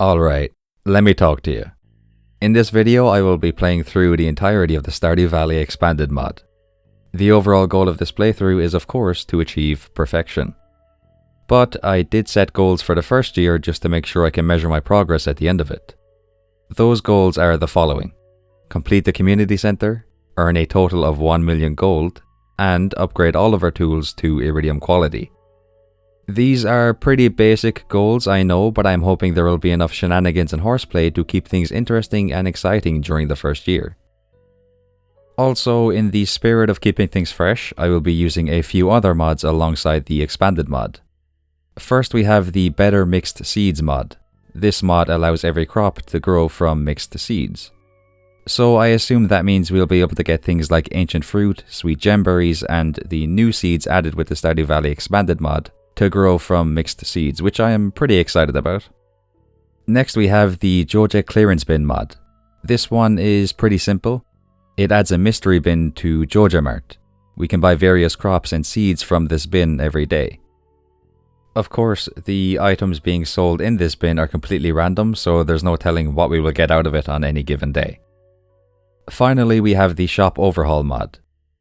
Alright, let me talk to you. In this video I will be playing through the entirety of the Stardew Valley Expanded mod. The overall goal of this playthrough is of course to achieve perfection. But I did set goals for the first year just to make sure I can measure my progress at the end of it. Those goals are the following: complete the community center, earn a total of 1 million gold, and upgrade all of our tools to iridium quality. These are pretty basic goals, I know, but I'm hoping there will be enough shenanigans and horseplay to keep things interesting and exciting during the first year. Also, in the spirit of keeping things fresh, I will be using a few other mods alongside the expanded mod. First we have the Better Mixed Seeds mod. This mod allows every crop to grow from mixed seeds. So I assume that means we'll be able to get things like ancient fruit, sweet gemberries, and the new seeds added with the Stardew Valley Expanded mod to grow from mixed seeds, which I am pretty excited about. Next we have the Joja Clearance Bin mod. This one is pretty simple. It adds a mystery bin to Joja Mart. We can buy various crops and seeds from this bin every day. Of course, the items being sold in this bin are completely random, so there's no telling what we will get out of it on any given day. Finally, we have the Shop Overhaul mod.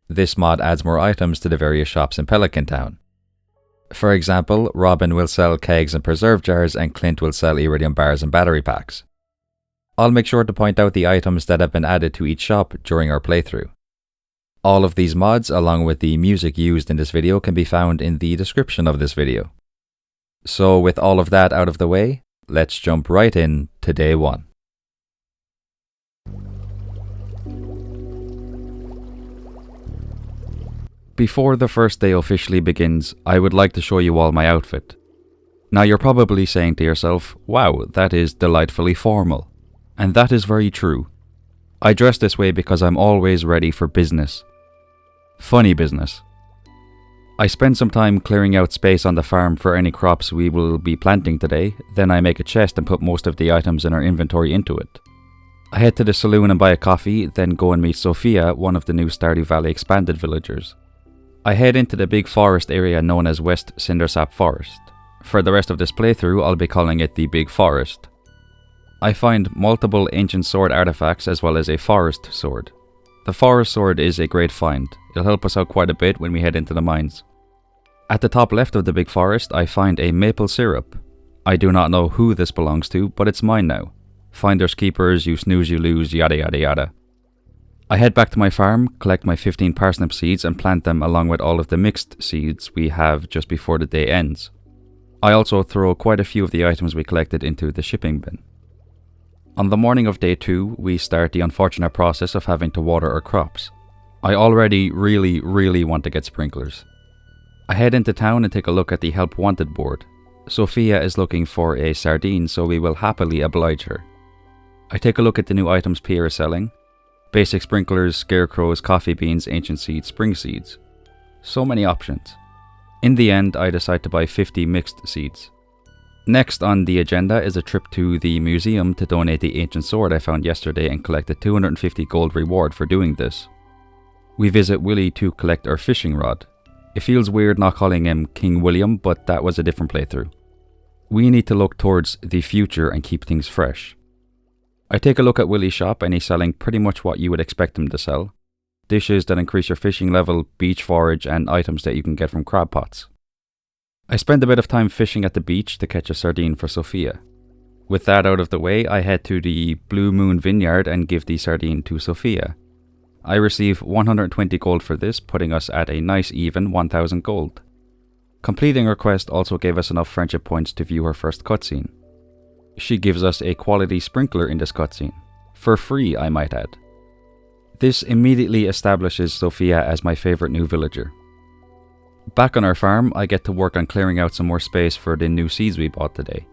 This mod adds more items to the various shops in Pelican Town. For example, Robin will sell kegs and preserve jars, and Clint will sell iridium bars and battery packs. I'll make sure to point out the items that have been added to each shop during our playthrough. All of these mods, along with the music used in this video, can be found in the description of this video. So with all of that out of the way, let's jump right in to day 1. Before the first day officially begins, I would like to show you all my outfit. Now you're probably saying to yourself, wow, that is delightfully formal. And that is very true. I dress this way because I'm always ready for business. Funny business. I spend some time clearing out space on the farm for any crops we will be planting today, then I make a chest and put most of the items in our inventory into it. I head to the saloon and buy a coffee, then go and meet Sophia, one of the new Stardew Valley Expanded villagers. I head into the big forest area known as West Cindersap Forest. For the rest of this playthrough, I'll be calling it the Big Forest. I find multiple ancient sword artifacts as well as a forest sword. The forest sword is a great find. It'll help us out quite a bit when we head into the mines. At the top left of the big forest, I find a maple syrup. I do not know who this belongs to, but it's mine now. Finders keepers, you snooze you lose, yada yada yada. I head back to my farm, collect my 15 parsnip seeds and plant them along with all of the mixed seeds we have just before the day ends. I also throw quite a few of the items we collected into the shipping bin. On the morning of day 2, we start the unfortunate process of having to water our crops. I already really want to get sprinklers. I head into town and take a look at the Help Wanted board. Sophia is looking for a sardine, so we will happily oblige her. I take a look at the new items Pia is selling. Basic sprinklers, scarecrows, coffee beans, ancient seeds, spring seeds. So many options. In the end, I decide to buy 50 mixed seeds. Next on the agenda is a trip to the museum to donate the ancient sword I found yesterday and collect a 250 gold reward for doing this. We visit Willie to collect our fishing rod. It feels weird not calling him King William, but that was a different playthrough. We need to look towards the future and keep things fresh. I take a look at Willie's shop and he's selling pretty much what you would expect him to sell. Dishes that increase your fishing level, beach forage, and items that you can get from crab pots. I spend a bit of time fishing at the beach to catch a sardine for Sophia. With that out of the way, I head to the Blue Moon Vineyard and give the sardine to Sophia. I receive 120 gold for this, putting us at a nice even 1000 gold. Completing her quest also gave us enough friendship points to view her first cutscene. She gives us a quality sprinkler in this cutscene. For free, I might add. This immediately establishes Sophia as my favourite new villager. Back on our farm, I get to work on clearing out some more space for the new seeds we bought today.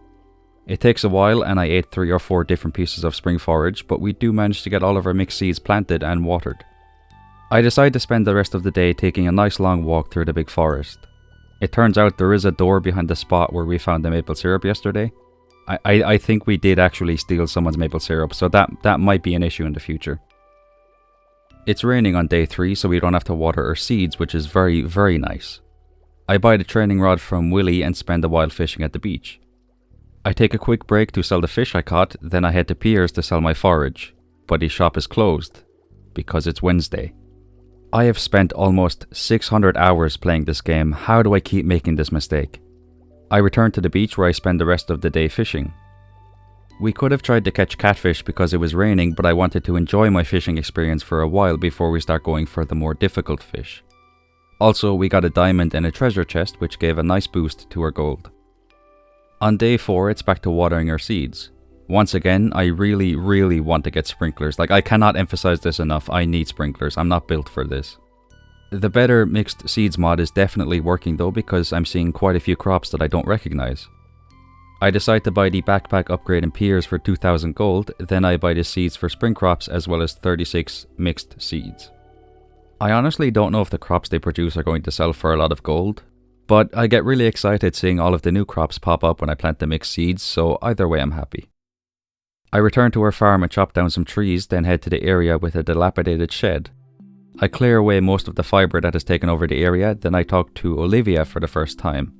It takes a while and I ate 3 or 4 different pieces of spring forage, but we do manage to get all of our mixed seeds planted and watered. I decide to spend the rest of the day taking a nice long walk through the big forest. It turns out there is a door behind the spot where we found the maple syrup yesterday. I think we did actually steal someone's maple syrup, so that might be an issue in the future. It's raining on day 3, so we don't have to water our seeds, which is very nice. I buy the training rod from Willie and spend a while fishing at the beach. I take a quick break to sell the fish I caught, then I head to Pierre's to sell my forage, but his shop is closed, because it's Wednesday. I have spent almost 600 hours playing this game. How do I keep making this mistake? I return to the beach where I spend the rest of the day fishing. We could have tried to catch catfish because it was raining, but I wanted to enjoy my fishing experience for a while before we start going for the more difficult fish. Also, we got a diamond and a treasure chest, which gave a nice boost to our gold. On day 4, it's back to watering our seeds. Once again, I really want to get sprinklers. I cannot emphasize this enough. I need sprinklers. I'm not built for this. The better mixed seeds mod is definitely working though, because I'm seeing quite a few crops that I don't recognize. I decide to buy the backpack upgrade in Pierre's for 2000 gold, then I buy the seeds for spring crops as well as 36 mixed seeds. I honestly don't know if the crops they produce are going to sell for a lot of gold, but I get really excited seeing all of the new crops pop up when I plant the mixed seeds, so either way I'm happy. I return to our farm and chop down some trees, then head to the area with a dilapidated shed. I clear away most of the fibre that has taken over the area, then I talk to Olivia for the first time.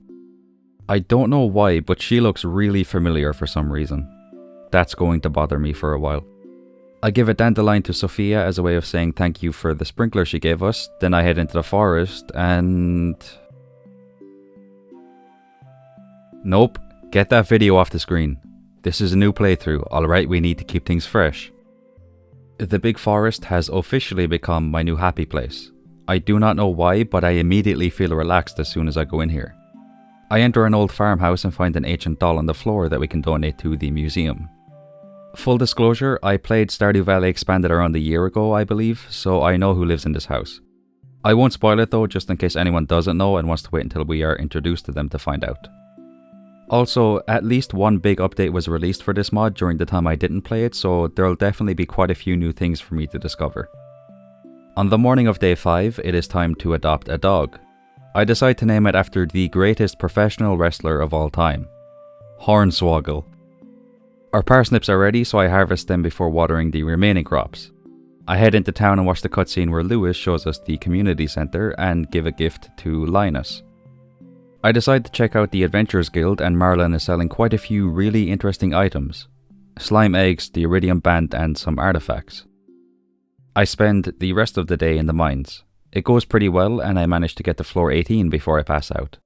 I don't know why, but she looks really familiar for some reason. That's going to bother me for a while. I give a dandelion to Sophia as a way of saying thank you for the sprinkler she gave us, then I head into the forest and... Nope, get that video off the screen. This is a new playthrough, alright, we need to keep things fresh. The big forest has officially become my new happy place. I do not know why, but I immediately feel relaxed as soon as I go in here. I enter an old farmhouse and find an ancient doll on the floor that we can donate to the museum. Full disclosure, I played Stardew Valley Expanded around a year ago, I believe, so I know who lives in this house. I won't spoil it though, just in case anyone doesn't know and wants to wait until we are introduced to them to find out. Also, at least one big update was released for this mod during the time I didn't play it, so there'll definitely be quite a few new things for me to discover. On the morning of day 5, it is time to adopt a dog. I decide to name it after the greatest professional wrestler of all time, Hornswoggle. Our parsnips are ready, so I harvest them before watering the remaining crops. I head into town and watch the cutscene where Lewis shows us the community centre and give a gift to Linus. I decide to check out the Adventurers Guild, and Marlon is selling quite a few really interesting items. Slime eggs, the iridium band and some artifacts. I spend the rest of the day in the mines. It goes pretty well and I manage to get to floor 18 before I pass out.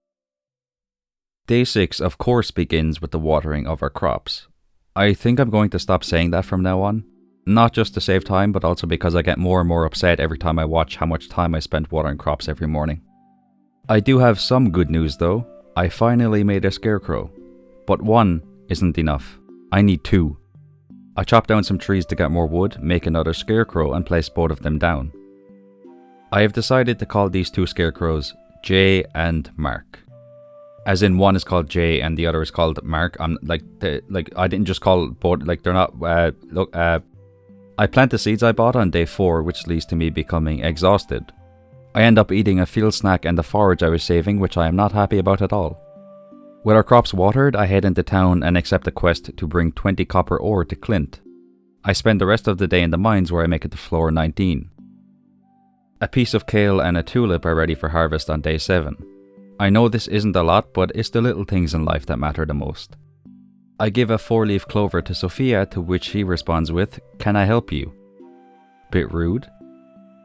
Day 6 of course begins with the watering of our crops. I think I'm going to stop saying that from now on. Not just to save time, but also because I get more and more upset every time I watch how much time I spend watering crops every morning. I do have some good news though. I finally made a scarecrow. But one isn't enough. I need 2. I chop down some trees to get more wood, make another scarecrow and place both of them down. I have decided to call these 2 scarecrows Jay and Mark. As in one is called Jay and the other is called Mark. I didn't just call both, they're not, I plant the seeds I bought on day 4, which leads to me becoming exhausted. I end up eating a field snack and the forage I was saving, which I am not happy about at all. With our crops watered, I head into town and accept a quest to bring 20 copper ore to Clint. I spend the rest of the day in the mines where I make it to floor 19. A piece of kale and a tulip are ready for harvest on day 7. I know this isn't a lot, but it's the little things in life that matter the most. I give a 4-leaf clover to Sophia, to which she responds with, "Can I help you?" Bit rude.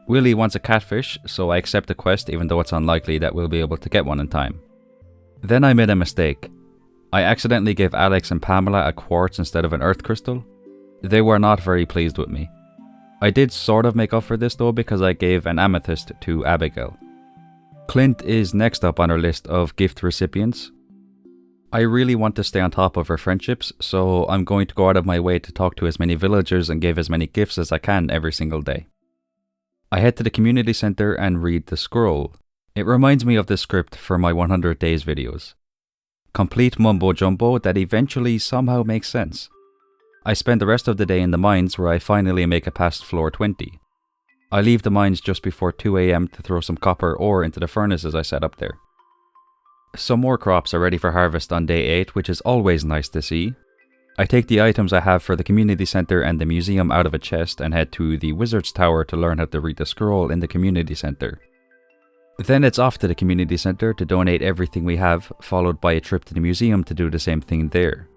Willie wants a catfish, so I accept the quest even though it's unlikely that we'll be able to get one in time. Then I made a mistake. I accidentally gave Alex and Pamela a quartz instead of an earth crystal. They were not very pleased with me. I did sort of make up for this though because I gave an amethyst to Abigail. Clint is next up on our list of gift recipients. I really want to stay on top of our friendships, so I'm going to go out of my way to talk to as many villagers and give as many gifts as I can every single day. I head to the community center and read the scroll. It reminds me of the script for my 100 days videos. Complete mumbo jumbo that eventually somehow makes sense. I spend the rest of the day in the mines where I finally make it past floor 20. I leave the mines just before 2 AM to throw some copper ore into the furnaces I set up there. Some more crops are ready for harvest on day 8, which is always nice to see. I take the items I have for the community center and the museum out of a chest and head to the wizard's tower to learn how to read the scroll in the community center. Then it's off to the community center to donate everything we have, followed by a trip to the museum to do the same thing there.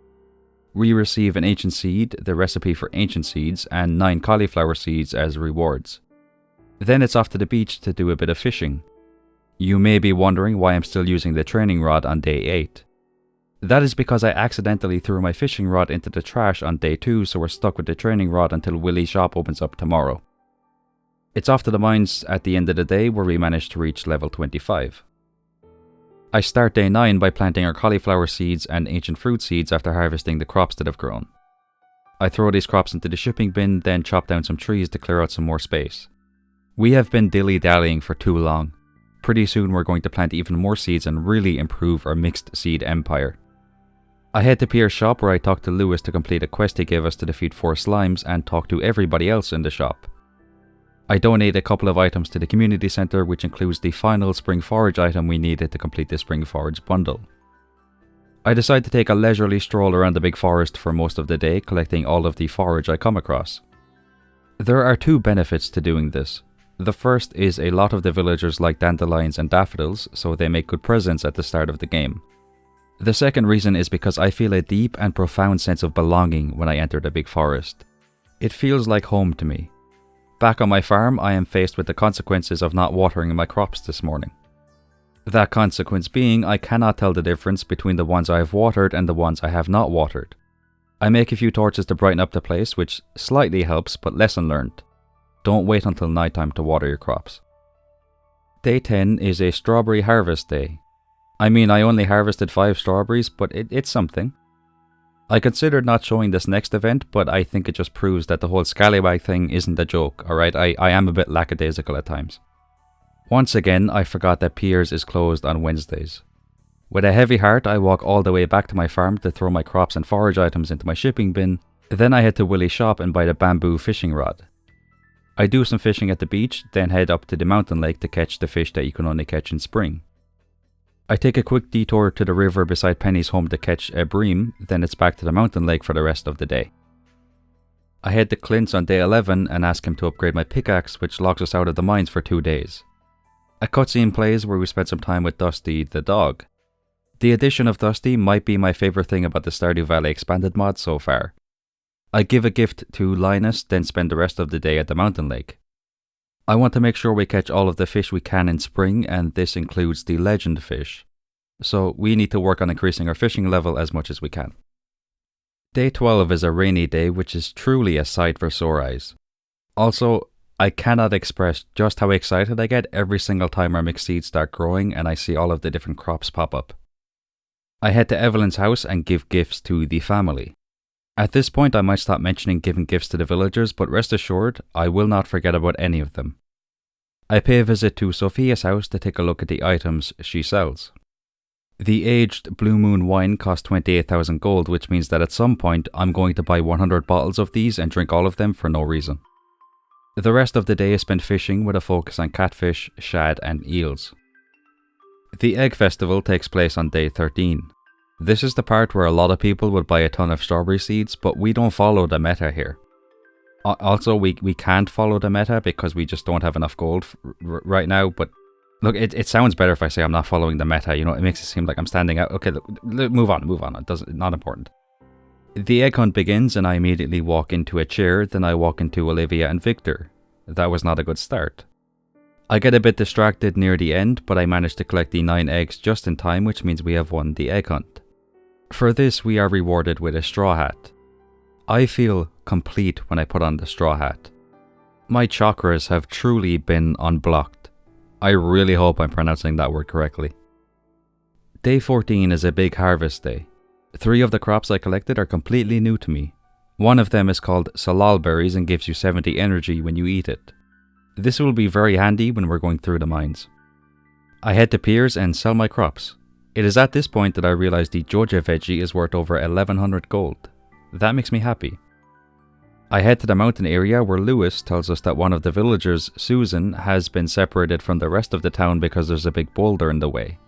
We receive an ancient seed, the recipe for ancient seeds, and 9 cauliflower seeds as rewards. Then it's off to the beach to do a bit of fishing. You may be wondering why I'm still using the training rod on day 8. That is because I accidentally threw my fishing rod into the trash on day 2, so we're stuck with the training rod until Willie's shop opens up tomorrow. It's off to the mines at the end of the day where we managed to reach level 25. I start day 9 by planting our cauliflower seeds and ancient fruit seeds after harvesting the crops that have grown. I throw these crops into the shipping bin, then chop down some trees to clear out some more space. We have been dilly-dallying for too long. Pretty soon we're going to plant even more seeds and really improve our mixed seed empire. I head to Pierre's shop where I talk to Lewis to complete a quest he gave us to defeat 4 slimes and talk to everybody else in the shop. I donate a couple of items to the community center, which includes the final spring forage item we needed to complete the spring forage bundle. I decide to take a leisurely stroll around the big forest for most of the day, collecting all of the forage I come across. There are 2 benefits to doing this. The first is a lot of the villagers like dandelions and daffodils, so they make good presents at the start of the game. The second reason is because I feel a deep and profound sense of belonging when I enter the big forest. It feels like home to me. Back on my farm, I am faced with the consequences of not watering my crops this morning. That consequence being, I cannot tell the difference between the ones I have watered and the ones I have not watered. I make a few torches to brighten up the place, which slightly helps, but lesson learned. Don't wait until nighttime to water your crops. Day 10 is a strawberry harvest day. I mean, I only harvested 5 strawberries, but it's something. I considered not showing this next event, but I think it just proves that the whole scallywag thing isn't a joke, alright? I am a bit lackadaisical at times. Once again, I forgot that Pierre's is closed on Wednesdays. With a heavy heart, I walk all the way back to my farm to throw my crops and forage items into my shipping bin, then I head to Willie's shop and buy the bamboo fishing rod. I do some fishing at the beach, then head up to the mountain lake to catch the fish that you can only catch in spring. I take a quick detour to the river beside Penny's home to catch a bream, then it's back to the mountain lake for the rest of the day. I head to Clint's on day 11 and ask him to upgrade my pickaxe, which locks us out of the mines for 2 days. A cutscene plays where we spend some time with Dusty the dog. The addition of Dusty might be my favourite thing about the Stardew Valley expanded mod so far. I give a gift to Linus, then spend the rest of the day at the mountain lake. I want to make sure we catch all of the fish we can in spring, and this includes the legend fish. So we need to work on increasing our fishing level as much as we can. Day 12 is a rainy day, which is truly a sight for sore eyes. Also, I cannot express just how excited I get every single time our mixed seeds start growing and I see all of the different crops pop up. I head to Evelyn's house and give gifts to the family. At this point I might stop mentioning giving gifts to the villagers, but rest assured, I will not forget about any of them. I pay a visit to Sophia's house to take a look at the items she sells. The aged Blue Moon wine costs 28,000 gold, which means that at some point I'm going to buy 100 bottles of these and drink all of them for no reason. The rest of the day is spent fishing with a focus on catfish, shad and eels. The Egg Festival takes place on day 13. This is the part where a lot of people would buy a ton of strawberry seeds, but we don't follow the meta here. Also, we can't follow the meta because we just don't have enough gold right now, but look, it sounds better if I say I'm not following the meta, you know, it makes it seem like I'm standing out. Okay, look, move on, it's not important. The egg hunt begins and I immediately walk into a chair, then I walk into Olivia and Victor. That was not a good start. I get a bit distracted near the end, but I manage to collect the 9 eggs just in time, which means we have won the egg hunt. For this, we are rewarded with a straw hat. I feel complete when I put on the straw hat. My chakras have truly been unblocked. I really hope I'm pronouncing that word correctly. Day 14 is a big harvest day. 3 of the crops I collected are completely new to me. One of them is called salal berries and gives you 70 energy when you eat it. This will be very handy when we're going through the mines. I head to Pierre's and sell my crops. It is at this point that I realize the Joja veggie is worth over 1100 gold. That makes me happy. I head to the mountain area where Lewis tells us that one of the villagers, Susan, has been separated from the rest of the town because there's a big boulder in the way.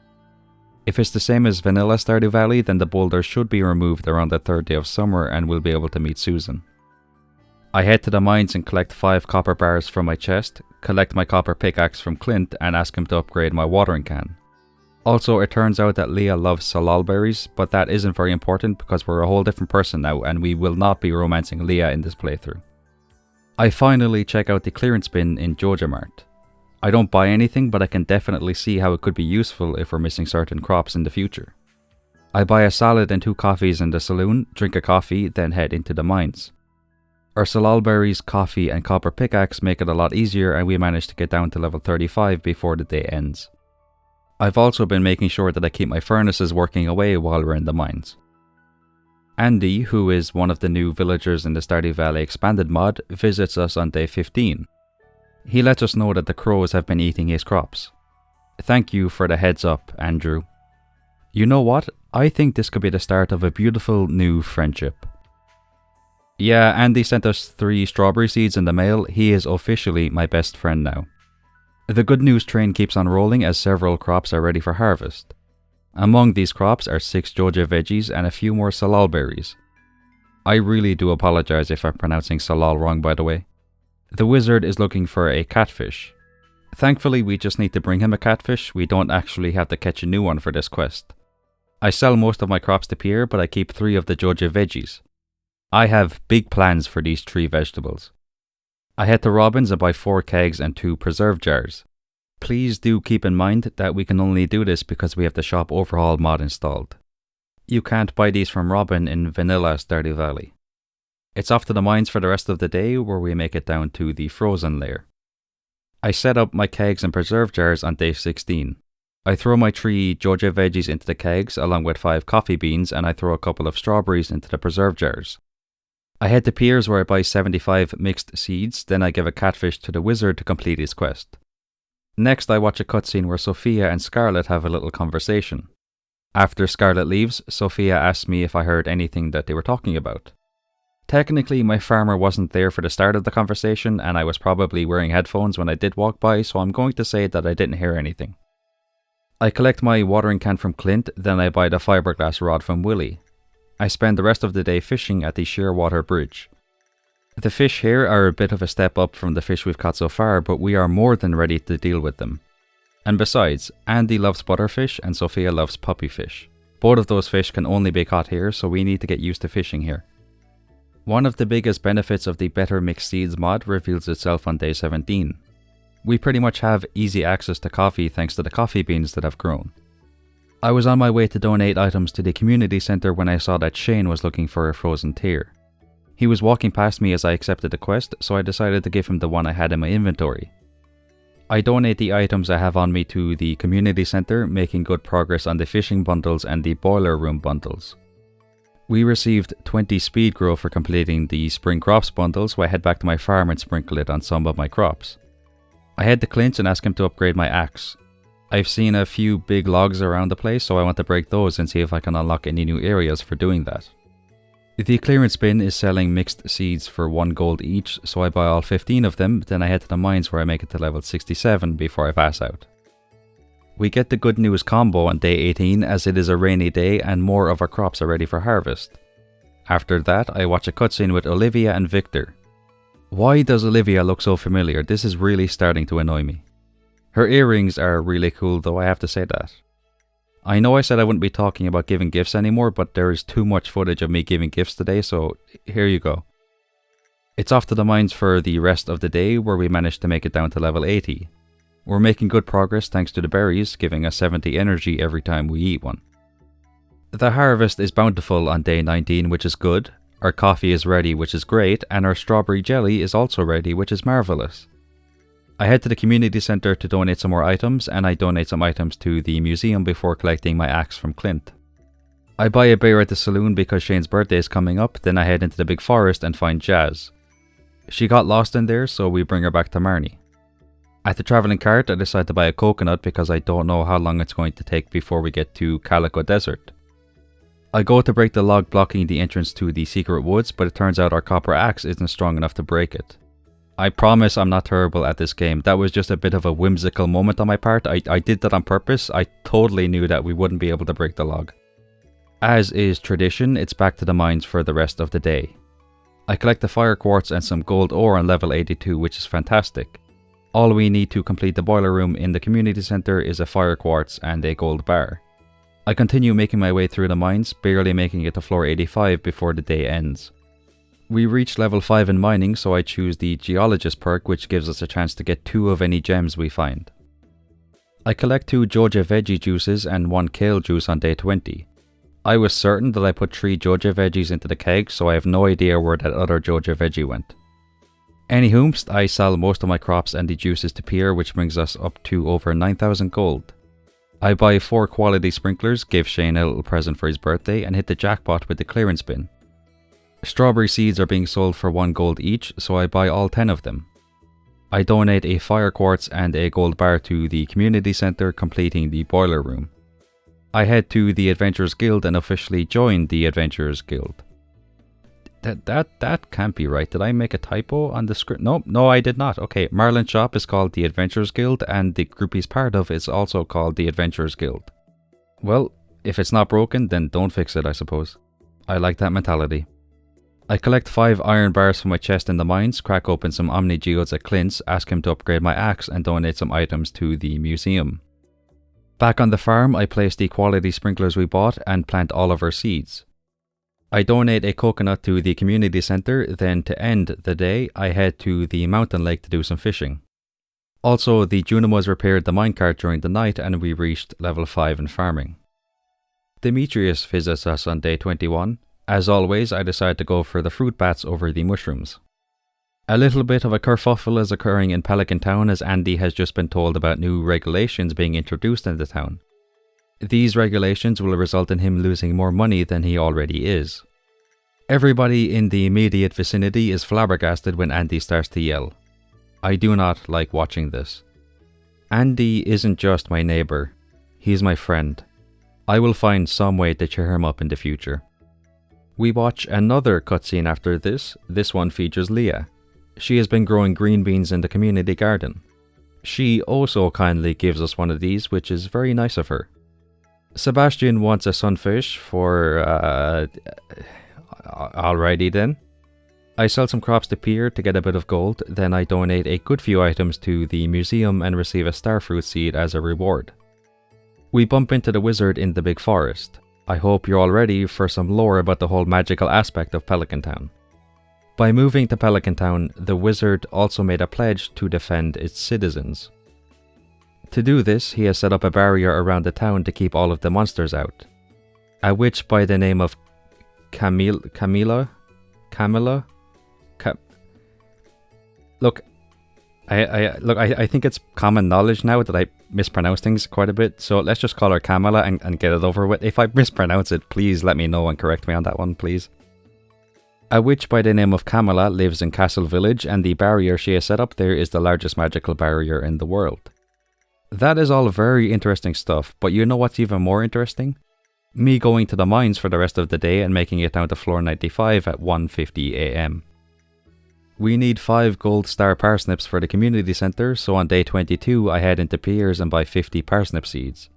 If it's the same as vanilla Stardew Valley, then the boulder should be removed around the 3rd day of summer and we'll be able to meet Susan. I head to the mines and collect 5 copper bars from my chest, collect my copper pickaxe from Clint and ask him to upgrade my watering can. Also, it turns out that Leah loves salal berries, but that isn't very important because we're a whole different person now and we will not be romancing Leah in this playthrough. I finally check out the clearance bin in Joja Mart. I don't buy anything, but I can definitely see how it could be useful if we're missing certain crops in the future. I buy a salad and 2 coffees in the saloon, drink a coffee, then head into the mines. Our salal berries, coffee and copper pickaxe make it a lot easier and we manage to get down to level 35 before the day ends. I've also been making sure that I keep my furnaces working away while we're in the mines. Andy, who is one of the new villagers in the Stardew Valley expanded mod, visits us on day 15. He lets us know that the crows have been eating his crops. Thank you for the heads up, Andrew. You know what? I think this could be the start of a beautiful new friendship. Yeah, Andy sent us 3 strawberry seeds in the mail. He is officially my best friend now. The good news train keeps on rolling as several crops are ready for harvest. Among these crops are 6 Joja veggies and a few more salal berries. I really do apologize if I'm pronouncing salal wrong, by the way. The wizard is looking for a catfish. Thankfully, we just need to bring him a catfish. We don't actually have to catch a new one for this quest. I sell most of my crops to Pierre, but I keep 3 of the Joja veggies. I have big plans for these 3 vegetables. I head to Robin's and buy 4 kegs and 2 preserve jars. Please do keep in mind that we can only do this because we have the shop overhaul mod installed. You can't buy these from Robin in vanilla Stardew Valley. It's off to the mines for the rest of the day where we make it down to the frozen layer. I set up my kegs and preserve jars on day 16. I throw my 3 Joja veggies into the kegs along with 5 coffee beans and I throw a couple of strawberries into the preserve jars. I head to Pierre's where I buy 75 mixed seeds, then I give a catfish to the wizard to complete his quest. Next I watch a cutscene where Sophia and Scarlet have a little conversation. After Scarlet leaves, Sophia asks me if I heard anything that they were talking about. Technically, my farmer wasn't there for the start of the conversation and I was probably wearing headphones when I did walk by, so I'm going to say that I didn't hear anything. I collect my watering can from Clint, then I buy the fiberglass rod from Willie. I spend the rest of the day fishing at the Shearwater Bridge. The fish here are a bit of a step up from the fish we've caught so far, but we are more than ready to deal with them. And besides, Andy loves butterfish and Sophia loves puppyfish. Both of those fish can only be caught here, so we need to get used to fishing here. One of the biggest benefits of the Better Mixed Seeds mod reveals itself on day 17. We pretty much have easy access to coffee thanks to the coffee beans that have grown. I was on my way to donate items to the community centre when I saw that Shane was looking for a frozen tear. He was walking past me as I accepted the quest, so I decided to give him the one I had in my inventory. I donate the items I have on me to the community centre, making good progress on the fishing bundles and the boiler room bundles. We received 20 speed grow for completing the spring crops bundle, so I head back to my farm and sprinkle it on some of my crops. I head to Clint's and ask him to upgrade my axe. I've seen a few big logs around the place, so I want to break those and see if I can unlock any new areas for doing that. The clearance bin is selling mixed seeds for 1 gold each, so I buy all 15 of them, then I head to the mines where I make it to level 67 before I pass out. We get the good news combo on day 18 as it is a rainy day and more of our crops are ready for harvest. After that, I watch a cutscene with Olivia and Victor. Why does Olivia look so familiar? This is really starting to annoy me. Her earrings are really cool though, I have to say that. I know I said I wouldn't be talking about giving gifts anymore, but there is too much footage of me giving gifts today, so here you go. It's off to the mines for the rest of the day where we managed to make it down to level 80. We're making good progress thanks to the berries, giving us 70 energy every time we eat one. The harvest is bountiful on day 19, which is good. Our coffee is ready, which is great, and our strawberry jelly is also ready, which is marvellous. I head to the community centre to donate some more items, and I donate some items to the museum before collecting my axe from Clint. I buy a beer at the saloon because Shane's birthday is coming up, then I head into the big forest and find Jazz. She got lost in there, so we bring her back to Marnie. At the travelling cart, I decide to buy a coconut because I don't know how long it's going to take before we get to Calico Desert. I go to break the log blocking the entrance to the secret woods, but it turns out our copper axe isn't strong enough to break it. I promise I'm not terrible at this game. That was just a bit of a whimsical moment on my part. I did that on purpose. I totally knew that we wouldn't be able to break the log. As is tradition, it's back to the mines for the rest of the day. I collect the fire quartz and some gold ore on level 82, which is fantastic. All we need to complete the boiler room in the community center is a fire quartz and a gold bar. I continue making my way through the mines, barely making it to floor 85 before the day ends. We reach level 5 in mining, so I choose the geologist perk, which gives us a chance to get 2 of any gems we find. I collect 2 Joja veggie juices and 1 kale juice on day 20. I was certain that I put 3 Joja veggies into the keg, so I have no idea where that other Joja veggie went. Anywho, I sell most of my crops and the juices to Pierre, which brings us up to over 9,000 gold. I buy 4 quality sprinklers, give Shane a little present for his birthday, and hit the jackpot with the clearance bin. Strawberry seeds are being sold for 1 gold each, so I buy all 10 of them. I donate a fire quartz and a gold bar to the community center, completing the boiler room. I head to the Adventurers Guild and officially join the Adventurers Guild. That can't be right. Did I make a typo on the script? No, I did not. Okay, Marlin's shop is called the Adventurers Guild, and the group he's part of is also called the Adventurers Guild. Well, if it's not broken, then don't fix it, I suppose. I like that mentality. I collect 5 iron bars from my chest in the mines, crack open some Omni Geodes at Clint's, ask him to upgrade my axe, and donate some items to the museum. Back on the farm, I place the quality sprinklers we bought and plant all of our seeds. I donate a coconut to the community center, then to end the day, I head to the mountain lake to do some fishing. Also, the Junimos repaired the minecart during the night and we reached level 5 in farming. Demetrius visits us on day 21. As always, I decide to go for the fruit bats over the mushrooms. A little bit of a kerfuffle is occurring in Pelican Town as Andy has just been told about new regulations being introduced in the town. These regulations will result in him losing more money than he already is. Everybody in the immediate vicinity is flabbergasted when Andy starts to yell. I do not like watching this. Andy isn't just my neighbour, he's my friend. I will find some way to cheer him up in the future. We watch another cutscene after this. This one features Leah. She has been growing green beans in the community garden. She also kindly gives us one of these, which is very nice of her. Sebastian wants a sunfish for, alrighty then. I sell some crops to Pierre to get a bit of gold, then I donate a good few items to the museum and receive a starfruit seed as a reward. We bump into the wizard in the big forest. I hope you're all ready for some lore about the whole magical aspect of Pelican Town. By moving to Pelican Town, the wizard also made a pledge to defend its citizens. To do this, he has set up a barrier around the town to keep all of the monsters out. A witch by the name of Camilla? Look, I think it's common knowledge now that I mispronounce things quite a bit, so let's just call her Camilla and get it over with. If I mispronounce it, please let me know and correct me on that one, please. A witch by the name of Camilla lives in Castle Village, and the barrier she has set up there is the largest magical barrier in the world. That is all very interesting stuff, but you know what's even more interesting? Me going to the mines for the rest of the day and making it down to floor 95 at 1:50 AM. We need 5 gold star parsnips for the community center, so on day 22 I head into Pierre's and buy 50 parsnip seeds.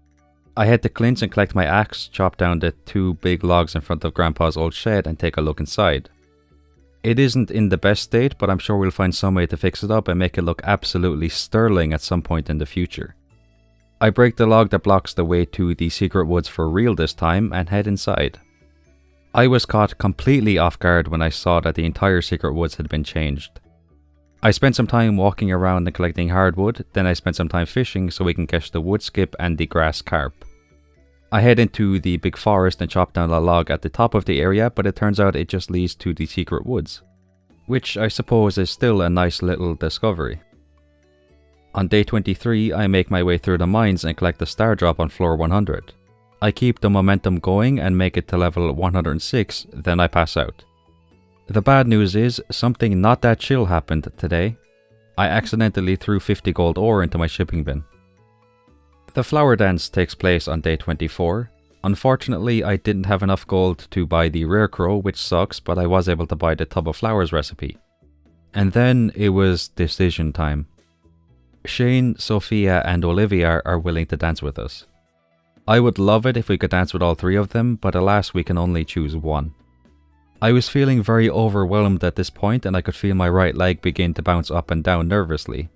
I head to Clint's and collect my axe, chop down the 2 big logs in front of Grandpa's old shed and take a look inside. It isn't in the best state, but I'm sure we'll find some way to fix it up and make it look absolutely sterling at some point in the future. I break the log that blocks the way to the secret woods for real this time and head inside. I was caught completely off guard when I saw that the entire secret woods had been changed. I spent some time walking around and collecting hardwood, then I spent some time fishing so we can catch the wood skip and the grass carp. I head into the big forest and chop down a log at the top of the area, but it turns out it just leads to the secret woods, which I suppose is still a nice little discovery. On day 23, I make my way through the mines and collect the star drop on floor 100. I keep the momentum going and make it to level 106, then I pass out. The bad news is, something not that chill happened today. I accidentally threw 50 gold ore into my shipping bin. The flower dance takes place on day 24. Unfortunately, I didn't have enough gold to buy the rare crow, which sucks, but I was able to buy the tub of flowers recipe. And then it was decision time. Shane, Sophia and Olivia are willing to dance with us. I would love it if we could dance with all 3 of them, but alas we can only choose one. I was feeling very overwhelmed at this point and I could feel my right leg begin to bounce up and down nervously.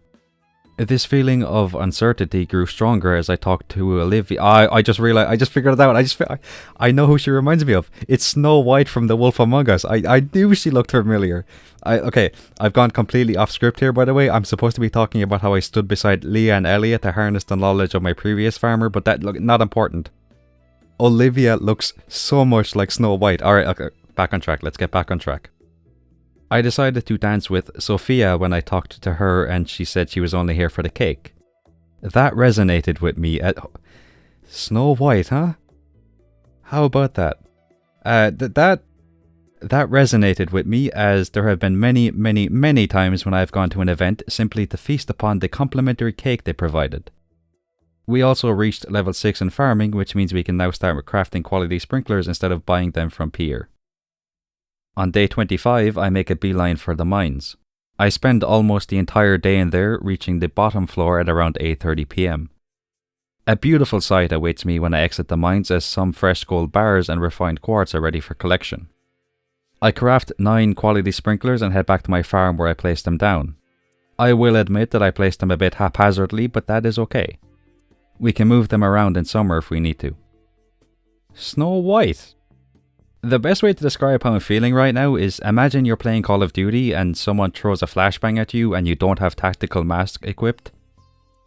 This feeling of uncertainty grew stronger as I talked to Olivia. I just realized, I just figured it out. I know who she reminds me of. It's Snow White from The Wolf Among Us. I knew she looked familiar. Okay, I've gone completely off script here, by the way. I'm supposed to be talking about how I stood beside Leah and Elliot to harness the knowledge of my previous farmer, but that, look, not important. Olivia looks so much like Snow White. Alright, okay, back on track. Let's get back on track. I decided to dance with Sophia when I talked to her and she said she was only here for the cake. That resonated with me. Snow White, huh? How about that? That resonated with me, as there have been many times when I've gone to an event simply to feast upon the complimentary cake they provided. We also reached level 6 in farming, which means we can now start crafting quality sprinklers instead of buying them from Pier. On day 25, I make a beeline for the mines. I spend almost the entire day in there, reaching the bottom floor at around 8:30 PM. A beautiful sight awaits me when I exit the mines, as some fresh gold bars and refined quartz are ready for collection. I craft 9 quality sprinklers and head back to my farm where I place them down. I will admit that I placed them a bit haphazardly, but that is okay. We can move them around in summer if we need to. Snow White. The best way to describe how I'm feeling right now is, imagine you're playing Call of Duty and someone throws a flashbang at you and you don't have tactical mask equipped.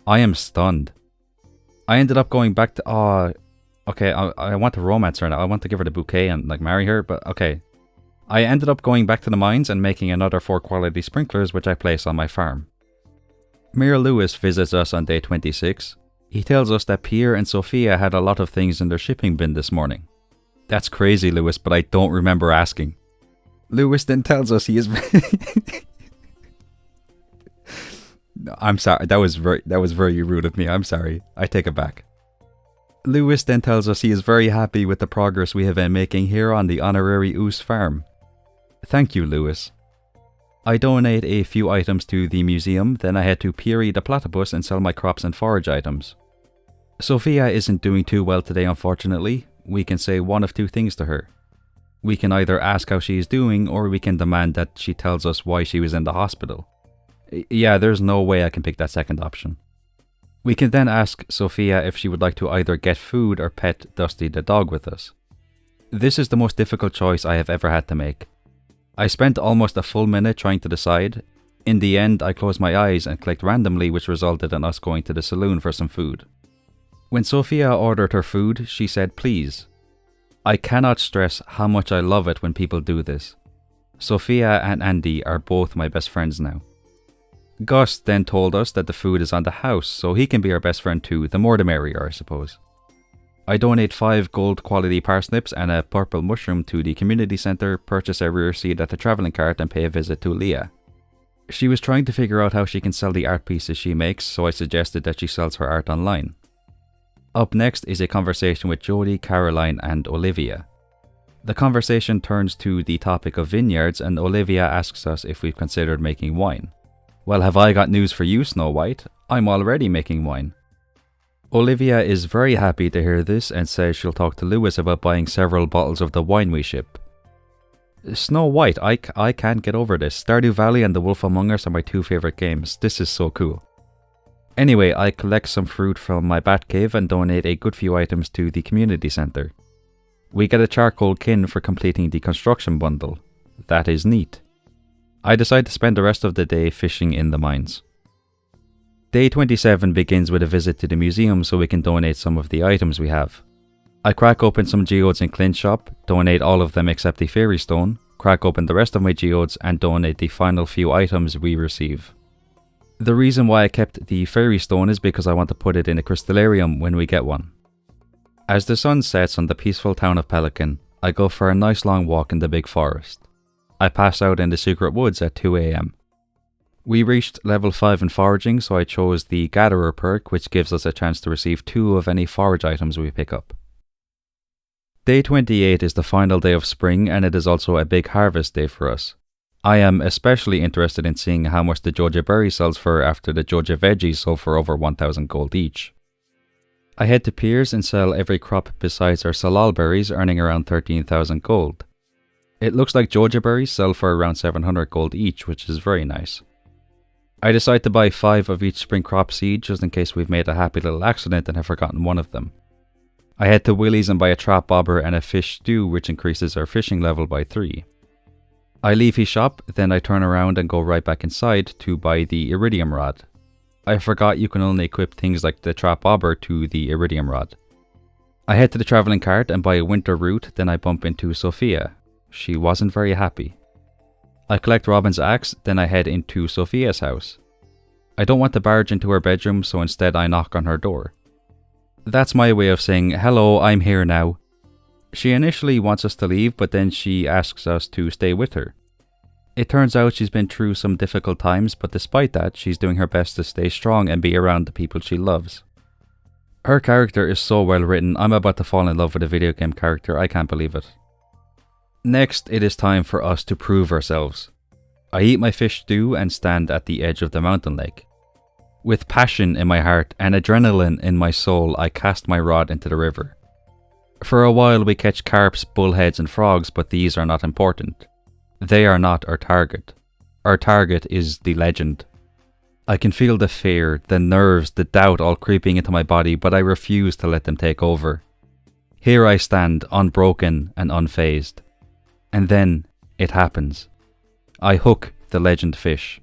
I am stunned. I ended up going back to... okay, I want to romance her now. I want to give her the bouquet and marry her, but okay. I ended up going back to the mines and making another 4 quality sprinklers, which I place on my farm. Mayor Lewis visits us on day 26. He tells us that Pierre and Sophia had a lot of things in their shipping bin this morning. That's crazy, Lewis, but I don't remember asking. Lewis then tells us he is... I'm sorry, that was very rude of me. I'm sorry. I take it back. Lewis then tells us he is very happy with the progress we have been making here on the honorary Oos farm. Thank you, Lewis. I donate a few items to the museum, then I head to Peary the Platypus and sell my crops and forage items. Sophia isn't doing too well today, unfortunately. We can say one of two things to her. We can either ask how she is doing, or we can demand that she tells us why she was in the hospital. Yeah, there's no way I can pick that second option. We can then ask Sophia if she would like to either get food or pet Dusty the dog with us. This is the most difficult choice I have ever had to make. I spent almost a full minute trying to decide. In the end, I closed my eyes and clicked randomly, which resulted in us going to the saloon for some food. When Sophia ordered her food, she said please. I cannot stress how much I love it when people do this. Sophia and Andy are both my best friends now. Gus then told us that the food is on the house, so he can be our best friend too, the more the merrier, I suppose. I donate 5 gold quality parsnips and a purple mushroom to the community centre, purchase a rear seat at the travelling cart and pay a visit to Leah. She was trying to figure out how she can sell the art pieces she makes, so I suggested that she sells her art online. Up next is a conversation with Jody, Caroline and Olivia. The conversation turns to the topic of vineyards, and Olivia asks us if we've considered making wine. Well, have I got news for you, Snow White? I'm already making wine. Olivia is very happy to hear this and says she'll talk to Lewis about buying several bottles of the wine we ship. Snow White, I can't get over this. Stardew Valley and The Wolf Among Us are my 2 favourite games. This is so cool. Anyway, I collect some fruit from my bat cave and donate a good few items to the community centre. We get a charcoal kin for completing the construction bundle. That is neat. I decide to spend the rest of the day fishing in the mines. Day 27 begins with a visit to the museum so we can donate some of the items we have. I crack open some geodes in Clint's shop, donate all of them except the fairy stone, crack open the rest of my geodes and donate the final few items we receive. The reason why I kept the fairy stone is because I want to put it in a crystallarium when we get one. As the sun sets on the peaceful town of Pelican, I go for a nice long walk in the big forest. I pass out in the secret woods at 2 AM. We reached level 5 in foraging, so I chose the Gatherer perk, which gives us a chance to receive 2 of any forage items we pick up. Day 28 is the final day of spring, and it is also a big harvest day for us. I am especially interested in seeing how much the Joja berry sells for after the Joja veggies sold for over 1,000 gold each. I head to Piers and sell every crop besides our salal berries, earning around 13,000 gold. It looks like Joja berries sell for around 700 gold each, which is very nice. I decide to buy 5 of each spring crop seed just in case we've made a happy little accident and have forgotten one of them. I head to Willie's and buy a trap bobber and a fish stew, which increases our fishing level by 3. I leave his shop, then I turn around and go right back inside to buy the iridium rod. I forgot you can only equip things like the trap bobber to the iridium rod. I head to the travelling cart and buy a winter root, then I bump into Sophia. She wasn't very happy. I collect Robin's axe, then I head into Sophia's house. I don't want to barge into her bedroom, so instead I knock on her door. That's my way of saying, "Hello, I'm here now." She initially wants us to leave, but then she asks us to stay with her. It turns out she's been through some difficult times, but despite that, she's doing her best to stay strong and be around the people she loves. Her character is so well written, I'm about to fall in love with a video game character, I can't believe it. Next, it is time for us to prove ourselves. I eat my fish stew and stand at the edge of the mountain lake. With passion in my heart and adrenaline in my soul, I cast my rod into the river. For a while we catch carps, bullheads and frogs, but these are not important. They are not our target. Our target is the legend. I can feel the fear, the nerves, the doubt all creeping into my body, but I refuse to let them take over. Here I stand, unbroken and unfazed. And then it happens. I hook the legend fish.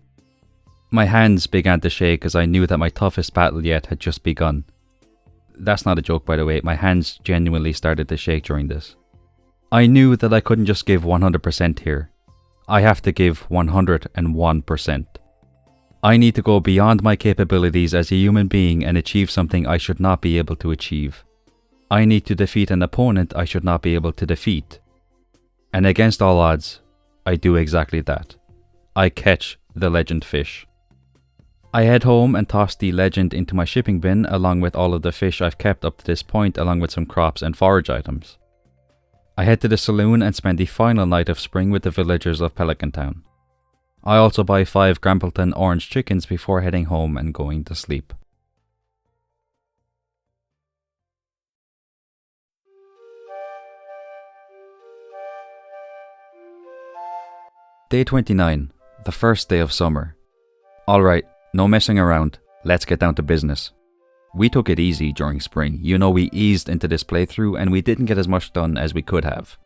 My hands began to shake as I knew that my toughest battle yet had just begun. That's not a joke, by the way. My hands genuinely started to shake during this. I knew that I couldn't just give 100% here. I have to give 101%. I need to go beyond my capabilities as a human being and achieve something I should not be able to achieve. I need to defeat an opponent I should not be able to defeat. And against all odds, I do exactly that. I catch the legend fish. I head home and toss the legend into my shipping bin along with all of the fish I've kept up to this point, along with some crops and forage items. I head to the saloon and spend the final night of spring with the villagers of Pelican Town. I also buy 5 Grampleton orange chickens before heading home and going to sleep. Day 29, the first day of summer. Alright, no messing around, let's get down to business. We took it easy during spring, we eased into this playthrough and we didn't get as much done as we could have.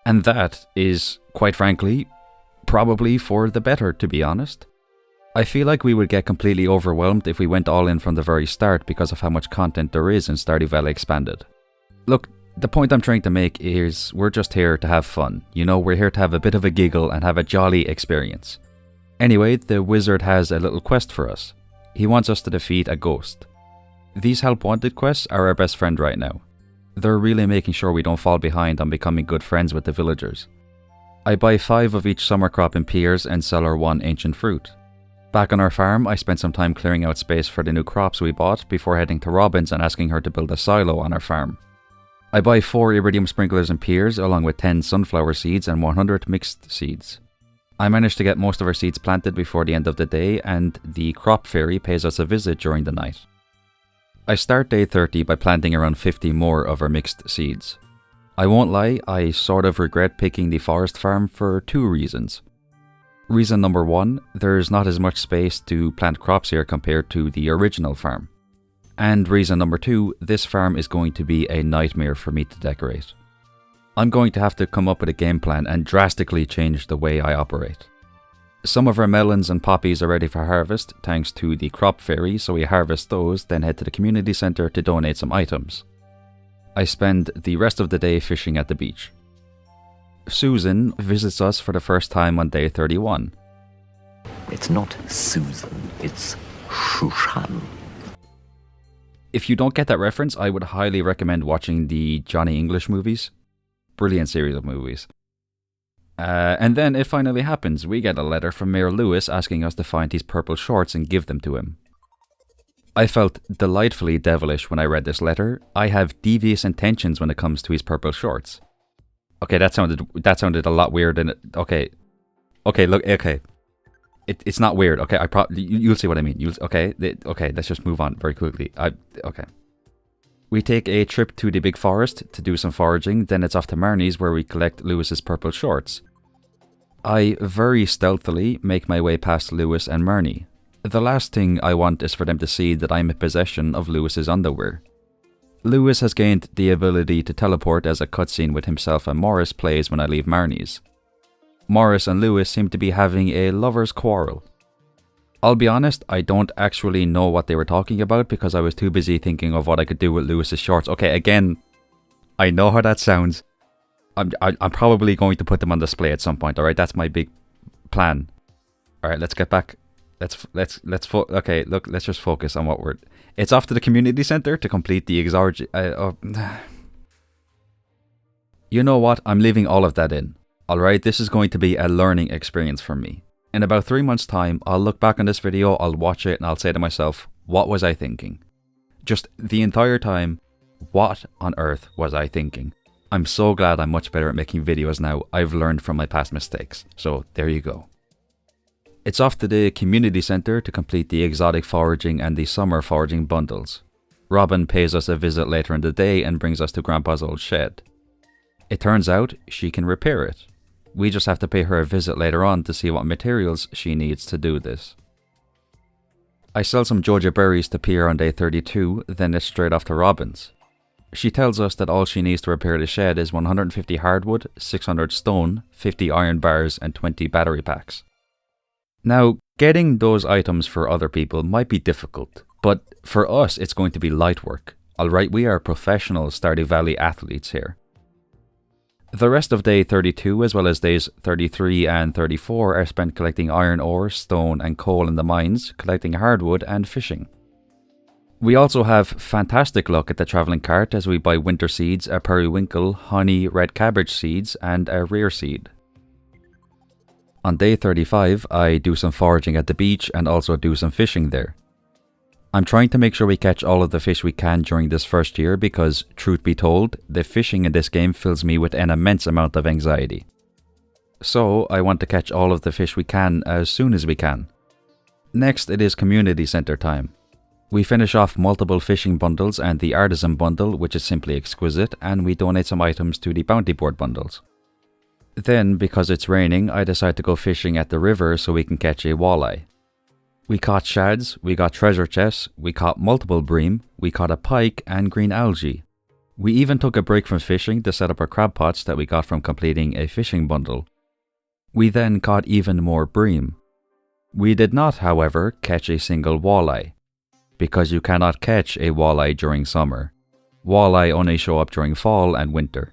And that is, quite frankly, probably for the better, to be honest. I feel like we would get completely overwhelmed if we went all in from the very start because of how much content there is in Stardew Valley Expanded. Look, the point I'm trying to make is we're just here to have fun. We're here to have a bit of a giggle and have a jolly experience. Anyway, the wizard has a little quest for us. He wants us to defeat a ghost. These help wanted quests are our best friend right now. They're really making sure we don't fall behind on becoming good friends with the villagers. I buy 5 of each summer crop in pears and sell our 1 ancient fruit. Back on our farm, I spent some time clearing out space for the new crops we bought before heading to Robin's and asking her to build a silo on our farm. I buy 4 iridium sprinklers and pears along with 10 sunflower seeds and 100 mixed seeds. I managed to get most of our seeds planted before the end of the day, and the crop fairy pays us a visit during the night. I start day 30 by planting around 50 more of our mixed seeds. I won't lie, I sort of regret picking the forest farm for 2 reasons. Reason number 1, there's not as much space to plant crops here compared to the original farm. And reason number 2, this farm is going to be a nightmare for me to decorate. I'm going to have to come up with a game plan and drastically change the way I operate. Some of our melons and poppies are ready for harvest thanks to the crop fairy, so we harvest those, then head to the community centre to donate some items. I spend the rest of the day fishing at the beach. Susan visits us for the first time on day 31. It's not Susan, it's Shushan. If you don't get that reference, I would highly recommend watching the Johnny English movies. Brilliant series of movies. And then it finally happens. We get a letter from Mayor Lewis asking us to find his purple shorts and give them to him. I felt delightfully devilish when I read this letter. I have devious intentions when it comes to his purple shorts. Okay, that sounded a lot weird. And okay, look. It's not weird. Okay, you'll see what I mean. Okay, let's just move on very quickly. Okay. We take a trip to the big forest to do some foraging, then it's off to Marnie's where we collect Lewis's purple shorts. I very stealthily make my way past Lewis and Marnie. The last thing I want is for them to see that I'm in possession of Lewis's underwear. Lewis has gained the ability to teleport as a cutscene with himself and Morris plays when I leave Marnie's. Morris and Lewis seem to be having a lover's quarrel. I'll be honest, I don't actually know what they were talking about because I was too busy thinking of what I could do with Lewis's shorts. Okay, again, I know how that sounds. I'm probably going to put them on display at some point, alright? That's my big plan. Alright, let's get back. Let's just focus on what we're... It's off to the community center to complete the You know what? I'm leaving all of that in. Alright, this is going to be a learning experience for me. In about 3 months' time, I'll look back on this video, I'll watch it, and I'll say to myself, what was I thinking? Just the entire time, what on earth was I thinking? I'm so glad I'm much better at making videos now. I've learned from my past mistakes. So, there you go. It's off to the community center to complete the exotic foraging and the summer foraging bundles. Robin pays us a visit later in the day and brings us to Grandpa's old shed. It turns out she can repair it. We just have to pay her a visit later on to see what materials she needs to do this. I sell some Joja berries to Pierre on day 32, then it's straight off to Robin's. She tells us that all she needs to repair the shed is 150 hardwood, 600 stone, 50 iron bars and 20 battery packs. Now, getting those items for other people might be difficult, but for us it's going to be light work. Alright, we are professional Stardew Valley athletes here. The rest of day 32 as well as days 33 and 34 are spent collecting iron ore, stone and coal in the mines, collecting hardwood and fishing. We also have fantastic luck at the travelling cart as we buy winter seeds, a periwinkle, honey, red cabbage seeds and a rare seed. On day 35 I do some foraging at the beach and also do some fishing there. I'm trying to make sure we catch all of the fish we can during this first year because, truth be told, the fishing in this game fills me with an immense amount of anxiety. So, I want to catch all of the fish we can as soon as we can. Next, it is community center time. We finish off multiple fishing bundles and the artisan bundle, which is simply exquisite, and we donate some items to the bounty board bundles. Then, because it's raining, I decide to go fishing at the river so we can catch a walleye. We caught shads, we got treasure chests, we caught multiple bream, we caught a pike and green algae. We even took a break from fishing to set up our crab pots that we got from completing a fishing bundle. We then caught even more bream. We did not, however, catch a single walleye, because you cannot catch a walleye during summer. Walleye only show up during fall and winter.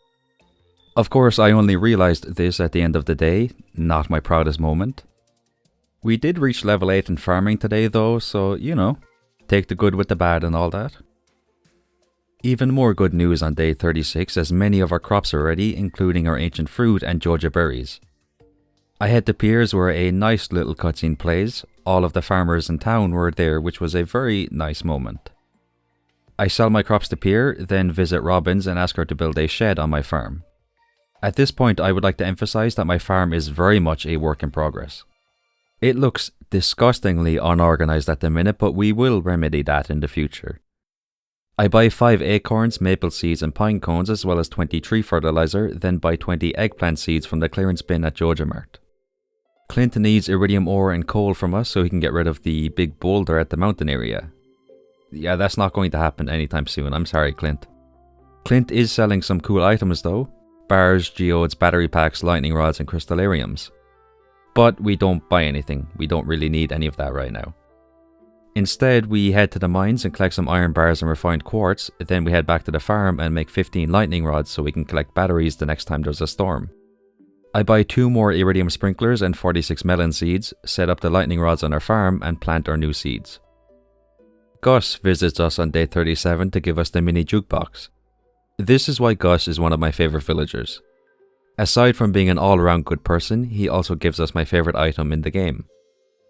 Of course, I only realized this at the end of the day, not my proudest moment. We did reach level 8 in farming today though, so you know, take the good with the bad and all that. Even more good news on day 36 as many of our crops are ready, including our ancient fruit and Joja berries. I head to Pierre's where a nice little cutscene plays. All of the farmers in town were there, which was a very nice moment. I sell my crops to Pierre, then visit Robin's and ask her to build a shed on my farm. At this point I would like to emphasize that my farm is very much a work in progress. It looks disgustingly unorganized at the minute, but we will remedy that in the future. I buy 5 acorns, maple seeds and pine cones as well as 20 tree fertilizer, then buy 20 eggplant seeds from the clearance bin at Joja Mart. Clint needs iridium ore and coal from us so he can get rid of the big boulder at the mountain area. Yeah, that's not going to happen anytime soon, I'm sorry Clint. Clint is selling some cool items though. Bars, geodes, battery packs, lightning rods and crystallariums. But we don't buy anything, we don't really need any of that right now. Instead, we head to the mines and collect some iron bars and refined quartz, then we head back to the farm and make 15 lightning rods so we can collect batteries the next time there's a storm. I buy 2 more iridium sprinklers and 46 melon seeds, set up the lightning rods on our farm and plant our new seeds. Gus visits us on day 37 to give us the mini jukebox. This is why Gus is one of my favourite villagers. Aside from being an all-around good person, he also gives us my favourite item in the game.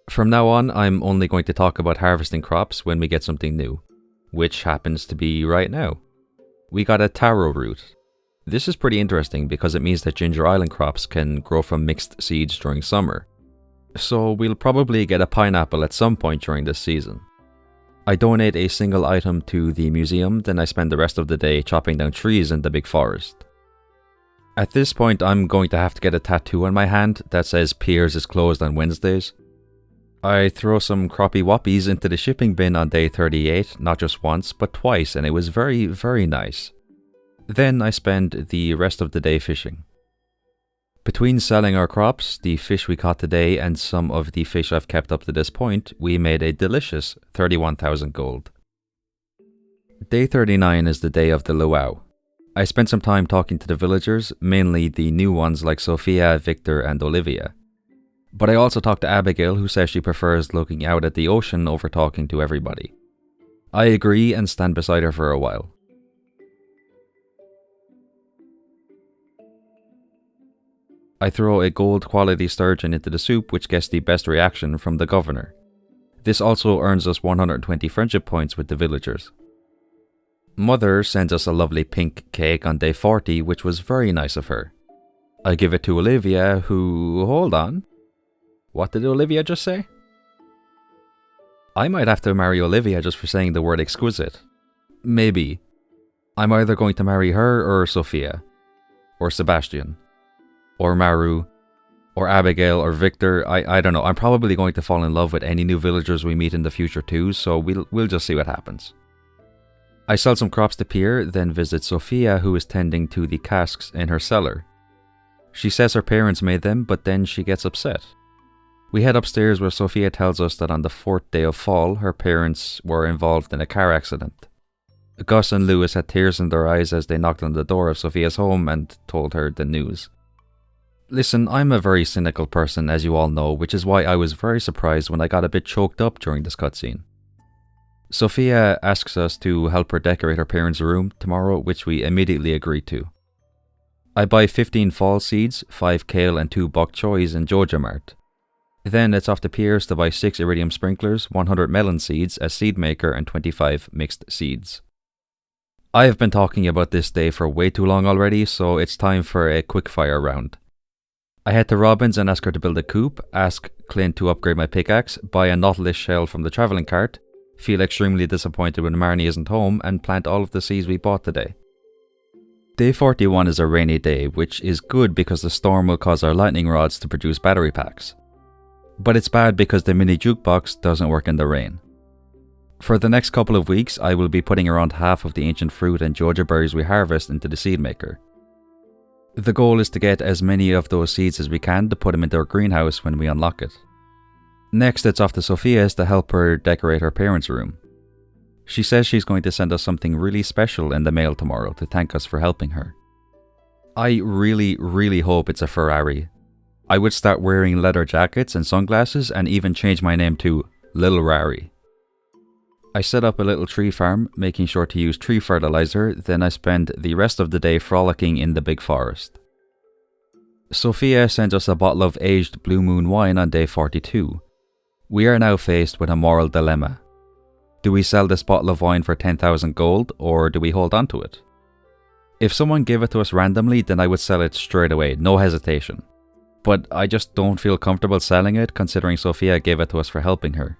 From now on, I'm only going to talk about harvesting crops when we get something new, which happens to be right now. We got a taro root. This is pretty interesting because it means that Ginger Island crops can grow from mixed seeds during summer. So we'll probably get a pineapple at some point during this season. I donate a single item to the museum, then I spend the rest of the day chopping down trees in the big forest. At this point, I'm going to have to get a tattoo on my hand that says Pierre's is closed on Wednesdays. I throw some crappie whoppies into the shipping bin on day 38, not just once, but twice, and it was very, very nice. Then I spend the rest of the day fishing. Between selling our crops, the fish we caught today, and some of the fish I've kept up to this point, we made a delicious 31,000 gold. Day 39 is the day of the luau. I spent some time talking to the villagers, mainly the new ones like Sophia, Victor and Olivia. But I also talked to Abigail, who says she prefers looking out at the ocean over talking to everybody. I agree and stand beside her for a while. I throw a gold quality sturgeon into the soup, which gets the best reaction from the governor. This also earns us 120 friendship points with the villagers. Mother sends us a lovely pink cake on day 40, which was very nice of her. I give it to Olivia, who... hold on. What did Olivia just say? I might have to marry Olivia just for saying the word exquisite. Maybe. I'm either going to marry her or Sophia. Or Sebastian. Or Maru. Or Abigail or Victor. I don't know. I'm probably going to fall in love with any new villagers we meet in the future too, so we'll just see what happens. I sell some crops to Pierre, then visit Sophia, who is tending to the casks in her cellar. She says her parents made them, but then she gets upset. We head upstairs where Sophia tells us that on the 4th day of fall, her parents were involved in a car accident. Gus and Lewis had tears in their eyes as they knocked on the door of Sophia's home and told her the news. Listen, I'm a very cynical person, as you all know, which is why I was very surprised when I got a bit choked up during this cutscene. Sophia asks us to help her decorate her parents' room tomorrow, which we immediately agree to. I buy 15 fall seeds, 5 kale and 2 bok choys in Joja Mart. Then it's off to Pierre's to buy 6 iridium sprinklers, 100 melon seeds, a seed maker and 25 mixed seeds. I have been talking about this day for way too long already, so it's time for a quickfire round. I head to Robin's and ask her to build a coop, ask Clint to upgrade my pickaxe, buy a nautilus shell from the travelling cart, feel extremely disappointed when Marnie isn't home, and plant all of the seeds we bought today. Day 41 is a rainy day, which is good because the storm will cause our lightning rods to produce battery packs. But it's bad because the mini jukebox doesn't work in the rain. For the next couple of weeks, I will be putting around half of the ancient fruit and Joja berries we harvest into the seed maker. The goal is to get as many of those seeds as we can to put them into our greenhouse when we unlock it. Next, it's off to Sophia's to help her decorate her parents' room. She says she's going to send us something really special in the mail tomorrow to thank us for helping her. I really, really hope it's a Ferrari. I would start wearing leather jackets and sunglasses and even change my name to Lil Rari. I set up a little tree farm, making sure to use tree fertilizer, then I spend the rest of the day frolicking in the big forest. Sophia sends us a bottle of aged Blue Moon wine on day 42. We are now faced with a moral dilemma. Do we sell this bottle of wine for 10,000 gold, or do we hold on to it? If someone gave it to us randomly, then I would sell it straight away, no hesitation. But I just don't feel comfortable selling it, considering Sophia gave it to us for helping her.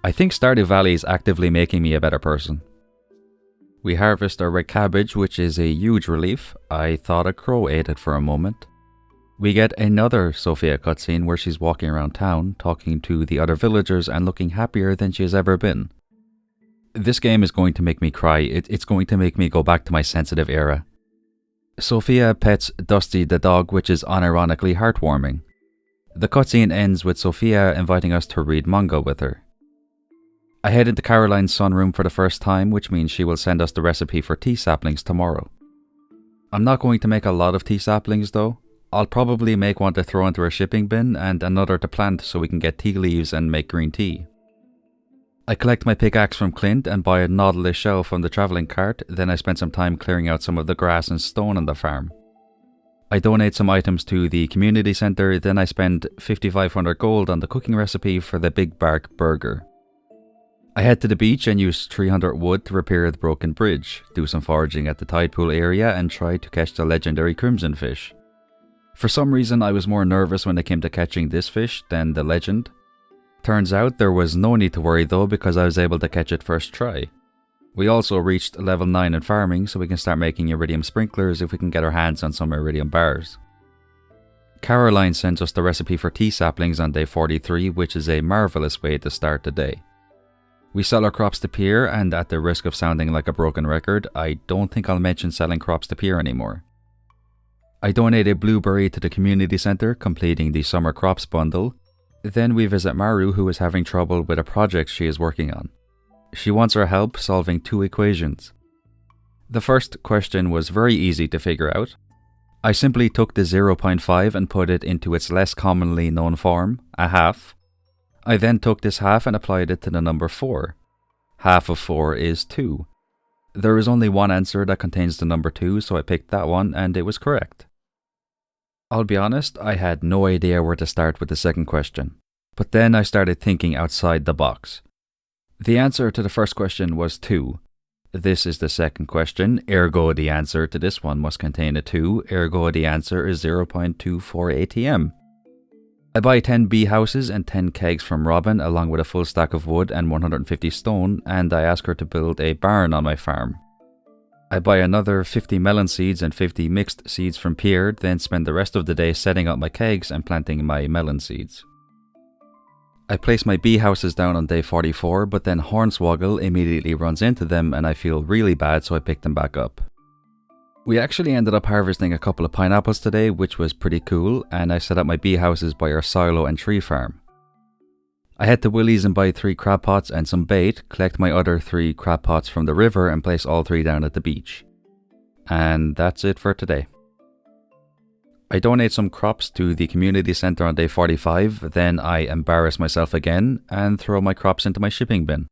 I think Stardew Valley is actively making me a better person. We harvest our red cabbage, which is a huge relief. I thought a crow ate it for a moment. We get another Sophia cutscene where she's walking around town, talking to the other villagers and looking happier than she has ever been. This game is going to make me cry. It's going to make me go back to my sensitive era. Sophia pets Dusty the dog, which is unironically heartwarming. The cutscene ends with Sophia inviting us to read manga with her. I head into Caroline's sunroom for the first time, which means she will send us the recipe for tea saplings tomorrow. I'm not going to make a lot of tea saplings though. I'll probably make one to throw into our shipping bin and another to plant so we can get tea leaves and make green tea. I collect my pickaxe from Clint and buy a nautilus shell from the travelling cart, then I spend some time clearing out some of the grass and stone on the farm. I donate some items to the community centre, then I spend 5,500 gold on the cooking recipe for the Big Bark Burger. I head to the beach and use 300 wood to repair the broken bridge, do some foraging at the tide pool area and try to catch the legendary crimson fish. For some reason I was more nervous when it came to catching this fish than the legend. Turns out there was no need to worry though because I was able to catch it first try. We also reached level 9 in farming so we can start making iridium sprinklers if we can get our hands on some iridium bars. Caroline sends us the recipe for tea saplings on day 43, which is a marvellous way to start the day. We sell our crops to Pier, and at the risk of sounding like a broken record, I don't think I'll mention selling crops to Pier anymore. I donate a blueberry to the community centre, completing the summer crops bundle. Then we visit Maru, who is having trouble with a project she is working on. She wants our help solving 2 equations. The first question was very easy to figure out. I simply took the 0.5 and put it into its less commonly known form, a half. I then took this half and applied it to the number 4. Half of 4 is 2. There is only one answer that contains the number 2, so I picked that one and it was correct. I'll be honest, I had no idea where to start with the second question, but then I started thinking outside the box. The answer to the first question was 2. This is the second question, ergo the answer to this one must contain a 2, ergo the answer is 0.24 ATM. I buy 10 bee houses and 10 kegs from Robin along with a full stack of wood and 150 stone, and I ask her to build a barn on my farm. I buy another 50 melon seeds and 50 mixed seeds from Pierre, then spend the rest of the day setting up my kegs and planting my melon seeds. I place my bee houses down on day 44, but then Hornswoggle immediately runs into them and I feel really bad, so I pick them back up. We actually ended up harvesting a couple of pineapples today, which was pretty cool, and I set up my bee houses by our silo and tree farm. I head to Willie's and buy 3 crab pots and some bait, collect my other 3 crab pots from the river and place all 3 down at the beach. And that's it for today. I donate some crops to the community centre on day 45, then I embarrass myself again and throw my crops into my shipping bin.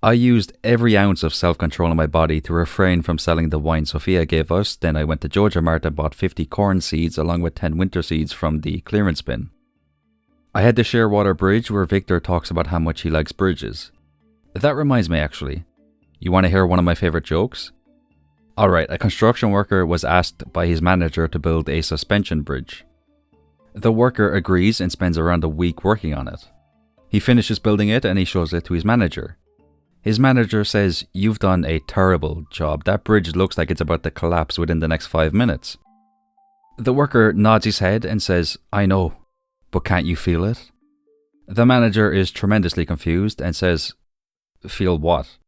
I used every ounce of self-control in my body to refrain from selling the wine Sophia gave us, then I went to Georgia Mart and bought 50 corn seeds along with 10 winter seeds from the clearance bin. I had the Shearwater Bridge where Victor talks about how much he likes bridges. That reminds me actually. You want to hear one of my favourite jokes? Alright, a construction worker was asked by his manager to build a suspension bridge. The worker agrees and spends around a week working on it. He finishes building it and he shows it to his manager. His manager says, "You've done a terrible job. That bridge looks like it's about to collapse within the next 5 minutes." The worker nods his head and says, "I know. But can't you feel it?" The manager is tremendously confused and says, "Feel what?"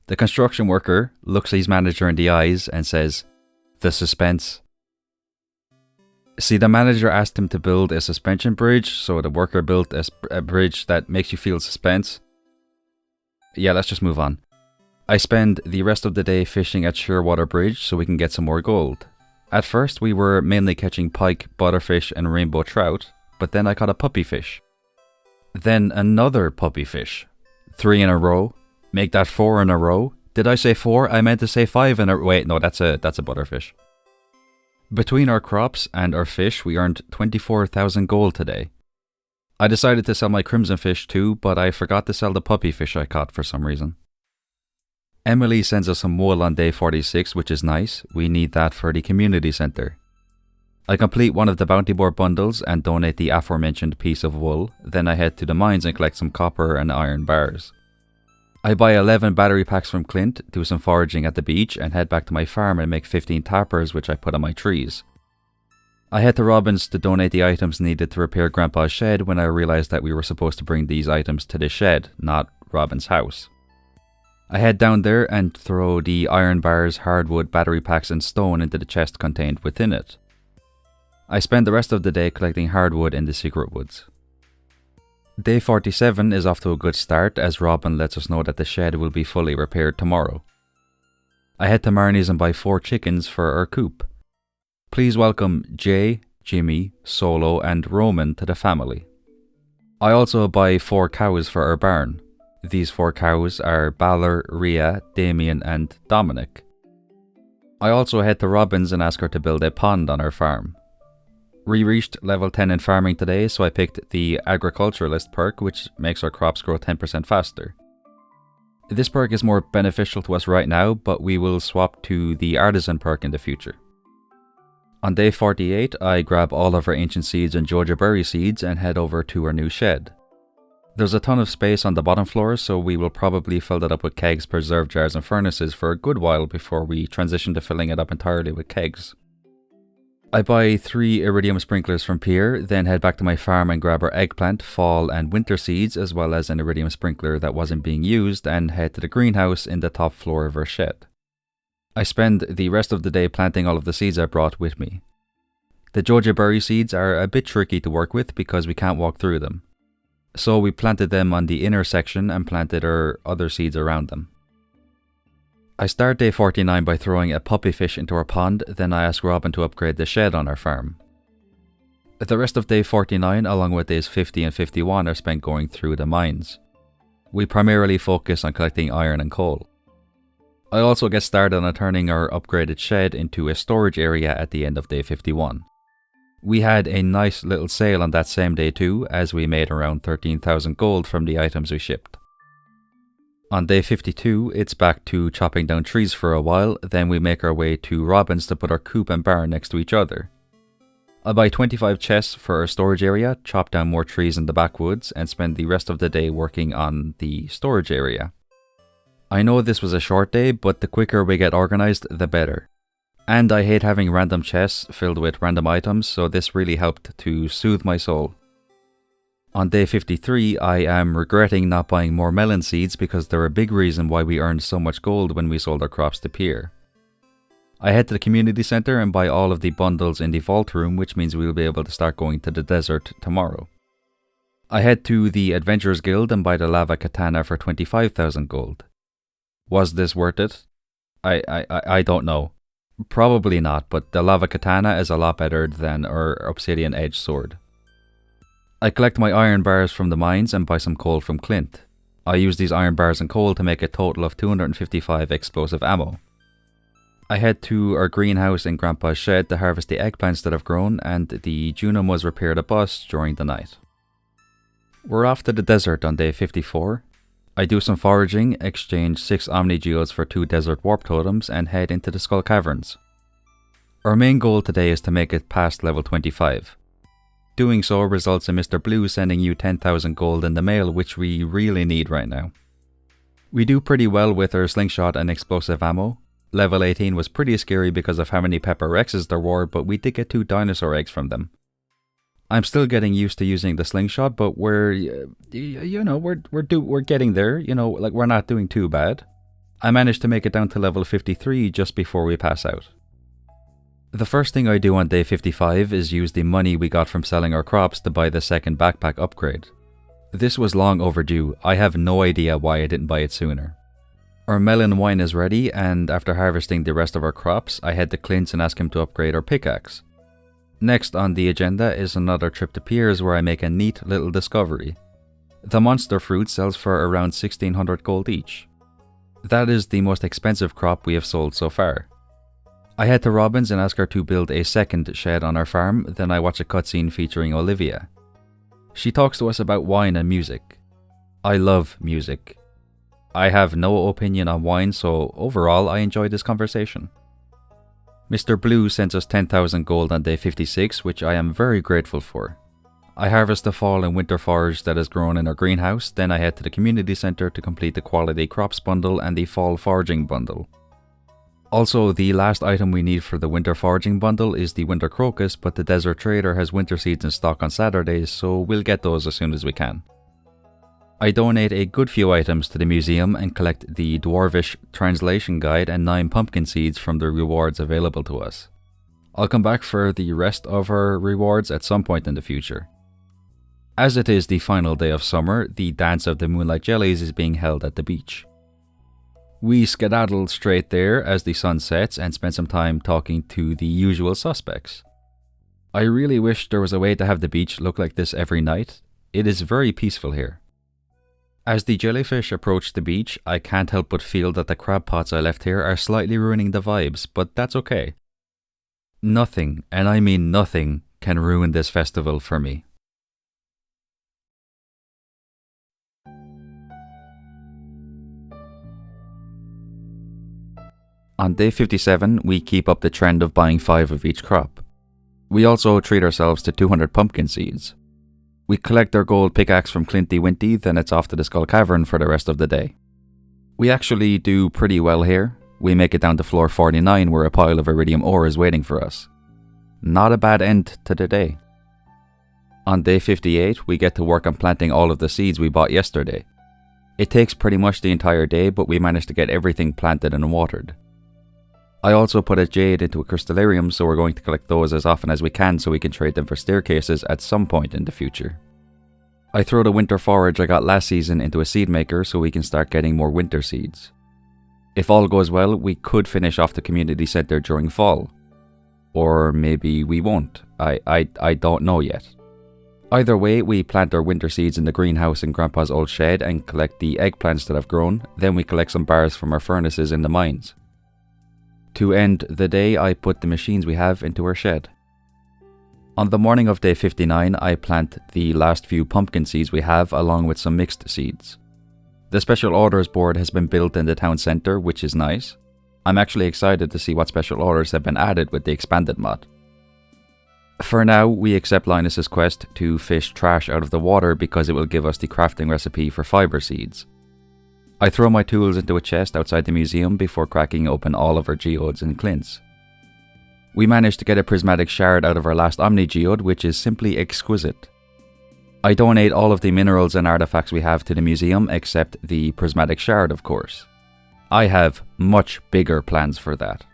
The construction worker looks his manager in the eyes and says, "The suspense." See, the manager asked him to build a suspension bridge, so the worker built a bridge that makes you feel suspense. Yeah, let's just move on. I spend the rest of the day fishing at Shearwater Bridge so we can get some more gold. At first we were mainly catching pike, butterfish and rainbow trout, but then I caught a puppy fish. Then another puppy fish. 3 in a row. Make that 4 in a row. Did I say 4? I meant to say 5 in a row. Wait, no, that's a butterfish. Between our crops and our fish, we earned 24,000 gold today. I decided to sell my crimson fish too, but I forgot to sell the puppy fish I caught for some reason. Emily sends us some wool on day 46, which is nice. We need that for the community centre. I complete one of the bounty board bundles and donate the aforementioned piece of wool, then I head to the mines and collect some copper and iron bars. I buy 11 battery packs from Clint, do some foraging at the beach and head back to my farm and make 15 tappers which I put on my trees. I head to Robin's to donate the items needed to repair Grandpa's shed when I realised that we were supposed to bring these items to the shed, not Robin's house. I head down there and throw the iron bars, hardwood, battery packs and stone into the chest contained within it. I spend the rest of the day collecting hardwood in the secret woods. Day 47 is off to a good start as Robin lets us know that the shed will be fully repaired tomorrow. I head to Marnie's and buy 4 chickens for our coop. Please welcome Jay, Jimmy, Solo and Roman to the family. I also buy 4 cows for our barn. These 4 cows are Balor, Rhea, Damien and Dominic. I also head to Robin's and ask her to build a pond on our farm. We reached level 10 in farming today, so I picked the agriculturalist perk, which makes our crops grow 10% faster. This perk is more beneficial to us right now, but we will swap to the artisan perk in the future. On day 48, I grab all of our ancient seeds and Georgia berry seeds and head over to our new shed. There's a ton of space on the bottom floor, so we will probably fill it up with kegs, preserve jars and furnaces for a good while before we transition to filling it up entirely with kegs. I buy 3 iridium sprinklers from Pier, then head back to my farm and grab our eggplant, fall and winter seeds as well as an iridium sprinkler that wasn't being used and head to the greenhouse in the top floor of our shed. I spend the rest of the day planting all of the seeds I brought with me. The Joja berry seeds are a bit tricky to work with because we can't walk through them. So we planted them on the inner section and planted our other seeds around them. I start day 49 by throwing a puppy fish into our pond, then I ask Robin to upgrade the shed on our farm. The rest of day 49 along with days 50 and 51 are spent going through the mines. We primarily focus on collecting iron and coal. I also get started on turning our upgraded shed into a storage area at the end of day 51. We had a nice little sale on that same day too, as we made around 13,000 gold from the items we shipped. On day 52, it's back to chopping down trees for a while, then we make our way to Robin's to put our coop and barn next to each other. I buy 25 chests for our storage area, chop down more trees in the backwoods, and spend the rest of the day working on the storage area. I know this was a short day, but the quicker we get organised, the better. And I hate having random chests filled with random items, so this really helped to soothe my soul. On day 53, I am regretting not buying more melon seeds because they're a big reason why we earned so much gold when we sold our crops to Pier. I head to the community centre and buy all of the bundles in the vault room, which means we'll be able to start going to the desert tomorrow. I head to the Adventurers Guild and buy the lava katana for 25,000 gold. Was this worth it? I don't know. Probably not, but the lava katana is a lot better than our obsidian edge sword. I collect my iron bars from the mines and buy some coal from Clint. I use these iron bars and coal to make a total of 255 explosive ammo. I head to our greenhouse in Grandpa's shed to harvest the eggplants that have grown, and the Junomas repair the bus during the night. We're off to the desert on day 54. I do some foraging, exchange 6 Omni Geodes for 2 desert warp totems, and head into the Skull Caverns. Our main goal today is to make it past level 25. Doing so results in Mr. Blue sending you 10,000 gold in the mail, which we really need right now. We do pretty well with our slingshot and explosive ammo. Level 18 was pretty scary because of how many Pepper Rexes there were, but we did get 2 dinosaur eggs from them. I'm still getting used to using the slingshot, but we're getting there, we're not doing too bad. I managed to make it down to level 53 just before we pass out. The first thing I do on day 55 is use the money we got from selling our crops to buy the second backpack upgrade. This was long overdue. I have no idea why I didn't buy it sooner. Our melon wine is ready, and after harvesting the rest of our crops, I head to Clint's and ask him to upgrade our pickaxe. Next on the agenda is another trip to Pier's where I make a neat little discovery. The monster fruit sells for around 1600 gold each. That is the most expensive crop we have sold so far. I head to Robin's and ask her to build a second shed on our farm, then I watch a cutscene featuring Olivia. She talks to us about wine and music. I love music. I have no opinion on wine, so overall I enjoy this conversation. Mr. Blue sends us 10,000 gold on day 56, which I am very grateful for. I harvest the fall and winter forage that has grown in our greenhouse, then I head to the community centre to complete the quality crops bundle and the fall foraging bundle. Also, the last item we need for the winter foraging bundle is the winter crocus, but the desert trader has winter seeds in stock on Saturdays, so we'll get those as soon as we can. I donate a good few items to the museum and collect the Dwarvish translation guide and 9 pumpkin seeds from the rewards available to us. I'll come back for the rest of our rewards at some point in the future. As it is the final day of summer, the Dance of the Moonlight Jellies is being held at the beach. We skedaddle straight there as the sun sets and spend some time talking to the usual suspects. I really wish there was a way to have the beach look like this every night. It is very peaceful here. As the jellyfish approach the beach, I can't help but feel that the crab pots I left here are slightly ruining the vibes, but that's okay. Nothing, and I mean nothing, can ruin this festival for me. On day 57, we keep up the trend of buying 5 of each crop. We also treat ourselves to 200 pumpkin seeds. We collect our gold pickaxe from Clinty Winty, then it's off to the Skull Cavern for the rest of the day. We actually do pretty well here. We make it down to floor 49 where a pile of iridium ore is waiting for us. not a bad end to the day. On day 58, we get to work on planting all of the seeds we bought yesterday. It takes pretty much the entire day, but we managed to get everything planted and watered. I also put a jade into a crystallarium, so we're going to collect those as often as we can so we can trade them for staircases at some point in the future. I throw the winter forage I got last season into a seed maker so we can start getting more winter seeds. If all goes well, we could finish off the community centre during fall. Or maybe we won't. I don't know yet. Either way, we plant our winter seeds in the greenhouse in Grandpa's old shed and collect the eggplants that have grown, then we collect some bars from our furnaces in the mines. To end the day, I put the machines we have into our shed. On the morning of day 59, I plant the last few pumpkin seeds we have along with some mixed seeds. The special orders board has been built in the town centre, which is nice. I'm actually excited to see what special orders have been added with the expanded mod. For now, we accept Linus's quest to fish trash out of the water because it will give us the crafting recipe for fibre seeds. I throw my tools into a chest outside the museum before cracking open all of our geodes and clints. We managed to get a prismatic shard out of our last Omni geode, which is simply exquisite. I donate all of the minerals and artifacts we have to the museum except the prismatic shard, of course. I have much bigger plans for that.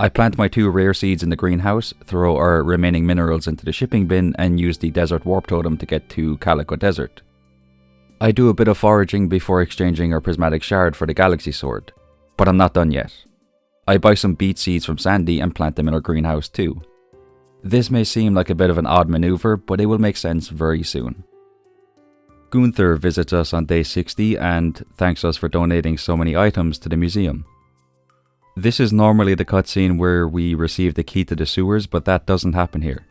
I plant my 2 rare seeds in the greenhouse, throw our remaining minerals into the shipping bin and use the desert warp totem to get to Calico Desert. I do a bit of foraging before exchanging our prismatic shard for the galaxy sword, but I'm not done yet. I buy some beet seeds from Sandy and plant them in our greenhouse too. This may seem like a bit of an odd maneuver, but it will make sense very soon. Gunther visits us on day 60 and thanks us for donating so many items to the museum. This is normally the cutscene where we receive the key to the sewers, but that doesn't happen here.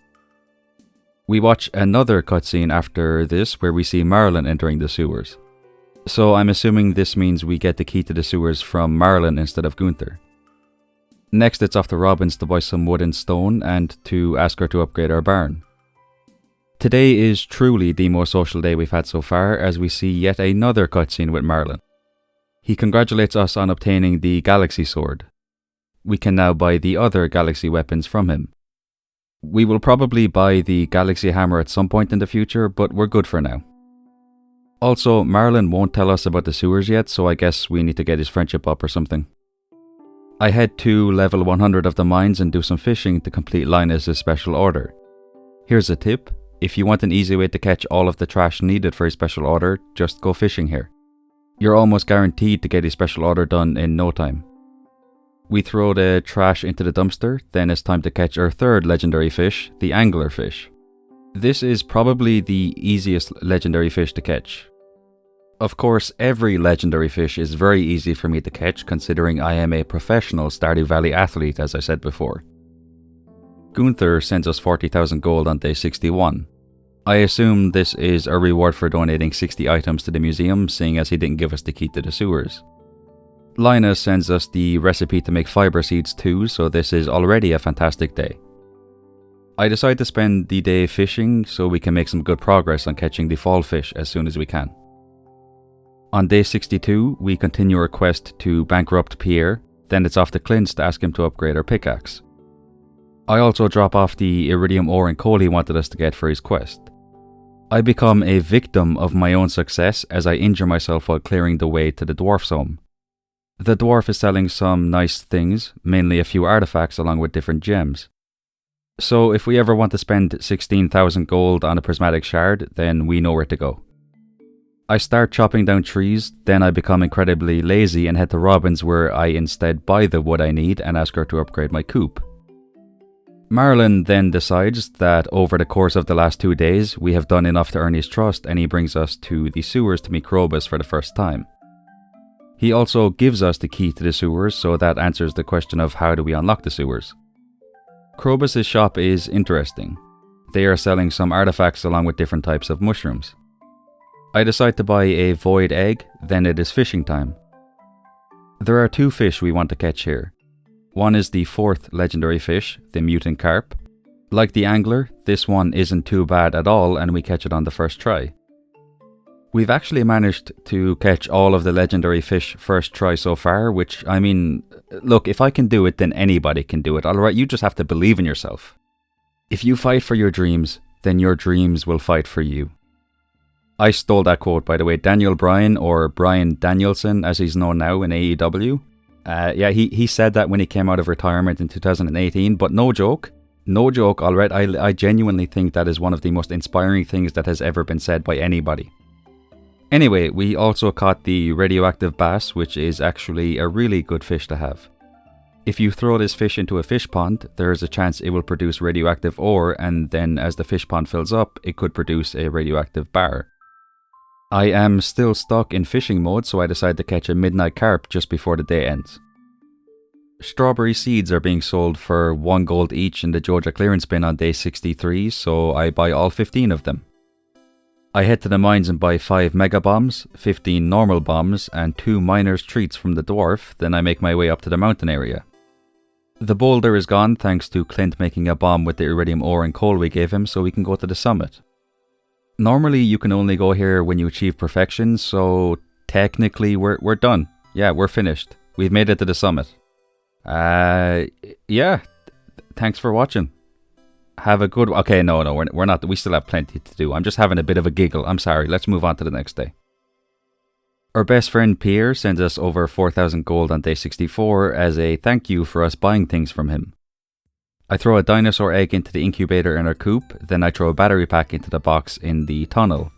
We watch another cutscene after this where we see Marilyn entering the sewers. So I'm assuming this means we get the key to the sewers from Marilyn instead of Gunther. Next it's off to Robin's to buy some wood and stone and to ask her to upgrade our barn. Today is truly the most social day we've had so far as we see yet another cutscene with Marilyn. He congratulates us on obtaining the galaxy sword. We can now buy the other galaxy weapons from him. We will probably buy the galaxy hammer at some point in the future, but we're good for now. Also, Marilyn won't tell us about the sewers yet, so I guess we need to get his friendship up or something. I head to level 100 of the mines and do some fishing to complete Linus's special order. Here's a tip: if you want an easy way to catch all of the trash needed for a special order, just go fishing here. You're almost guaranteed to get a special order done in no time. We throw the trash into the dumpster, then it's time to catch our 3rd legendary fish, the anglerfish. This is probably the easiest legendary fish to catch. Of course, every legendary fish is very easy for me to catch considering I am a professional Stardew Valley athlete, as I said before. Gunther sends us 40,000 gold on day 61. I assume this is a reward for donating 60 items to the museum, seeing as he didn't give us the key to the sewers. Linus sends us the recipe to make fibre seeds too, so this is already a fantastic day. I decide to spend the day fishing so we can make some good progress on catching the fall fish as soon as we can. On day 62, we continue our quest to bankrupt Pierre, then it's off to Clint's to ask him to upgrade our pickaxe. I also drop off the iridium ore and coal he wanted us to get for his quest. I become a victim of my own success as I injure myself while clearing the way to the dwarf's home. The dwarf is selling some nice things, mainly a few artifacts along with different gems. So if we ever want to spend 16,000 gold on a prismatic shard, then we know where to go. I start chopping down trees, then I become incredibly lazy and head to Robin's where I instead buy the wood I need and ask her to upgrade my coop. Marilyn then decides that over the course of the last 2 days, we have done enough to earn his trust and he brings us to the sewers to meet Krobus for the first time. He also gives us the key to the sewers, so that answers the question of how do we unlock the sewers. Krobus' shop is interesting. They are selling some artifacts along with different types of mushrooms. I decide to buy a void egg, then it is fishing time. There are 2 fish we want to catch here. One is the 4th legendary fish, the mutant carp. Like the angler, this one isn't too bad at all and we catch it on the first try. We've actually managed to catch all of the legendary fish first try so far, which, I mean, look, if I can do it, then anybody can do it, alright? You just have to believe in yourself. If you fight for your dreams, then your dreams will fight for you. I stole that quote, by the way. Daniel Bryan, or Bryan Danielson as he's known now in AEW. He said that when he came out of retirement in 2018, but no joke, alright, I genuinely think that is one of the most inspiring things that has ever been said by anybody. Anyway, we also caught the radioactive bass, which is actually a really good fish to have. If you throw this fish into a fish pond, there is a chance it will produce radioactive ore, and then as the fish pond fills up, it could produce a radioactive bar. I am still stuck in fishing mode, so I decided to catch a midnight carp just before the day ends. Strawberry seeds are being sold for 1 gold each in the Georgia clearance bin on day 63, so I buy all 15 of them. I head to the mines and buy 5 mega bombs, 15 normal bombs, and 2 miner's treats from the dwarf, then I make my way up to the mountain area. The boulder is gone thanks to Clint making a bomb with the iridium ore and coal we gave him, so we can go to the summit. Normally you can only go here when you achieve perfection, so technically we're done. Yeah, we're finished. We've made it to the summit. Yeah, thanks for watching. Have a good... Okay, no, we're not. We still have plenty to do. I'm just having a bit of a giggle. I'm sorry. Let's move on to the next day. Our best friend Pierre sends us over 4,000 gold on day 64 as a thank you for us buying things from him. I throw a dinosaur egg into the incubator in our coop, then I throw a battery pack into the box in the tunnel.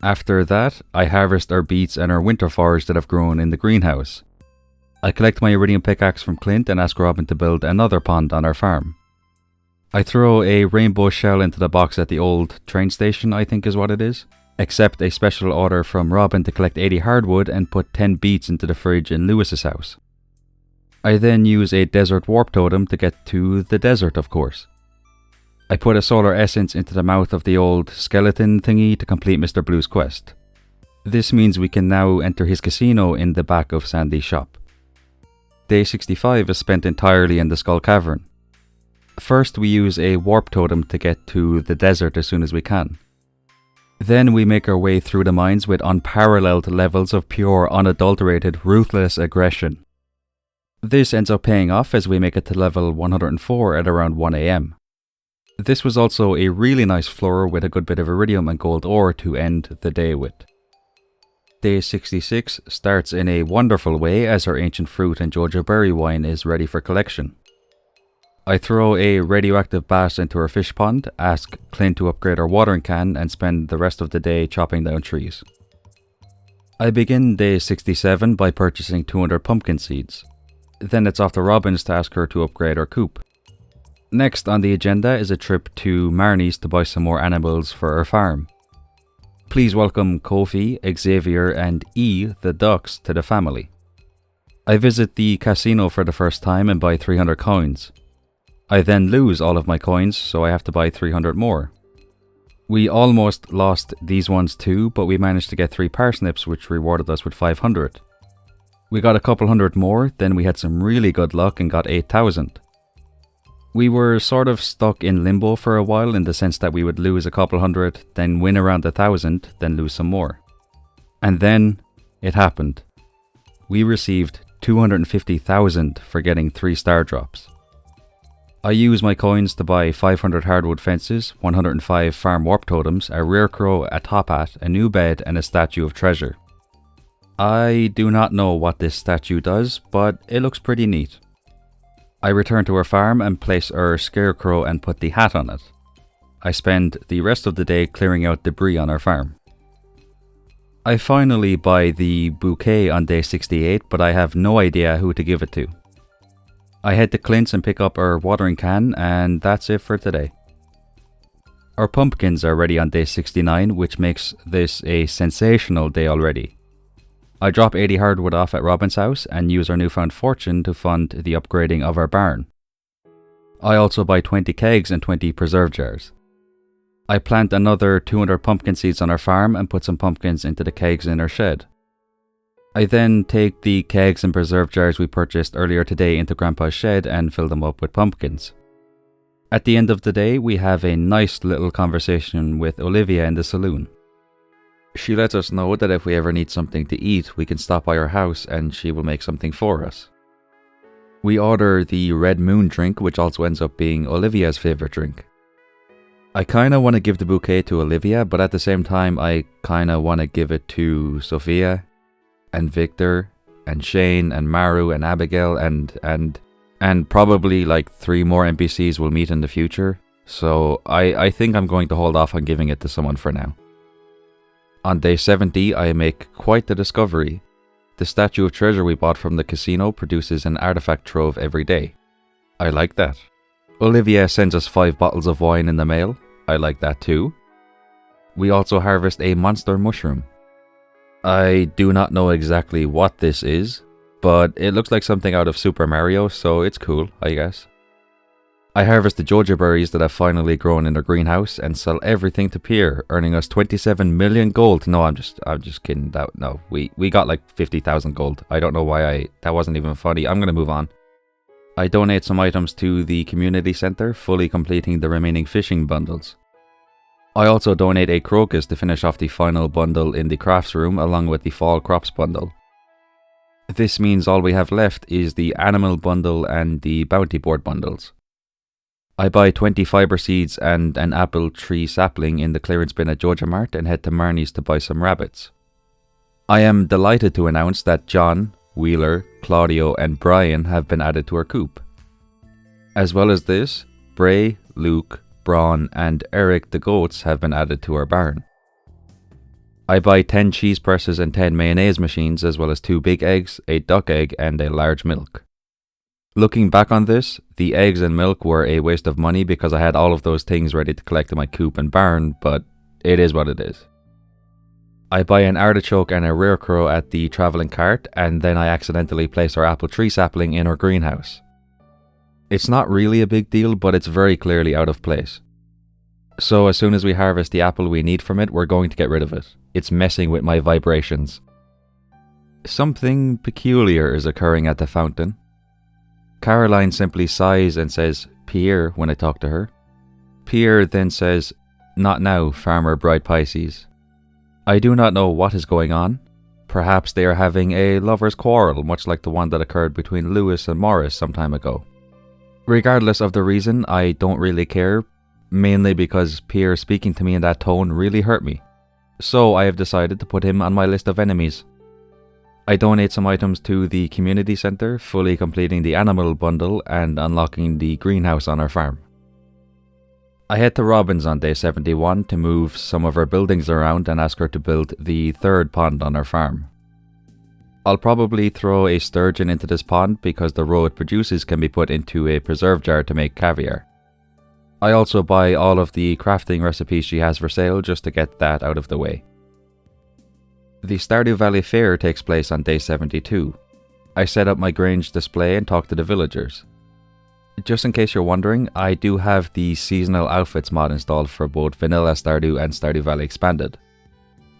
After that, I harvest our beets and our winter forage that have grown in the greenhouse. I collect my iridium pickaxe from Clint and ask Robin to build another pond on our farm. I throw a rainbow shell into the box at the old train station, I think is what it is. Accept a special order from Robin to collect 80 hardwood and put 10 beets into the fridge in Lewis's house. I then use a desert warp totem to get to the desert, of course. I put a solar essence into the mouth of the old skeleton thingy to complete Mr. Blue's quest. This means we can now enter his casino in the back of Sandy's shop. Day 65 is spent entirely in the Skull Cavern. First we use a warp totem to get to the desert as soon as we can. Then we make our way through the mines with unparalleled levels of pure, unadulterated, ruthless aggression. This ends up paying off as we make it to level 104 at around 1 AM. This was also a really nice floor with a good bit of iridium and gold ore to end the day with. Day 66 starts in a wonderful way as our ancient fruit and Jojo berry wine is ready for collection. I throw a radioactive bass into our fish pond, ask Clint to upgrade our watering can, and spend the rest of the day chopping down trees. I begin day 67 by purchasing 200 pumpkin seeds. Then it's off to Robin's to ask her to upgrade our coop. Next on the agenda is a trip to Marnie's to buy some more animals for our farm. Please welcome Kofi, Xavier, and E, the ducks, to the family. I visit the casino for the first time and buy 300 coins. I then lose all of my coins, so I have to buy 300 more. We almost lost these ones too, but we managed to get 3 parsnips, which rewarded us with 500. We got a couple hundred more, then we had some really good luck and got 8,000. We were sort of stuck in limbo for a while in the sense that we would lose a couple hundred, then win around 1,000, then lose some more. And then it happened. We received 250,000 for getting 3 star drops. I use my coins to buy 500 hardwood fences, 105 farm warp totems, a rare crow, a top hat, a new bed, and a statue of treasure. I do not know what this statue does, but it looks pretty neat. I return to our farm and place our scarecrow and put the hat on it. I spend the rest of the day clearing out debris on our farm. I finally buy the bouquet on day 68, but I have no idea who to give it to. I head to Clint's and pick up our watering can, and that's it for today. Our pumpkins are ready on day 69, which makes this a sensational day already. I drop 80 hardwood off at Robin's house and use our newfound fortune to fund the upgrading of our barn. I also buy 20 kegs and 20 preserve jars. I plant another 200 pumpkin seeds on our farm and put some pumpkins into the kegs in our shed. I then take the kegs and preserve jars we purchased earlier today into Grandpa's shed and fill them up with pumpkins. At the end of the day, we have a nice little conversation with Olivia in the saloon. She lets us know that if we ever need something to eat, we can stop by her house and she will make something for us. We order the Red Moon drink, which also ends up being Olivia's favourite drink. I kinda want to give the bouquet to Olivia, but at the same time I kinda want to give it to Sophia and Victor and Shane and Maru and Abigail and probably like 3 more NPCs we'll meet in the future. So I think I'm going to hold off on giving it to someone for now. On day 70 I make quite the discovery. The statue of treasure we bought from the casino produces an artifact trove every day. I like that. Olivia sends us 5 bottles of wine in the mail. I like that too. We also harvest a monster mushroom. I do not know exactly what this is, but it looks like something out of Super Mario, so it's cool, I guess. I harvest the Joja berries that have finally grown in the greenhouse and sell everything to Pierre, earning us 27 million gold. No, I'm just kidding. We got like 50,000 gold. I don't know why that wasn't even funny. I'm gonna move on. I donate some items to the community center, fully completing the remaining fishing bundles. I also donate a crocus to finish off the final bundle in the crafts room along with the fall crops bundle. This means all we have left is the animal bundle and the bounty board bundles. I buy 20 fiber seeds and an apple tree sapling in the clearance bin at Georgia Mart and head to Marnie's to buy some rabbits. I am delighted to announce that John, Wheeler, Claudio and Brian have been added to our coop. As well as this, Bray, Luke, Braun and Eric the goats have been added to our barn. I buy 10 cheese presses and 10 mayonnaise machines as well as 2 big eggs, a duck egg and a large milk. Looking back on this, the eggs and milk were a waste of money because I had all of those things ready to collect in my coop and barn, but it is what it is. I buy an artichoke and a rare crow at the travelling cart, and then I accidentally place our apple tree sapling in our greenhouse. It's not really a big deal, but it's very clearly out of place. So as soon as we harvest the apple we need from it, we're going to get rid of it. It's messing with my vibrations. Something peculiar is occurring at the fountain. Caroline simply sighs and says, "Pierre," when I talk to her. Pierre then says, "Not now, Farmer Bright Pisces." I do not know what is going on. Perhaps they are having a lover's quarrel, much like the one that occurred between Lewis and Morris some time ago. Regardless of the reason, I don't really care, mainly because Pierre speaking to me in that tone really hurt me. So I have decided to put him on my list of enemies. I donate some items to the community center, fully completing the animal bundle and unlocking the greenhouse on our farm. I head to Robin's on day 71 to move some of her buildings around and ask her to build the 3rd pond on our farm. I'll probably throw a sturgeon into this pond because the roe it produces can be put into a preserve jar to make caviar. I also buy all of the crafting recipes she has for sale just to get that out of the way. The Stardew Valley Fair takes place on day 72. I set up my Grange display and talk to the villagers. Just in case you're wondering, I do have the seasonal outfits mod installed for both Vanilla Stardew and Stardew Valley Expanded.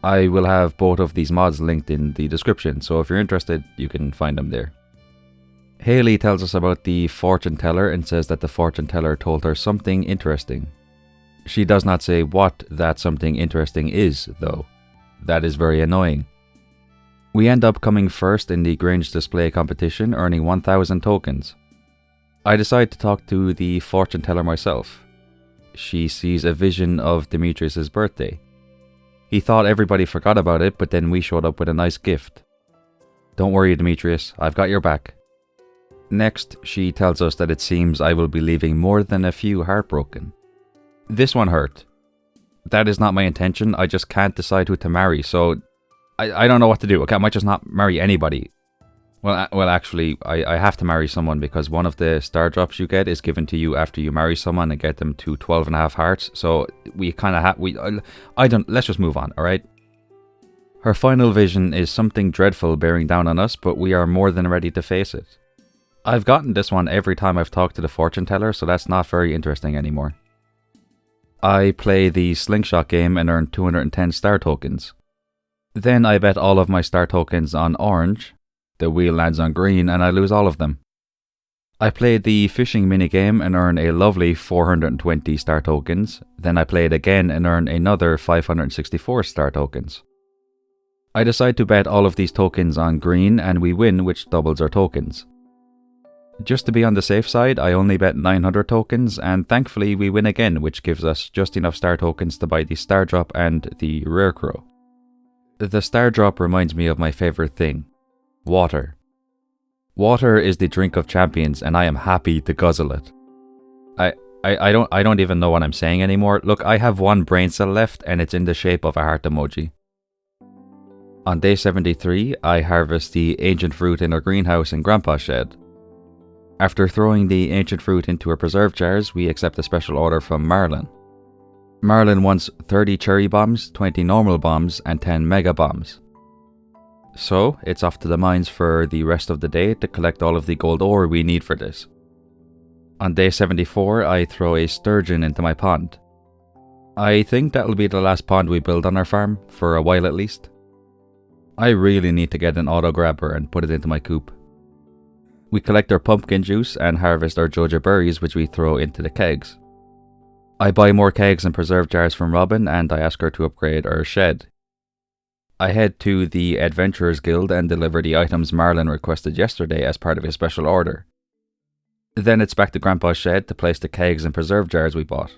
I will have both of these mods linked in the description, so if you're interested, you can find them there. Haley tells us about the fortune teller and says that the fortune teller told her something interesting. She does not say what that something interesting is, though. That is very annoying. We end up coming first in the Grange display competition, earning 1,000 tokens. I decide to talk to the fortune teller myself. She sees a vision of Demetrius's birthday. He thought everybody forgot about it, but then we showed up with a nice gift. "Don't worry, Demetrius, I've got your back." Next, she tells us that it seems I will be leaving more than a few heartbroken. This one hurt. That is not my intention, I just can't decide who to marry, so I don't know what to do. Okay, I might just not marry anybody. Well, actually, I have to marry someone because one of the star drops you get is given to you after you marry someone and get them to 12.5 hearts. So we kind of let's just move on, alright? Her final vision is something dreadful bearing down on us, but we are more than ready to face it. I've gotten this one every time I've talked to the fortune teller, so that's not very interesting anymore. I play the slingshot game and earn 210 star tokens. Then I bet all of my star tokens on orange. The wheel lands on green and I lose all of them. I played the fishing minigame and earn a lovely 420 star tokens. Then I play it again and earn another 564 star tokens. I decide to bet all of these tokens on green and we win, which doubles our tokens. Just to be on the safe side, I only bet 900 tokens and thankfully we win again, which gives us just enough star tokens to buy the star drop and the rare crow. The star drop reminds me of my favourite thing, water. Water is the drink of champions and I am happy to guzzle it. I don't even know what I'm saying anymore. Look, I have one brain cell left and it's in the shape of a heart emoji. On day 73, I harvest the ancient fruit in our greenhouse in Grandpa's shed. After throwing the ancient fruit into our preserve jars, we accept a special order from Marlin. Marlin wants 30 cherry bombs, 20 normal bombs, and 10 mega bombs. So, it's off to the mines for the rest of the day to collect all of the gold ore we need for this. On day 74, I throw a sturgeon into my pond. I think that will be the last pond we build on our farm, for a while at least. I really need to get an auto grabber and put it into my coop. We collect our pumpkin juice and harvest our joja berries, which we throw into the kegs. I buy more kegs and preserve jars from Robin and I ask her to upgrade our shed. I head to the Adventurers Guild and deliver the items Marlin requested yesterday as part of his special order. Then it's back to Grandpa's shed to place the kegs and preserve jars we bought.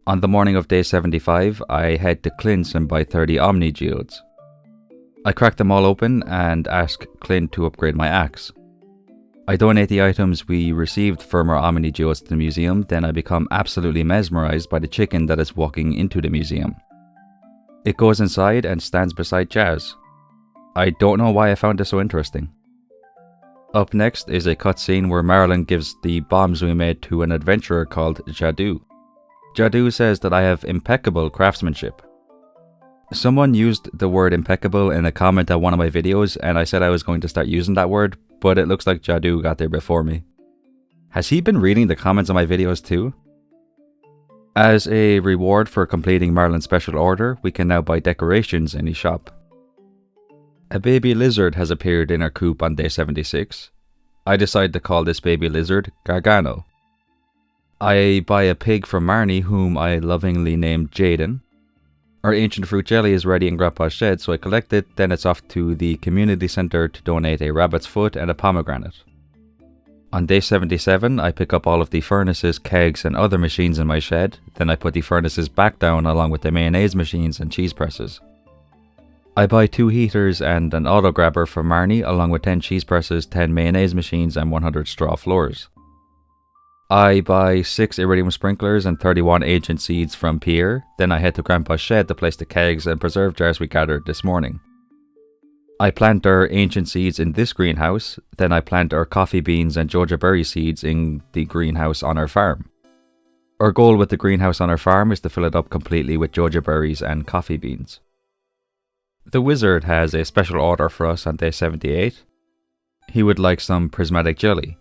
On the morning of day 75, I head to Clint's and buy 30 Omni Geodes. I crack them all open and ask Clint to upgrade my axe. I donate the items we received from our Omni Geodes to the museum, then I become absolutely mesmerized by the chicken that is walking into the museum. It goes inside and stands beside Jazz. I don't know why I found this so interesting. Up next is a cutscene where Marlin gives the bombs we made to an adventurer called Jadu. Jadu says that I have impeccable craftsmanship. Someone used the word impeccable in a comment at one of my videos and I said I was going to start using that word, but it looks like Jadu got there before me. Has he been reading the comments on my videos too? As a reward for completing Marlin's special order, we can now buy decorations in his shop. A baby lizard has appeared in our coop on day 76. I decide to call this baby lizard Gargano. I buy a pig from Marnie, whom I lovingly named Jaden. Our ancient fruit jelly is ready in Grandpa's shed, so I collect it, then it's off to the community centre to donate a rabbit's foot and a pomegranate. On day 77, I pick up all of the furnaces, kegs and other machines in my shed, then I put the furnaces back down along with the mayonnaise machines and cheese presses. I buy 2 heaters and an auto grabber from Marnie along with 10 cheese presses, 10 mayonnaise machines and 100 straw floors. I buy 6 iridium sprinklers and 31 ancient seeds from Pierre, then I head to Grandpa's shed to place the kegs and preserve jars we gathered this morning. I plant our ancient seeds in this greenhouse, then I plant our coffee beans and joja berry seeds in the greenhouse on our farm. Our goal with the greenhouse on our farm is to fill it up completely with joja berries and coffee beans. The wizard has a special order for us on day 78. He would like some prismatic jelly.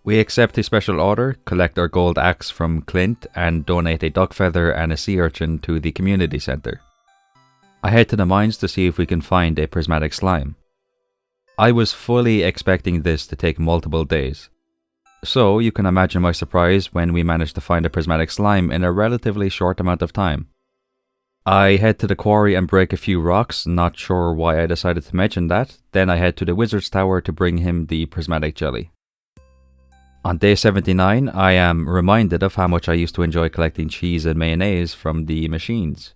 We accept his special order, collect our gold axe from Clint, and donate a duck feather and a sea urchin to the community centre. I head to the mines to see if we can find a prismatic slime. I was fully expecting this to take multiple days. So you can imagine my surprise when we managed to find a prismatic slime in a relatively short amount of time. I head to the quarry and break a few rocks, not sure why I decided to mention that, then I head to the wizard's tower to bring him the prismatic jelly. On day 79, I am reminded of how much I used to enjoy collecting cheese and mayonnaise from the machines.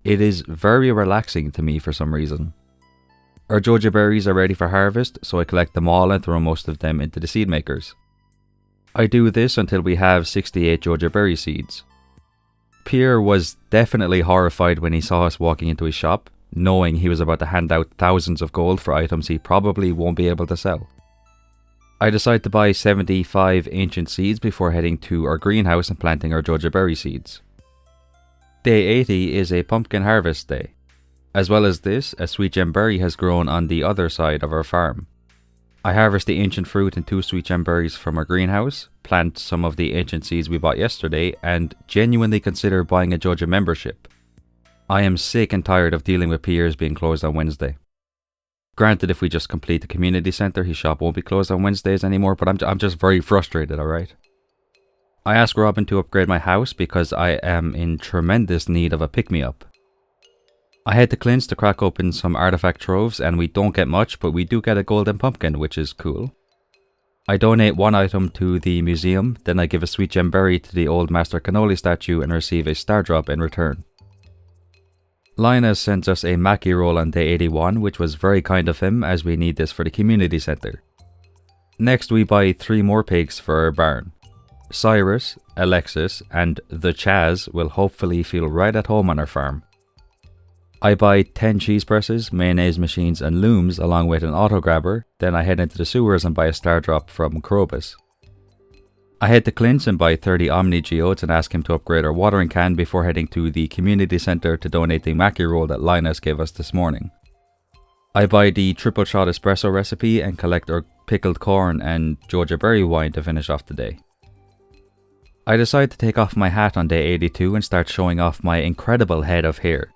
It is very relaxing to me for some reason. Our joja berries are ready for harvest, so I collect them all and throw most of them into the seed makers. I do this until we have 68 joja berry seeds. Pierre was definitely horrified when he saw us walking into his shop, knowing he was about to hand out thousands of gold for items he probably won't be able to sell. I decide to buy 75 ancient seeds before heading to our greenhouse and planting our joja berry seeds. Day 80 is a pumpkin harvest day. As well as this, a sweet gem berry has grown on the other side of our farm. I harvest the ancient fruit and 2 sweet gem berries from our greenhouse, plant some of the ancient seeds we bought yesterday, and genuinely consider buying a joja membership. I am sick and tired of dealing with Pierre's being closed on Wednesday. Granted, if we just complete the community centre, his shop won't be closed on Wednesdays anymore, but I'm just very frustrated, alright? I ask Robin to upgrade my house because I am in tremendous need of a pick-me-up. I head to Clint's to crack open some artifact troves, and we don't get much, but we do get a golden pumpkin, which is cool. I donate one item to the museum, then I give a sweet gem berry to the old Master Cannoli statue and receive a star drop in return. Linus sends us a Mackie roll on day 81, which was very kind of him as we need this for the community centre. Next we buy 3 more pigs for our barn. Cyrus, Alexis and the Chaz will hopefully feel right at home on our farm. I buy 10 cheese presses, mayonnaise machines and looms along with an auto grabber, then I head into the sewers and buy a star drop from Krobus. I head to Clint's and buy 30 Omni Geodes and ask him to upgrade our watering can before heading to the community centre to donate the Mackie roll that Linus gave us this morning. I buy the triple shot espresso recipe and collect our pickled corn and Georgia berry wine to finish off the day. I decide to take off my hat on day 82 and start showing off my incredible head of hair.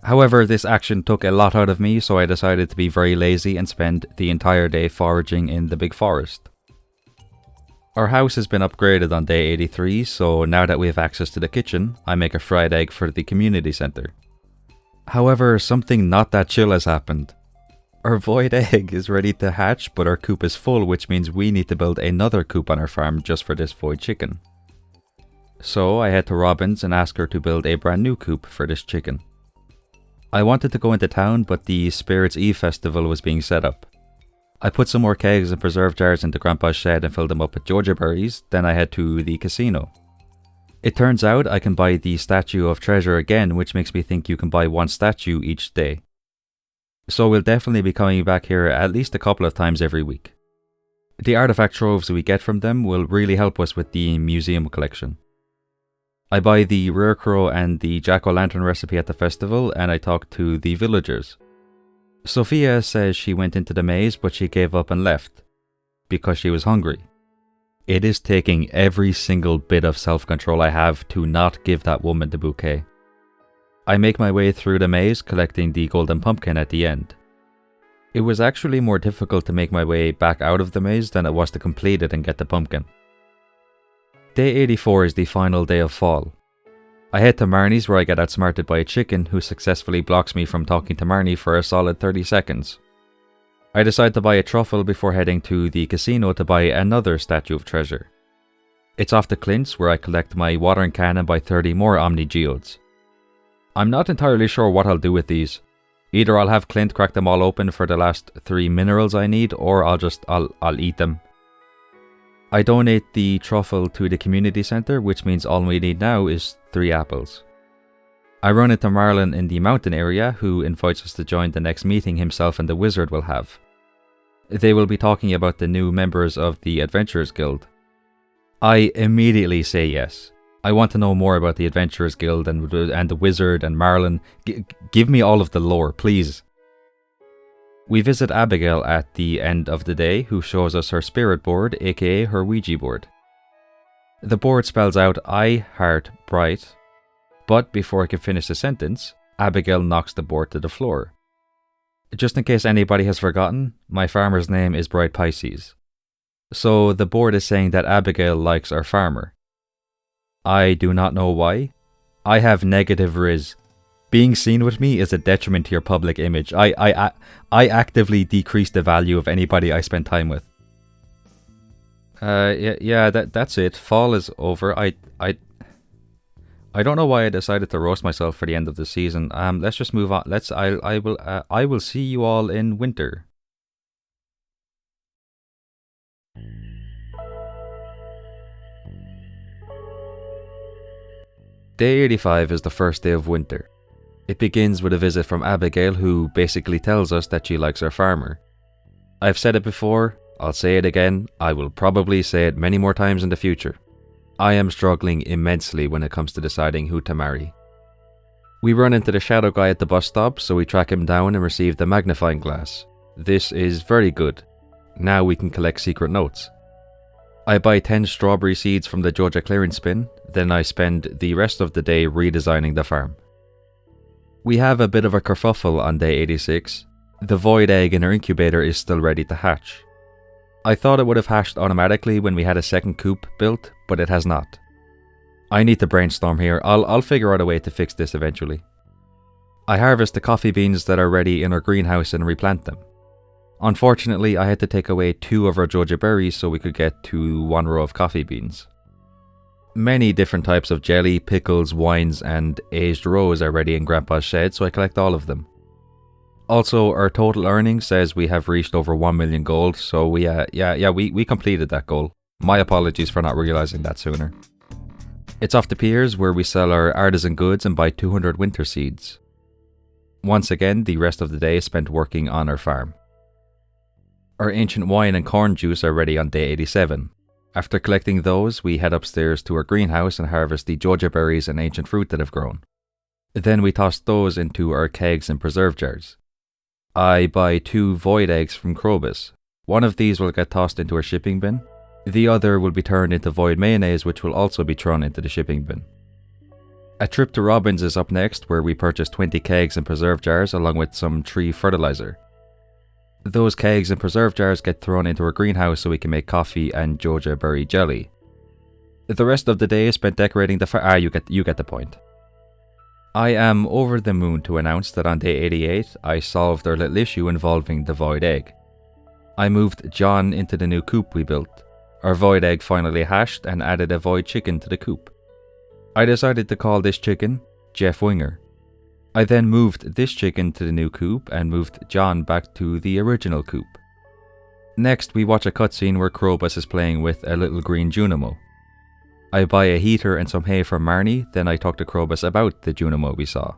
However, this action took a lot out of me, so I decided to be very lazy and spend the entire day foraging in the big forest. Our house has been upgraded on day 83, so now that we have access to the kitchen, I make a fried egg for the community centre. However, something not that chill has happened. Our void egg is ready to hatch, but our coop is full, which means we need to build another coop on our farm just for this void chicken. So I head to Robin's and ask her to build a brand new coop for this chicken. I wanted to go into town, but the Spirits Eve festival was being set up. I put some more kegs and preserve jars into Grandpa's shed and fill them up with Georgia berries, then I head to the casino. It turns out I can buy the Statue of Treasure again, which makes me think you can buy 1 statue each day. So we'll definitely be coming back here at least a couple of times every week. The artifact troves we get from them will really help us with the museum collection. I buy the Rare Crow and the Jack-o'-lantern recipe at the festival, and I talk to the villagers. Sophia says she went into the maze but she gave up and left because she was hungry. It is taking every single bit of self-control I have to not give that woman the bouquet. I make my way through the maze, collecting the golden pumpkin at the end. It was actually more difficult to make my way back out of the maze than it was to complete it and get the pumpkin. Day 84 is the final day of fall. I head to Marnie's where I get outsmarted by a chicken who successfully blocks me from talking to Marnie for a solid 30 seconds. I decide to buy a truffle before heading to the casino to buy another Statue of Treasure. It's off to Clint's where I collect my watering can and buy 30 more Omni Geodes. I'm not entirely sure what I'll do with these. Either I'll have Clint crack them all open for the last 3 minerals I need, or I'll eat them. I donate the truffle to the community centre, which means all we need now is 3 apples. I run into Marlin in the mountain area, who invites us to join the next meeting himself and the wizard will have. They will be talking about the new members of the Adventurers Guild. I immediately say yes. I want to know more about the Adventurers Guild and the wizard and Marlin. Give me all of the lore, please. We visit Abigail at the end of the day, who shows us her spirit board, aka her Ouija board. The board spells out I heart bright, but before I can finish the sentence, Abigail knocks the board to the floor. Just in case anybody has forgotten, my farmer's name is Bright Pisces. So the board is saying that Abigail likes our farmer. I do not know why. I have negative riz. Being seen with me is a detriment to your public image. I actively decrease the value of anybody I spend time with. That's it. Fall is over. I don't know why I decided to roast myself for the end of the season. Let's just move on. I will see you all in winter. Day 85 is the first day of winter. It begins with a visit from Abigail, who basically tells us that she likes our farmer. I've said it before, I'll say it again, I will probably say it many more times in the future. I am struggling immensely when it comes to deciding who to marry. We run into the shadow guy at the bus stop, so we track him down and receive the magnifying glass. This is very good. Now we can collect secret notes. I buy 10 strawberry seeds from the Georgia clearance bin, then I spend the rest of the day redesigning the farm. We have a bit of a kerfuffle on day 86. The void egg in our incubator is still ready to hatch. I thought it would have hatched automatically when we had a second coop built, but it has not. I need to brainstorm here. I'll figure out a way to fix this eventually. I harvest the coffee beans that are ready in our greenhouse and replant them. Unfortunately, I had to take away 2 of our joja berries so we could get to 1 row of coffee beans. Many different types of jelly, pickles, wines, and aged rose are ready in Grandpa's shed, so I collect all of them. Also, our total earnings says we have reached over 1 million gold, so we completed that goal. My apologies for not realizing that sooner. It's off to Piers, where we sell our artisan goods and buy 200 winter seeds. Once again, the rest of the day is spent working on our farm. Our ancient wine and corn juice are ready on day 87. After collecting those, we head upstairs to our greenhouse and harvest the joja berries and ancient fruit that have grown. Then we toss those into our kegs and preserve jars. I buy 2 void eggs from Krobus. One of these will get tossed into our shipping bin. The other will be turned into void mayonnaise, which will also be thrown into the shipping bin. A trip to Robin's is up next, where we purchase 20 kegs and preserve jars along with some tree fertilizer. Those kegs and preserve jars get thrown into our greenhouse so we can make coffee and joja berry jelly. The rest of the day is spent decorating the you get the point. I am over the moon to announce that on day 88 I solved our little issue involving the void egg. I moved John into the new coop we built. Our void egg finally hatched and added a void chicken to the coop. I decided to call this chicken Jeff Winger. I then moved this chicken to the new coop and moved John back to the original coop. Next, we watch a cutscene where Krobus is playing with a little green Junimo. I buy a heater and some hay from Marnie, then I talk to Krobus about the Junimo we saw.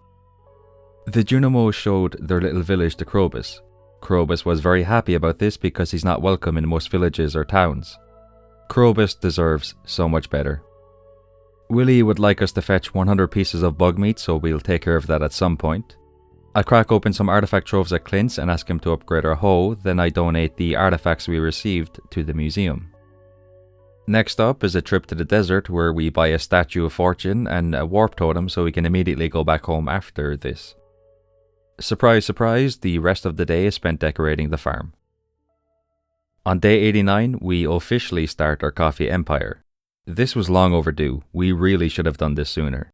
The Junimo showed their little village to Krobus. Krobus was very happy about this because he's not welcome in most villages or towns. Krobus deserves so much better. Willie would like us to fetch 100 pieces of bug meat, so we'll take care of that at some point. I crack open some artifact troves at Clint's and ask him to upgrade our hoe, then I donate the artifacts we received to the museum. Next up is a trip to the desert where we buy a statue of fortune and a warp totem so we can immediately go back home after this. Surprise, surprise, the rest of the day is spent decorating the farm. On day 89, we officially start our coffee empire. This was long overdue. We really should have done this sooner.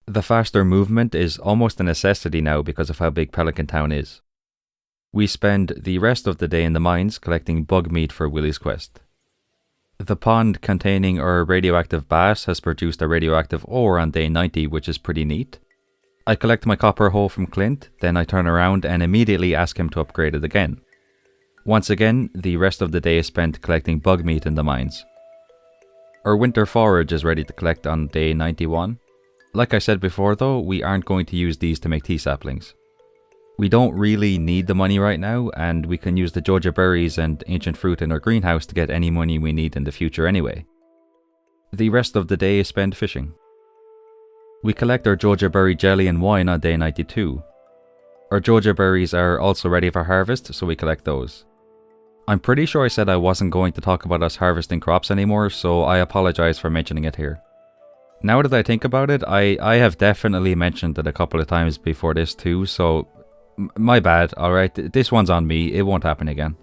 The faster movement is almost a necessity now because of how big Pelican Town is. We spend the rest of the day in the mines collecting bug meat for Willie's quest. The pond containing our radioactive bass has produced a radioactive ore on day 90, which is pretty neat. I collect my copper hoe from Clint, then I turn around and immediately ask him to upgrade it again. Once again, the rest of the day is spent collecting bug meat in the mines. Our winter forage is ready to collect on day 91. Like I said before though, we aren't going to use these to make tea saplings. We don't really need the money right now, and we can use the joja berries and ancient fruit in our greenhouse to get any money we need in the future anyway. The rest of the day is spent fishing. We collect our joja berry jelly and wine on day 92. Our joja berries are also ready for harvest, so we collect those. I'm pretty sure I said I wasn't going to talk about us harvesting crops anymore, so I apologize for mentioning it here. Now that I think about it, I have definitely mentioned it a couple of times before this too, so my bad, alright, this one's on me, it won't happen again.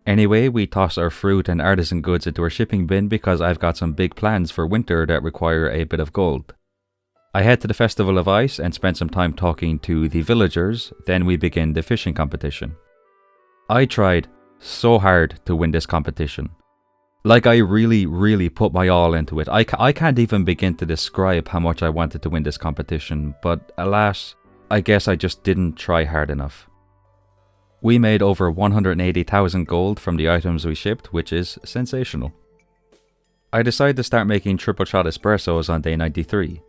Anyway, we toss our fruit and artisan goods into our shipping bin because I've got some big plans for winter that require a bit of gold. I head to the Festival of Ice and spend some time talking to the villagers, then we begin the fishing competition. I tried so hard to win this competition. Like, I really put my all into it. I can't even begin to describe how much I wanted to win this competition, but alas, I guess I just didn't try hard enough. We made over 180,000 gold from the items we shipped, which is sensational. I decided to start making triple shot espressos on day 93.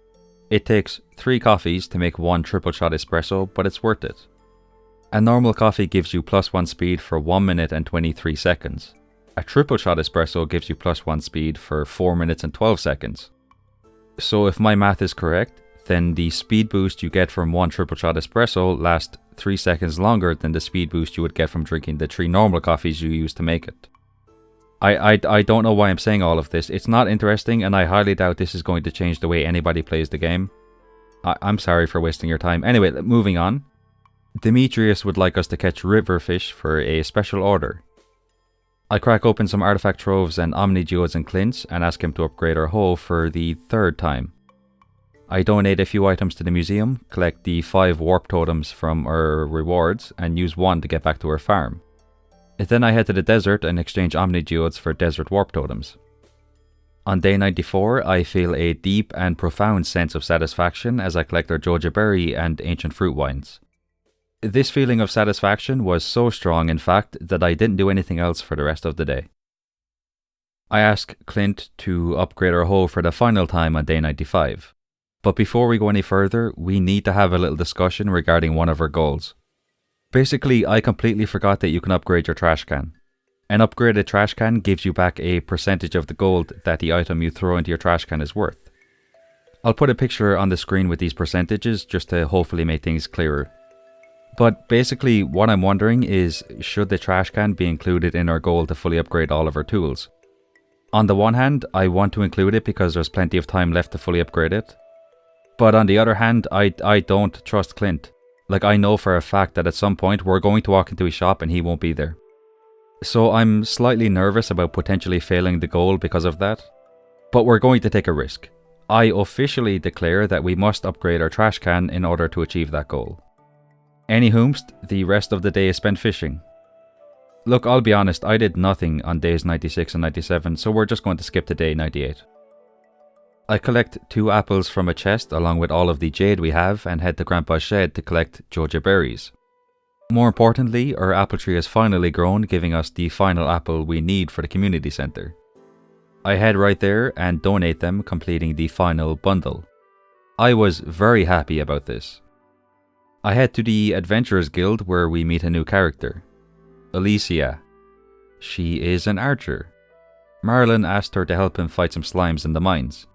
It takes 3 coffees to make 1 triple shot espresso, but it's worth it. A normal coffee gives you +1 speed for 1 minute and 23 seconds. A triple shot espresso gives you +1 speed for 4 minutes and 12 seconds. So if my math is correct, then the speed boost you get from 1 triple shot espresso lasts 3 seconds longer than the speed boost you would get from drinking the 3 normal coffees you use to make it. I don't know why I'm saying all of this. It's not interesting, and I highly doubt this is going to change the way anybody plays the game. I'm sorry for wasting your time. Anyway, moving on. Demetrius would like us to catch river fish for a special order. I crack open some artifact troves and omni geodes and Clint's and ask him to upgrade our hoe for the 3rd time. I donate a few items to the museum, collect the 5 warp totems from our rewards, and use 1 to get back to our farm. Then I head to the desert and exchange Omni Geodes for desert warp totems. On day 94, I feel a deep and profound sense of satisfaction as I collect our Joja Berry and ancient fruit wines. This feeling of satisfaction was so strong, in fact, that I didn't do anything else for the rest of the day. I ask Clint to upgrade our hoe for the final time on day 95. But before we go any further, we need to have a little discussion regarding one of our goals. Basically, I completely forgot that you can upgrade your trash can. An upgraded trash can gives you back a percentage of the gold that the item you throw into your trash can is worth. I'll put a picture on the screen with these percentages just to hopefully make things clearer. But basically, what I'm wondering is, should the trash can be included in our goal to fully upgrade all of our tools? On the one hand, I want to include it because there's plenty of time left to fully upgrade it. But on the other hand, I don't trust Clint. Like, I know for a fact that at some point we're going to walk into his shop and he won't be there. So I'm slightly nervous about potentially failing the goal because of that. But we're going to take a risk. I officially declare that we must upgrade our trash can in order to achieve that goal. Anyhoomst, the rest of the day is spent fishing. Look, I'll be honest, I did nothing on days 96 and 97, so we're just going to skip to day 98. I collect 2 apples from a chest along with all of the jade we have and head to Grandpa's shed to collect Joja berries. More importantly, our apple tree has finally grown, giving us the final apple we need for the community centre. I head right there and donate them, completing the final bundle. I was very happy about this. I head to the Adventurers Guild where we meet a new character. Alicia. She is an archer. Marlin asked her to help him fight some slimes in the mines.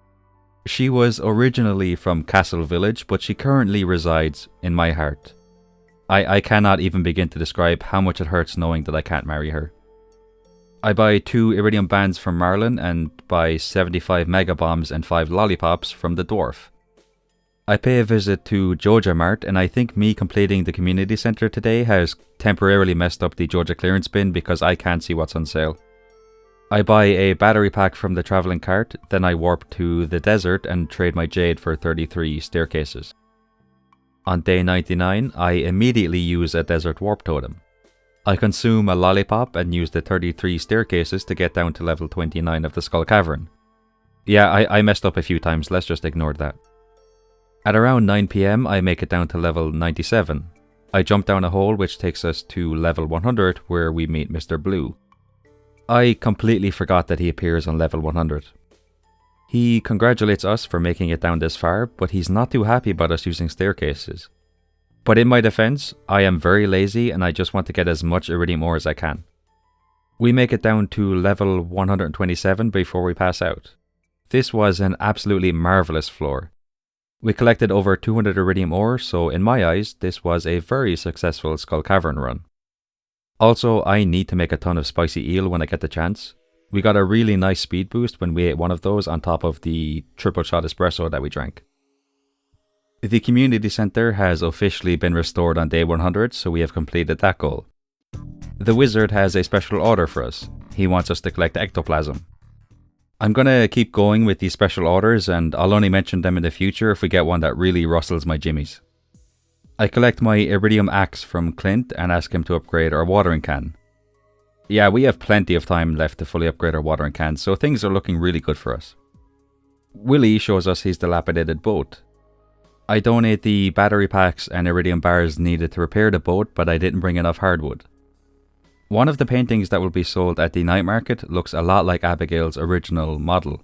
She was originally from Castle Village, but she currently resides in my heart. I cannot even begin to describe how much it hurts knowing that I can't marry her. I buy 2 iridium bands from Marlin and buy 75 mega bombs and 5 lollipops from the dwarf. I pay a visit to Joja Mart, and I think me completing the community centre today has temporarily messed up the Joja clearance bin because I can't see what's on sale. I buy a battery pack from the travelling cart, then I warp to the desert and trade my jade for 33 staircases. On day 99, I immediately use a desert warp totem. I consume a lollipop and use the 33 staircases to get down to level 29 of the Skull Cavern. Yeah, I messed up a few times, let's just ignore that. At around 9 PM, I make it down to level 97. I jump down a hole which takes us to level 100 where we meet Mr. Blue. I completely forgot that he appears on level 100. He congratulates us for making it down this far, but he's not too happy about us using staircases. But in my defense, I am very lazy and I just want to get as much iridium ore as I can. We make it down to level 127 before we pass out. This was an absolutely marvellous floor. We collected over 200 iridium ore, so in my eyes, this was a very successful Skull Cavern run. Also, I need to make a ton of spicy eel when I get the chance. We got a really nice speed boost when we ate one of those on top of the triple shot espresso that we drank. The community centre has officially been restored on day 100, so we have completed that goal. The wizard has a special order for us. He wants us to collect ectoplasm. I'm gonna keep going with these special orders and I'll only mention them in the future if we get one that really rustles my jimmies. I collect my iridium axe from Clint and ask him to upgrade our watering can. Yeah, we have plenty of time left to fully upgrade our watering can, so things are looking really good for us. Willie shows us his dilapidated boat. I donate the battery packs and iridium bars needed to repair the boat, but I didn't bring enough hardwood. One of the paintings that will be sold at the night market looks a lot like Abigail's original model.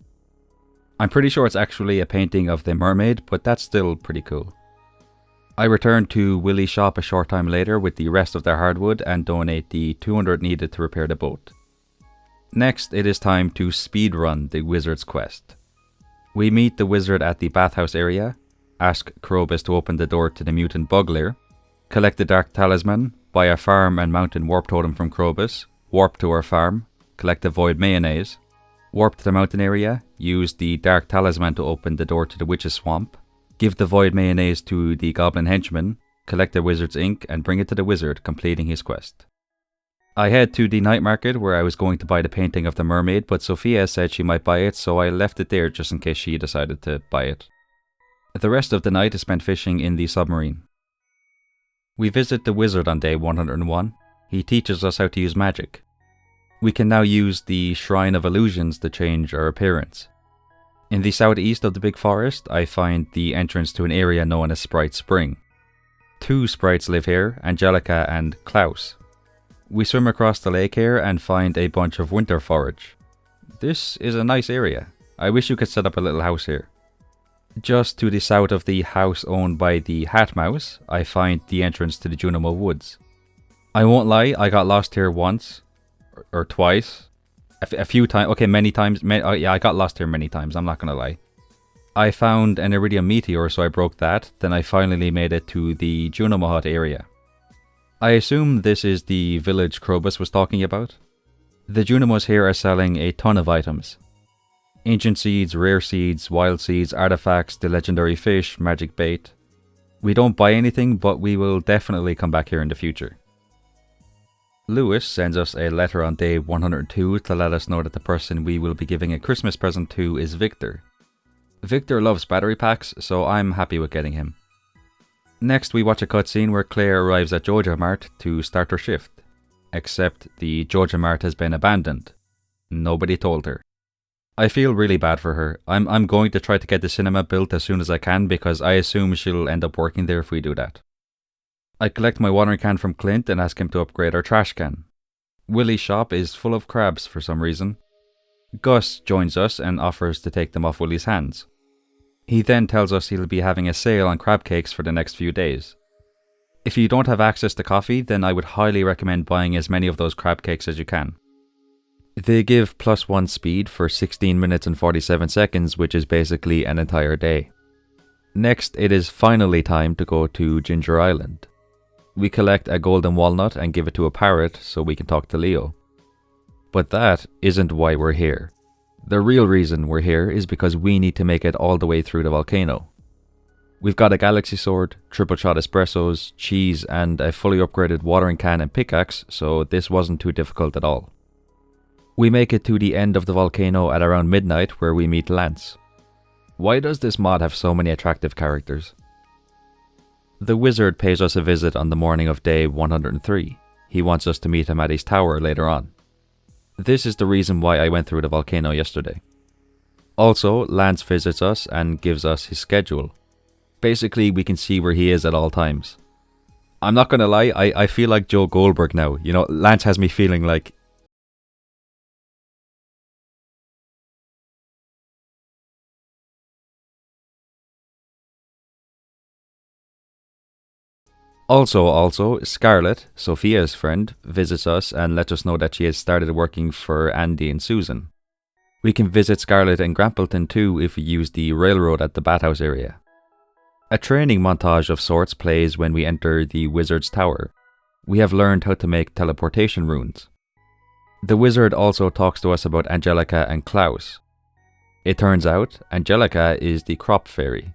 I'm pretty sure it's actually a painting of the mermaid, but that's still pretty cool. I return to Willie's shop a short time later with the rest of their hardwood and donate the 200 needed to repair the boat. Next, it is time to speedrun the wizard's quest. We meet the wizard at the bathhouse area, ask Krobus to open the door to the mutant bug lair, collect the dark talisman, buy a farm and mountain warp totem from Krobus, warp to our farm, collect the void mayonnaise, warp to the mountain area, use the dark talisman to open the door to the witch's swamp, give the void mayonnaise to the goblin henchman, collect the wizard's ink and bring it to the wizard, completing his quest. I head to the night market where I was going to buy the painting of the mermaid, but Sophia said she might buy it, so I left it there just in case she decided to buy it. The rest of the night is spent fishing in the submarine. We visit the wizard on day 101. He teaches us how to use magic. We can now use the Shrine of Illusions to change our appearance. In the southeast of the big forest, I find the entrance to an area known as Sprite Spring. 2 sprites live here, Angelica and Klaus. We swim across the lake here and find a bunch of winter forage. This is a nice area. I wish you could set up a little house here. Just to the south of the house owned by the Hat Mouse, I find the entrance to the Junimo Woods. I won't lie, I got lost here once, or twice, a few times, okay, many times, yeah, I got lost here many times, I'm not gonna lie. I found an iridium meteor, so I broke that, then I finally made it to the Junimo Hut area. I assume this is the village Krobus was talking about. The Junimos here are selling a ton of items. Ancient seeds, rare seeds, wild seeds, artifacts, the legendary fish, magic bait. We don't buy anything, but we will definitely come back here in the future. Lewis sends us a letter on day 102 to let us know that the person we will be giving a Christmas present to is Victor. Victor loves battery packs, so I'm happy with getting him. Next we watch a cutscene where Claire arrives at Joja Mart to start her shift. Except the Joja Mart has been abandoned. Nobody told her. I feel really bad for her. I'm going to try to get the cinema built as soon as I can because I assume she'll end up working there if we do that. I collect my watering can from Clint and ask him to upgrade our trash can. Willie's shop is full of crabs for some reason. Gus joins us and offers to take them off Willie's hands. He then tells us he'll be having a sale on crab cakes for the next few days. If you don't have access to coffee, then I would highly recommend buying as many of those crab cakes as you can. They give +1 speed for 16 minutes and 47 seconds, which is basically an entire day. Next, it is finally time to go to Ginger Island. We collect a golden walnut and give it to a parrot so we can talk to Leo. But that isn't why we're here. The real reason we're here is because we need to make it all the way through the volcano. We've got a galaxy sword, triple shot espressos, cheese and a fully upgraded watering can and pickaxe, so this wasn't too difficult at all. We make it to the end of the volcano at around midnight where we meet Lance. Why does this mod have so many attractive characters? The wizard pays us a visit on the morning of day 103. He wants us to meet him at his tower later on. This is the reason why I went through the volcano yesterday. Also, Lance visits us and gives us his schedule. Basically, we can see where he is at all times. I'm not gonna lie, I feel like Joe Goldberg now. You know, Lance has me feeling like... Also, Scarlett, Sophia's friend, visits us and lets us know that she has started working for Andy and Susan. We can visit Scarlett and Grampleton too if we use the railroad at the Bathhouse area. A training montage of sorts plays when we enter the wizard's tower. We have learned how to make teleportation runes. The wizard also talks to us about Angelica and Klaus. It turns out, Angelica is the crop fairy.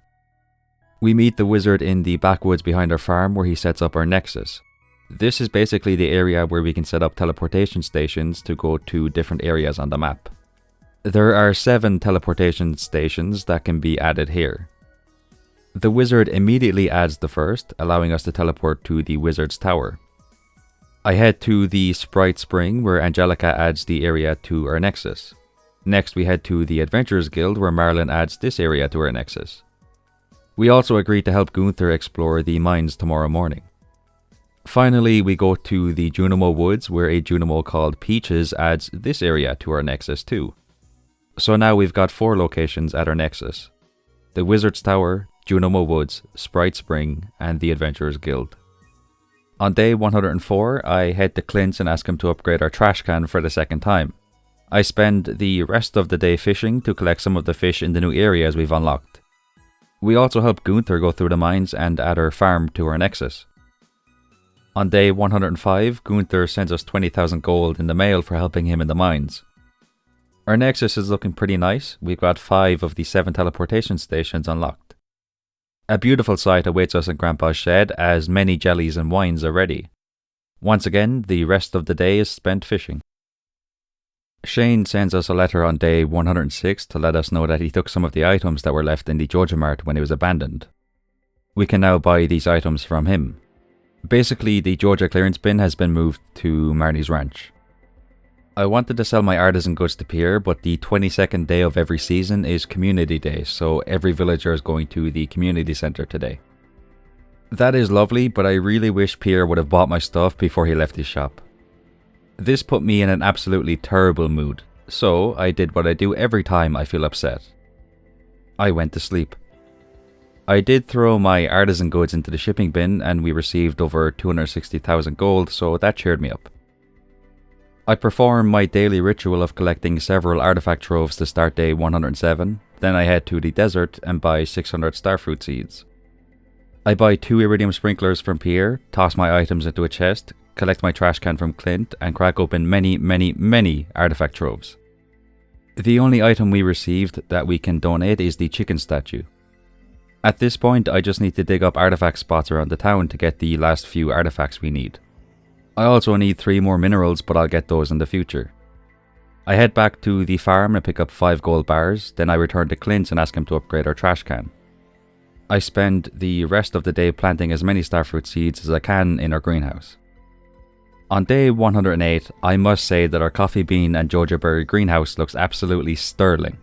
We meet the wizard in the backwoods behind our farm where he sets up our nexus. This is basically the area where we can set up teleportation stations to go to different areas on the map. There are 7 teleportation stations that can be added here. The wizard immediately adds the first, allowing us to teleport to the wizard's tower. I head to the Sprite Spring where Angelica adds the area to our nexus. Next we head to the Adventurers Guild where Marlin adds this area to our nexus. We also agreed to help Gunther explore the mines tomorrow morning. Finally, we go to the Junimo Woods where a Junimo called Peaches adds this area to our nexus too. So now we've got 4 locations at our nexus. The Wizard's Tower, Junimo Woods, Sprite Spring, and the Adventurers Guild. On day 104, I head to Clint's and ask him to upgrade our trash can for the 2nd time. I spend the rest of the day fishing to collect some of the fish in the new areas we've unlocked. We also help Gunther go through the mines and add our farm to our nexus. On day 105, Gunther sends us 20,000 gold in the mail for helping him in the mines. Our nexus is looking pretty nice. We've got 5 of the 7 teleportation stations unlocked. A beautiful sight awaits us in Grandpa's shed as many jellies and wines are ready. Once again, the rest of the day is spent fishing. Shane sends us a letter on day 106 to let us know that he took some of the items that were left in the Georgia Mart when it was abandoned. We can now buy these items from him. Basically, the Georgia clearance bin has been moved to Marnie's ranch. I wanted to sell my artisan goods to Pierre, but the 22nd day of every season is Community Day, so every villager is going to the community centre today. That is lovely, but I really wish Pierre would have bought my stuff before he left his shop. This put me in an absolutely terrible mood, so I did what I do every time I feel upset. I went to sleep. I did throw my artisan goods into the shipping bin and we received over 260,000 gold, so that cheered me up. I perform my daily ritual of collecting several artifact troves to start day 107, then I head to the desert and buy 600 starfruit seeds. I buy 2 iridium sprinklers from Pierre, toss my items into a chest, collect my trash can from Clint, and crack open many artifact troves. The only item we received that we can donate is the chicken statue. At this point, I just need to dig up artifact spots around the town to get the last few artifacts we need. I also need 3 more minerals, but I'll get those in the future. I head back to the farm and pick up 5 gold bars, then I return to Clint's and ask him to upgrade our trash can. I spend the rest of the day planting as many starfruit seeds as I can in our greenhouse. On day 108, I must say that our coffee bean and Georgia berry greenhouse looks absolutely sterling.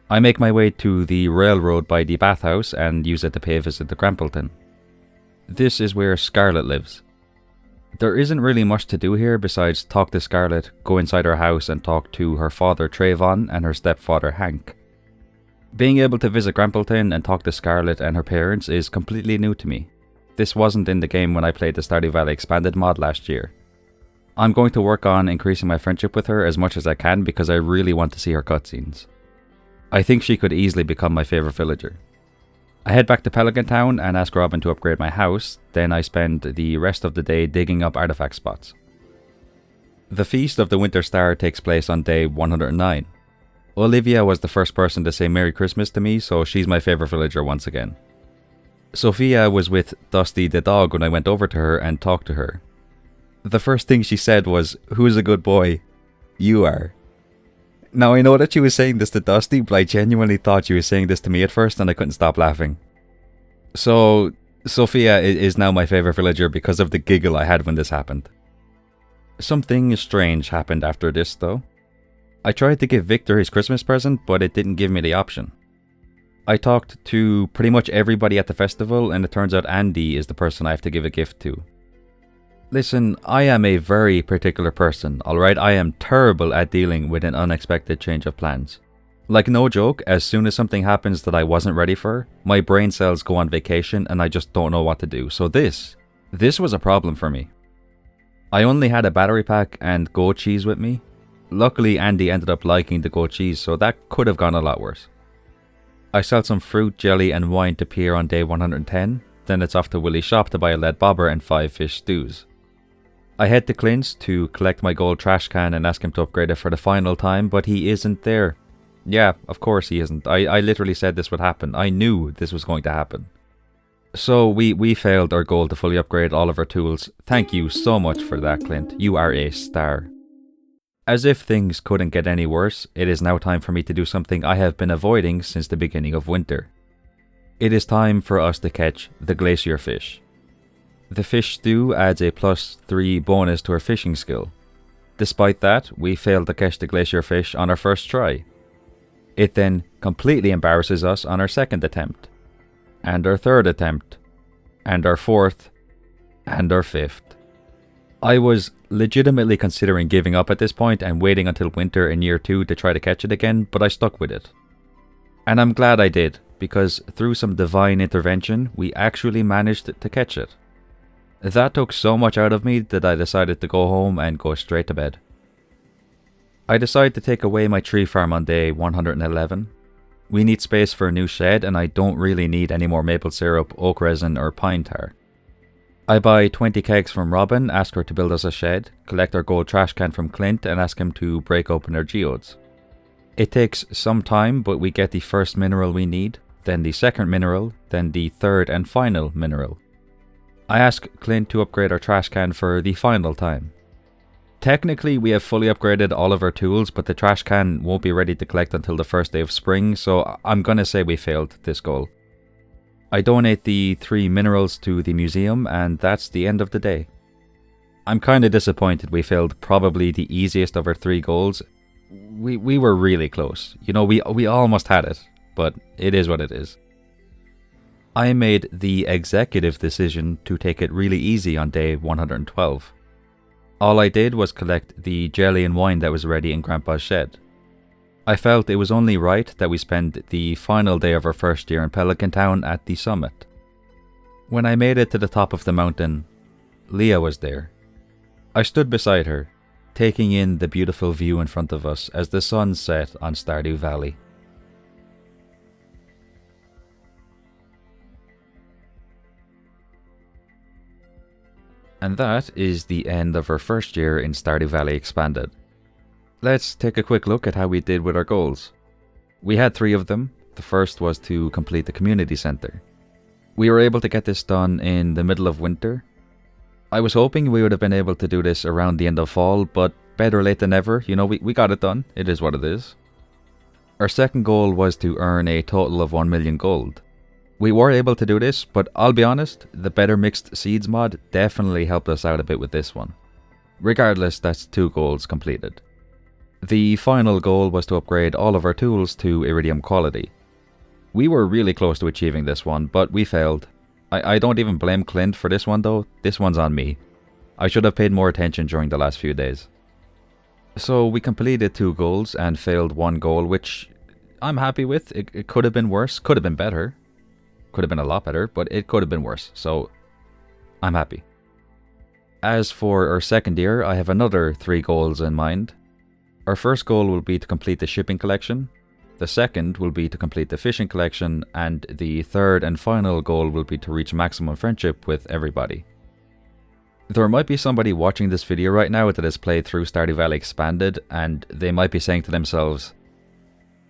I make my way to the railroad by the bathhouse and use it to pay a visit to Grampleton. This is where Scarlet lives. There isn't really much to do here besides talk to Scarlet, go inside her house and talk to her father Trayvon and her stepfather Hank. Being able to visit Grampleton and talk to Scarlet and her parents is completely new to me. This wasn't in the game when I played the Stardew Valley Expanded mod last year. I'm going to work on increasing my friendship with her as much as I can because I really want to see her cutscenes. I think she could easily become my favourite villager. I head back to Pelican Town and ask Robin to upgrade my house, then I spend the rest of the day digging up artifact spots. The Feast of the Winter Star takes place on day 109. Olivia was the first person to say Merry Christmas to me, so she's my favourite villager once again. Sophia was with Dusty the dog when I went over to her and talked to her. The first thing she said was, "Who's a good boy?" "You are." Now I know that she was saying this to Dusty, but I genuinely thought she was saying this to me at first and I couldn't stop laughing. So, Sophia is now my favourite villager because of the giggle I had when this happened. Something strange happened after this though. I tried to give Victor his Christmas present, but it didn't give me the option. I talked to pretty much everybody at the festival and it turns out Andy is the person I have to give a gift to. Listen, I am a very particular person, alright? I am terrible at dealing with an unexpected change of plans. Like no joke, as soon as something happens that I wasn't ready for, my brain cells go on vacation and I just don't know what to do. So this was a problem for me. I only had a battery pack and goat cheese with me. Luckily Andy ended up liking the goat cheese, so that could have gone a lot worse. I sell some fruit, jelly and wine to Pierre on day 110, then it's off to Willie's shop to buy a lead bobber and 5 fish stews. I head to Clint's to collect my gold trash can and ask him to upgrade it for the final time, but he isn't there. Yeah, of course he isn't. I literally said this would happen. I knew this was going to happen. So we failed our goal to fully upgrade all of our tools. Thank you so much for that, Clint. You are a star. As if things couldn't get any worse, it is now time for me to do something I have been avoiding since the beginning of winter. It is time for us to catch the glacier fish. The fish stew adds a +3 bonus to our fishing skill. Despite that, we failed to catch the glacier fish on our first try. It then completely embarrasses us on our second attempt, and our third attempt, and our fourth, and our fifth. I was legitimately considering giving up at this point and waiting until winter in year 2 to try to catch it again, but I stuck with it. And I'm glad I did, because through some divine intervention, we actually managed to catch it. That took so much out of me that I decided to go home and go straight to bed. I decided to take away my tree farm on day 111. We need space for a new shed and I don't really need any more maple syrup, oak resin or pine tar. I buy 20 kegs from Robin, ask her to build us a shed, collect our gold trash can from Clint and ask him to break open our geodes. It takes some time, but we get the first mineral we need, then the second mineral, then the third and final mineral. I ask Clint to upgrade our trash can for the final time. Technically, we have fully upgraded all of our tools, but the trash can won't be ready to collect until the first day of spring, so I'm gonna say we failed this goal. I donate the 3 minerals to the museum, and that's the end of the day. I'm kinda disappointed we failed probably the easiest of our 3 goals. We were really close. You know, we almost had it, but it is what it is. I made the executive decision to take it really easy on day 112. All I did was collect the jelly and wine that was ready in Grandpa's shed. I felt it was only right that we spend the final day of our first year in Pelican Town at the summit. When I made it to the top of the mountain, Leah was there. I stood beside her, taking in the beautiful view in front of us as the sun set on Stardew Valley. And that is the end of our first year in Stardew Valley Expanded. Let's take a quick look at how we did with our goals. We had 3 of them. The first was to complete the community center. We were able to get this done in the middle of winter. I was hoping we would have been able to do this around the end of fall, but better late than never. You know, we got it done. It is what it is. Our second goal was to earn a total of 1 million gold. We were able to do this, but I'll be honest, the Better Mixed Seeds mod definitely helped us out a bit with this one. Regardless, that's 2 goals completed. The final goal was to upgrade all of our tools to Iridium quality. We were really close to achieving this one, but we failed. I don't even blame Clint for this one though, this one's on me. I should have paid more attention during the last few days. So we completed 2 goals and failed 1 goal, which I'm happy with. It could have been worse, could have been better. Could have been a lot better, but it could have been worse, so I'm happy. As for our second year, I have another 3 goals in mind. Our first goal will be to complete the shipping collection, the second will be to complete the fishing collection, and the third and final goal will be to reach maximum friendship with everybody. There might be somebody watching this video right now that has played through Stardew Valley Expanded, and they might be saying to themselves,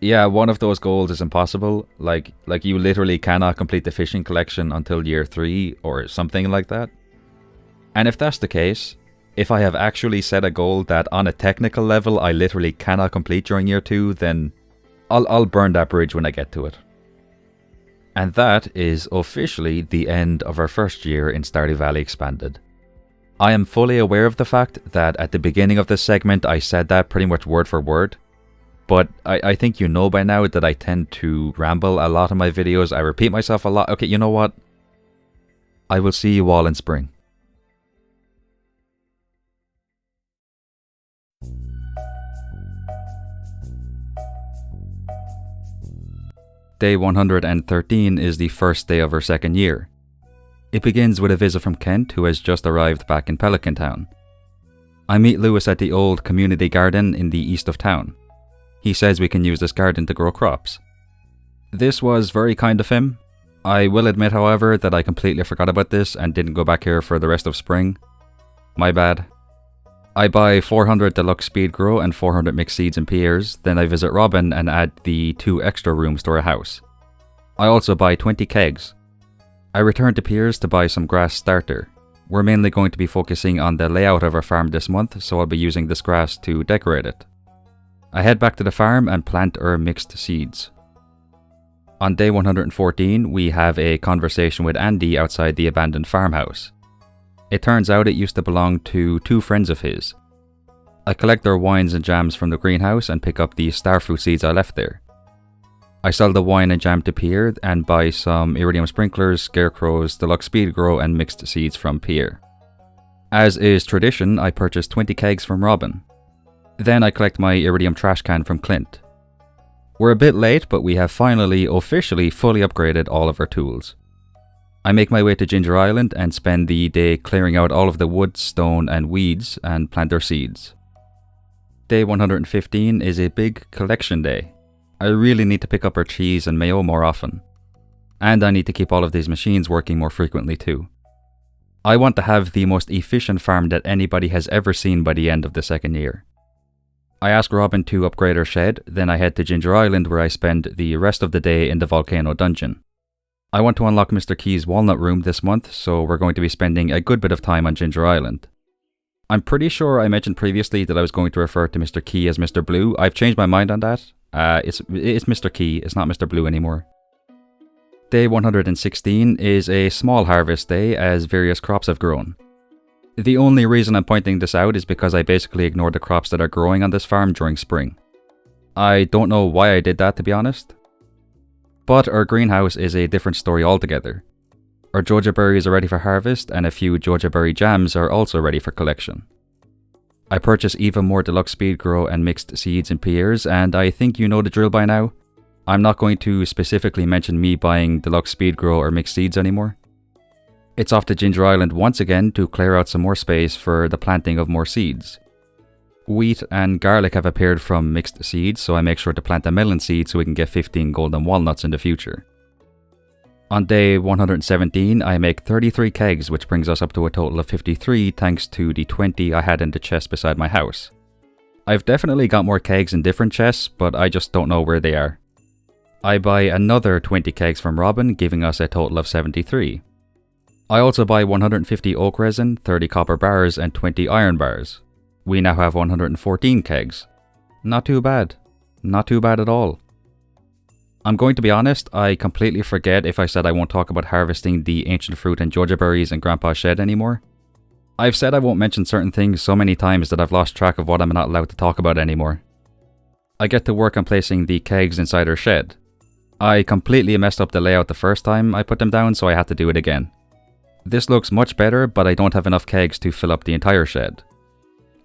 yeah, one of those goals is impossible, like you literally cannot complete the fishing collection until year 3 or something like that. And if that's the case, if I have actually set a goal that on a technical level I literally cannot complete during year 2, then I'll burn that bridge when I get to it. And that is officially the end of our first year in Stardew Valley Expanded. I am fully aware of the fact that at the beginning of this segment I said that pretty much word for word. But I think you know by now that I tend to ramble a lot in my videos. I repeat myself a lot. Okay, you know what? I will see you all in spring. Day 113 is the first day of our second year. It begins with a visit from Kent, who has just arrived back in Pelican Town. I meet Lewis at the old community garden in the east of town. He says we can use this garden to grow crops. This was very kind of him. I will admit, however, that I completely forgot about this and didn't go back here for the rest of spring. My bad. I buy 400 deluxe speed grow and 400 mixed seeds and pears, then I visit Robin and add the 2 extra rooms to our house. I also buy 20 kegs. I return to Piers to buy some grass starter. We're mainly going to be focusing on the layout of our farm this month, so I'll be using this grass to decorate it. I head back to the farm and plant our mixed seeds. On day 114, we have a conversation with Andy outside the abandoned farmhouse. It turns out it used to belong to 2 friends of his. I collect their wines and jams from the greenhouse and pick up the starfruit seeds I left there. I sell the wine and jam to Pierre and buy some iridium sprinklers, scarecrows, deluxe speed grow and mixed seeds from Pierre. As is tradition, I purchase 20 kegs from Robin. Then I collect my iridium trash can from Clint. We're a bit late, but we have finally officially fully upgraded all of our tools. I make my way to Ginger Island and spend the day clearing out all of the wood, stone and weeds and plant our seeds. Day 115 is a big collection day. I really need to pick up our cheese and mayo more often. And I need to keep all of these machines working more frequently too. I want to have the most efficient farm that anybody has ever seen by the end of the second year. I ask Robin to upgrade our shed, then I head to Ginger Island where I spend the rest of the day in the volcano dungeon. I want to unlock Mr. Key's walnut room this month, so we're going to be spending a good bit of time on Ginger Island. I'm pretty sure I mentioned previously that I was going to refer to Mr. Key as Mr. Blue. I've changed my mind on that. It's Mr. Key, it's not Mr. Blue anymore. Day 116 is a small harvest day as various crops have grown. The only reason I'm pointing this out is because I basically ignored the crops that are growing on this farm during spring. I don't know why I did that, to be honest. But our greenhouse is a different story altogether. Our Joja berries are ready for harvest, and a few Joja berry jams are also ready for collection. I purchased even more deluxe speed grow and mixed seeds and pears, and I think you know the drill by now. I'm not going to specifically mention me buying deluxe speed grow or mixed seeds anymore. It's off to Ginger Island once again to clear out some more space for the planting of more seeds. Wheat and garlic have appeared from mixed seeds, so I make sure to plant a melon seed so we can get 15 golden walnuts in the future. On day 117, I make 33 kegs, which brings us up to a total of 53 thanks to the 20 I had in the chest beside my house. I've definitely got more kegs in different chests, but I just don't know where they are. I buy another 20 kegs from Robin, giving us a total of 73. I also buy 150 oak resin, 30 copper bars, and 20 iron bars. We now have 114 kegs. Not too bad. Not too bad at all. I'm going to be honest, I completely forget if I said I won't talk about harvesting the ancient fruit and Joja berries in Grandpa's shed anymore. I've said I won't mention certain things so many times that I've lost track of what I'm not allowed to talk about anymore. I get to work on placing the kegs inside our shed. I completely messed up the layout the first time I put them down, so I had to do it again. This looks much better, but I don't have enough kegs to fill up the entire shed.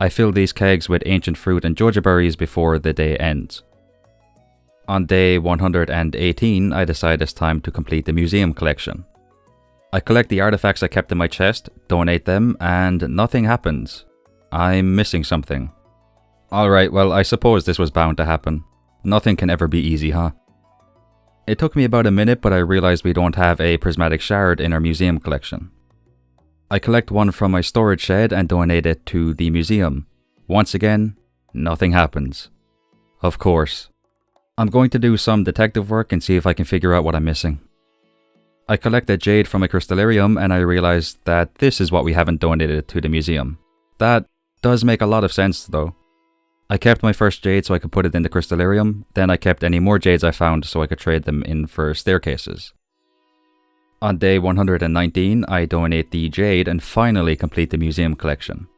I fill these kegs with ancient fruit and Joja berries before the day ends. On day 118, I decide it's time to complete the museum collection. I collect the artifacts I kept in my chest, donate them, and nothing happens. I'm missing something. Alright, well, I suppose this was bound to happen. Nothing can ever be easy, huh? It took me about a minute, but I realized we don't have a prismatic shard in our museum collection. I collect one from my storage shed and donate it to the museum. Once again, nothing happens. Of course. I'm going to do some detective work and see if I can figure out what I'm missing. I collect a jade from a crystallarium and I realize that this is what we haven't donated to the museum. That does make a lot of sense though. I kept my first jade so I could put it in the crystallarium, then I kept any more jades I found so I could trade them in for staircases. On day 119, I donate the jade and finally complete the museum collection.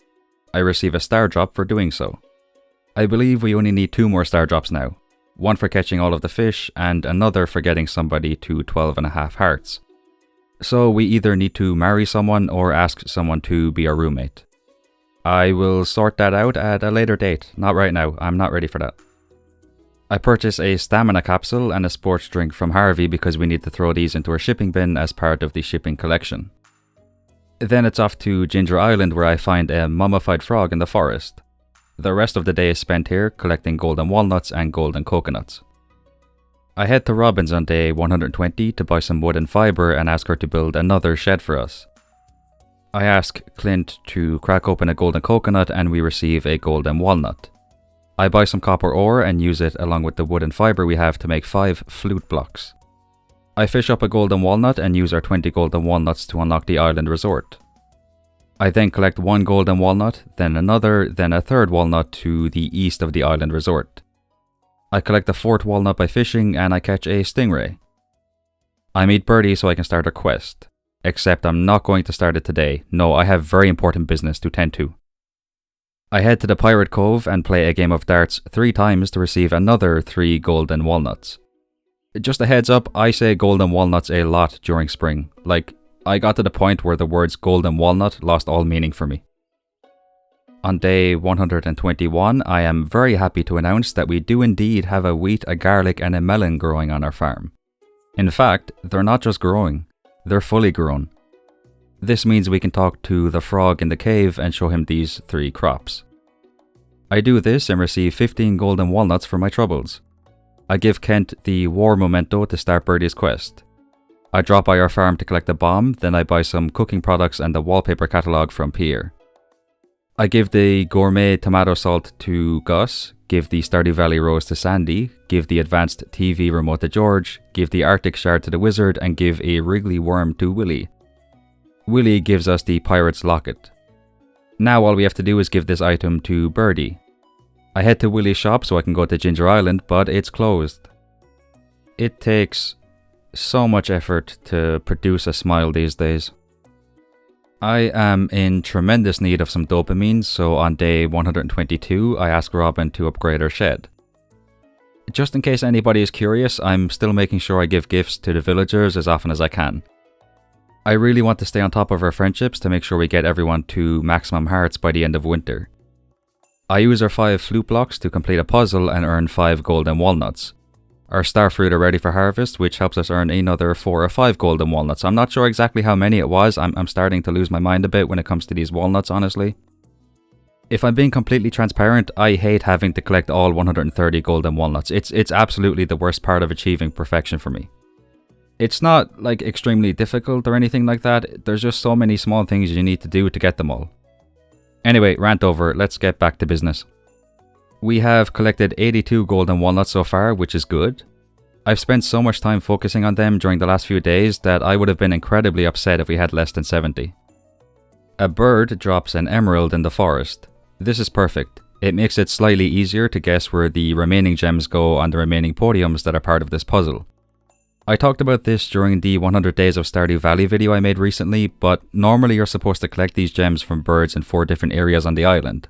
I receive a star drop for doing so. I believe we only need 2 more star drops now. One for catching all of the fish, and another for getting somebody to 12.5 hearts. So we either need to marry someone or ask someone to be our roommate. I will sort that out at a later date, not right now, I'm not ready for that. I purchase a stamina capsule and a sports drink from Harvey because we need to throw these into our shipping bin as part of the shipping collection. Then it's off to Ginger Island where I find a mummified frog in the forest. The rest of the day is spent here collecting golden walnuts and golden coconuts. I head to Robin's on day 120 to buy some wood and fibre and ask her to build another shed for us. I ask Clint to crack open a golden coconut and we receive a golden walnut. I buy some copper ore and use it along with the wood and fibre we have to make 5 flute blocks. I fish up a golden walnut and use our 20 golden walnuts to unlock the island resort. I then collect 1 golden walnut, then another, then a 3rd walnut to the east of the island resort. I collect the 4th walnut by fishing and I catch a stingray. I meet Birdie so I can start a quest. Except I'm not going to start it today. No, I have very important business to tend to. I head to the Pirate Cove and play a game of darts 3 times to receive another 3 golden walnuts. Just a heads up, I say golden walnuts a lot during spring. Like, I got to the point where the words golden walnut lost all meaning for me. On day 121, I am very happy to announce that we do indeed have a wheat, a garlic and a melon growing on our farm. In fact, they're not just growing, they're fully grown. This means we can talk to the frog in the cave and show him these 3 crops. I do this and receive 15 golden walnuts for my troubles. I give Kent the war memento to start Birdie's quest. I drop by our farm to collect a bomb, then I buy some cooking products and the wallpaper catalogue from Pierre. I give the gourmet tomato salt to Gus, give the Stardew Valley rose to Sandy, give the advanced TV remote to George, give the Arctic shard to the wizard and give a wriggly worm to Willy. Willy gives us the pirate's locket. Now all we have to do is give this item to Birdie. I head to Willie's shop so I can go to Ginger Island, but it's closed. It takes so much effort to produce a smile these days. I am in tremendous need of some dopamine, so on day 122 I ask Robin to upgrade her shed. Just in case anybody is curious, I'm still making sure I give gifts to the villagers as often as I can. I really want to stay on top of our friendships to make sure we get everyone to maximum hearts by the end of winter. I use our 5 flute blocks to complete a puzzle and earn 5 golden walnuts. Our starfruit are ready for harvest, which helps us earn another 4 or 5 golden walnuts. I'm not sure exactly how many it was. I'm starting to lose my mind a bit when it comes to these walnuts, honestly. If I'm being completely transparent, I hate having to collect all 130 golden walnuts. It's absolutely the worst part of achieving perfection for me. It's not like extremely difficult or anything like that. There's just so many small things you need to do to get them all. Anyway, rant over. Let's get back to business. We have collected 82 golden walnuts so far, which is good. I've spent so much time focusing on them during the last few days that I would have been incredibly upset if we had less than 70. A bird drops an emerald in the forest. This is perfect. It makes it slightly easier to guess where the remaining gems go on the remaining podiums that are part of this puzzle. I talked about this during the 100 Days of Stardew Valley video I made recently, but normally you're supposed to collect these gems from birds in 4 different areas on the island.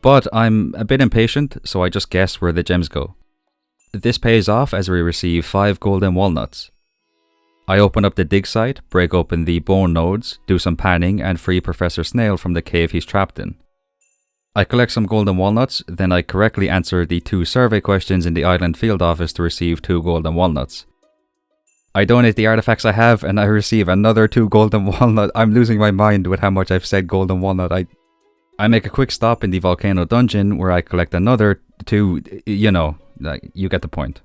But I'm a bit impatient, so I just guess where the gems go. This pays off as we receive 5 golden walnuts. I open up the dig site, break open the bone nodes, do some panning, and free Professor Snail from the cave he's trapped in. I collect some golden walnuts, then I correctly answer the 2 survey questions in the island field office to receive 2 golden walnuts. I donate the artifacts I have and I receive another 2 golden walnut. I'm losing my mind with how much I've said golden walnut. I make a quick stop in the volcano dungeon where I collect another 2, you get the point.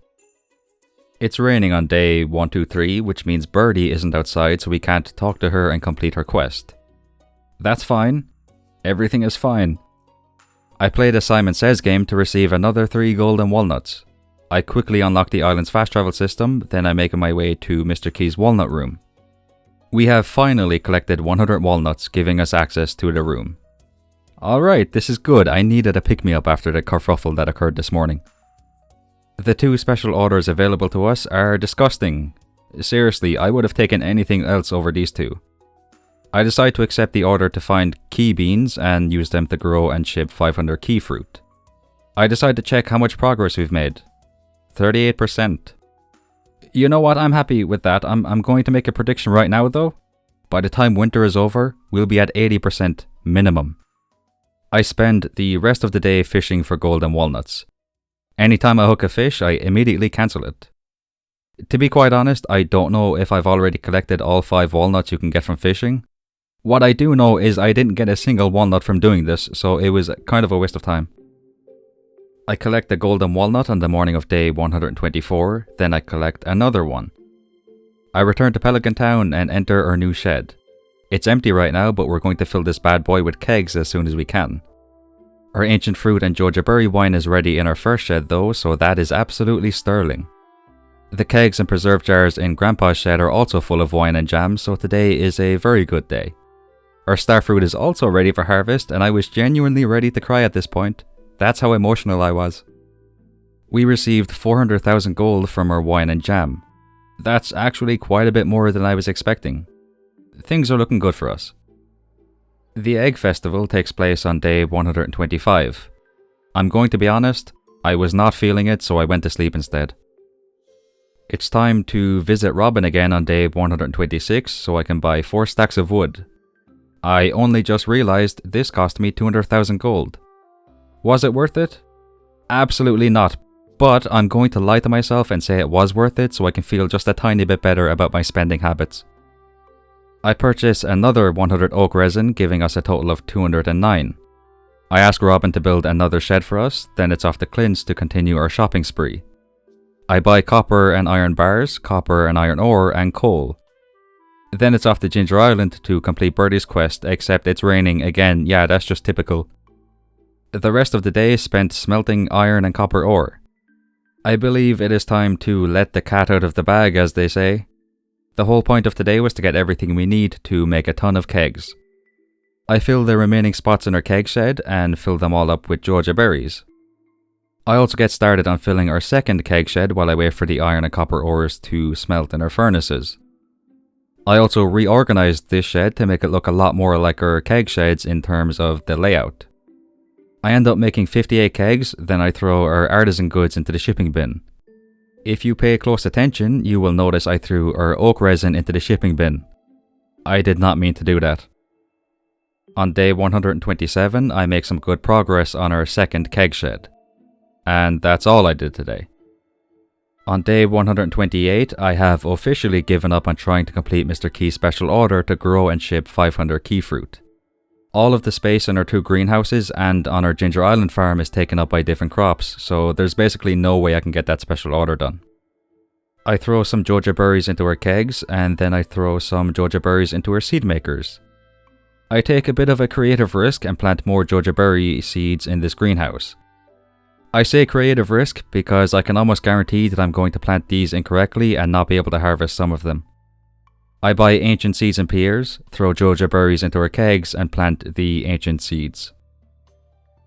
It's raining on day 123, which means Birdie isn't outside, so we can't talk to her and complete her quest. That's fine. Everything is fine. I played a Simon Says game to receive another 3 golden walnuts. I quickly unlock the island's fast travel system, then I make my way to Mr. Key's walnut room. We have finally collected 100 walnuts, giving us access to the room. Alright, this is good. I needed a pick-me-up after the kerfuffle that occurred this morning. The 2 special orders available to us are disgusting. Seriously, I would have taken anything else over these 2. I decide to accept the order to find key beans and use them to grow and ship 500 key fruit. I decide to check how much progress we've made. 38%. You know what, I'm happy with that. I'm going to make a prediction right now though. By the time winter is over, we'll be at 80% minimum. I spend the rest of the day fishing for golden walnuts. Anytime I hook a fish, I immediately cancel it. To be quite honest, I don't know if I've already collected all 5 walnuts you can get from fishing. What I do know is I didn't get a single walnut from doing this, so it was kind of a waste of time. I collect a golden walnut on the morning of day 124, then I collect another one. I return to Pelican Town and enter our new shed. It's empty right now, but we're going to fill this bad boy with kegs as soon as we can. Our ancient fruit and Georgia berry wine is ready in our first shed though, so that is absolutely sterling. The kegs and preserve jars in Grandpa's shed are also full of wine and jam, so today is a very good day. Our starfruit is also ready for harvest, and I was genuinely ready to cry at this point. That's how emotional I was. We received 400,000 gold from our wine and jam. That's actually quite a bit more than I was expecting. Things are looking good for us. The Egg Festival takes place on day 125. I'm going to be honest, I was not feeling it, so I went to sleep instead. It's time to visit Robin again on day 126 so I can buy 4 stacks of wood. I only just realized this cost me 200,000 gold. Was it worth it? Absolutely not, but I'm going to lie to myself and say it was worth it so I can feel just a tiny bit better about my spending habits. I purchase another 100 oak resin, giving us a total of 209. I ask Robin to build another shed for us, then it's off to Clint's to continue our shopping spree. I buy copper and iron bars, copper and iron ore, and coal. Then it's off to Ginger Island to complete Birdie's quest, except it's raining again. Yeah, that's just typical. The rest of the day is spent smelting iron and copper ore. I believe it is time to let the cat out of the bag, as they say. The whole point of today was to get everything we need to make a ton of kegs. I fill the remaining spots in our keg shed and fill them all up with Joja berries. I also get started on filling our second keg shed while I wait for the iron and copper ores to smelt in our furnaces. I also reorganized this shed to make it look a lot more like our keg sheds in terms of the layout. I end up making 58 kegs, then I throw our artisan goods into the shipping bin. If you pay close attention, you will notice I threw our oak resin into the shipping bin. I did not mean to do that. On day 127, I make some good progress on our second keg shed. And that's all I did today. On day 128, I have officially given up on trying to complete Mr. Key's special order to grow and ship 500 key fruit. All of the space in our 2 greenhouses and on our Ginger Island farm is taken up by different crops, so there's basically no way I can get that special order done. I throw some Joja berries into our kegs, and then I throw some Joja berries into our seed makers. I take a bit of a creative risk and plant more Joja berry seeds in this greenhouse. I say creative risk because I can almost guarantee that I'm going to plant these incorrectly and not be able to harvest some of them. I buy ancient seeds and pears, throw Joja berries into our kegs and plant the ancient seeds.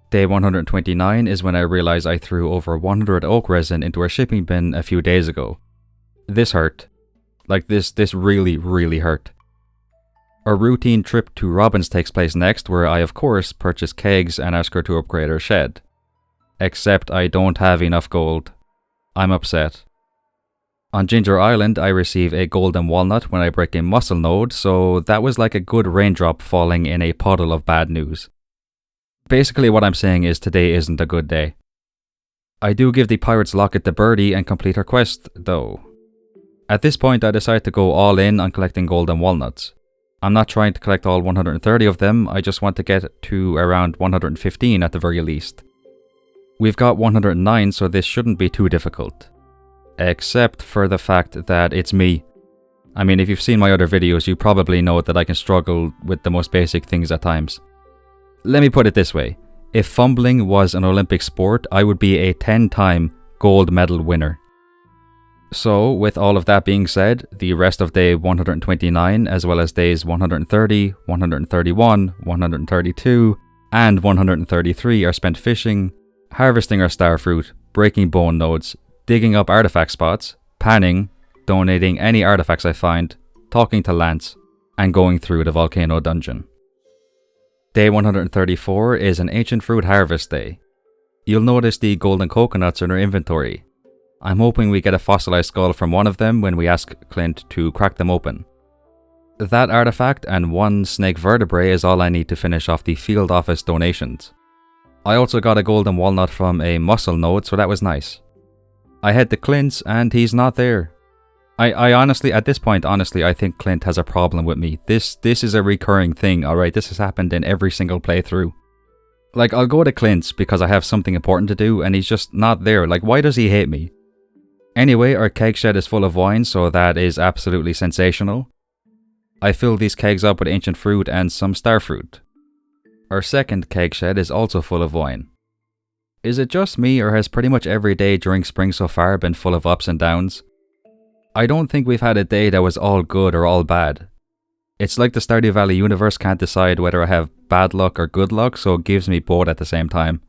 Day 129 is when I realize I threw over 100 oak resin into our shipping bin a few days ago. This hurt. Like this really hurt. Our routine trip to Robin's takes place next, where I of course purchase kegs and ask her to upgrade our shed. Except I don't have enough gold. I'm upset. On Ginger Island, I receive a golden walnut when I break a muscle node, so that was like a good raindrop falling in a puddle of bad news. Basically what I'm saying is today isn't a good day. I do give the pirate's locket to Birdie and complete her quest, though. At this point I decide to go all in on collecting golden walnuts. I'm not trying to collect all 130 of them, I just want to get to around 115 at the very least. We've got 109, so this shouldn't be too difficult. Except for the fact that it's me. I mean, if you've seen my other videos, you probably know that I can struggle with the most basic things at times. Let me put it this way. If fumbling was an Olympic sport, I would be a 10-time gold medal winner. So, with all of that being said, the rest of day 129, as well as days 130, 131, 132, and 133 are spent fishing, harvesting our starfruit, breaking bone nodes, digging up artifact spots, panning, donating any artifacts I find, talking to Lance, and going through the volcano dungeon. Day 134 is an ancient fruit harvest day. You'll notice the golden coconuts in our inventory. I'm hoping we get a fossilized skull from one of them when we ask Clint to crack them open. That artifact and 1 snake vertebrae is all I need to finish off the field office donations. I also got a golden walnut from a muscle node, so that was nice. I head to Clint's and he's not there. I honestly, at this point, I think Clint has a problem with me. This is a recurring thing, alright? This has happened in every single playthrough. Like, I'll go to Clint's because I have something important to do and he's just not there. Like, why does he hate me? Anyway, our keg shed is full of wine, so that is absolutely sensational. I fill these kegs up with ancient fruit and some starfruit. Our second keg shed is also full of wine. Is it just me, or has pretty much every day during spring so far been full of ups and downs? I don't think we've had a day that was all good or all bad. It's like the Stardew Valley universe can't decide whether I have bad luck or good luck, so it gives me both at the same time.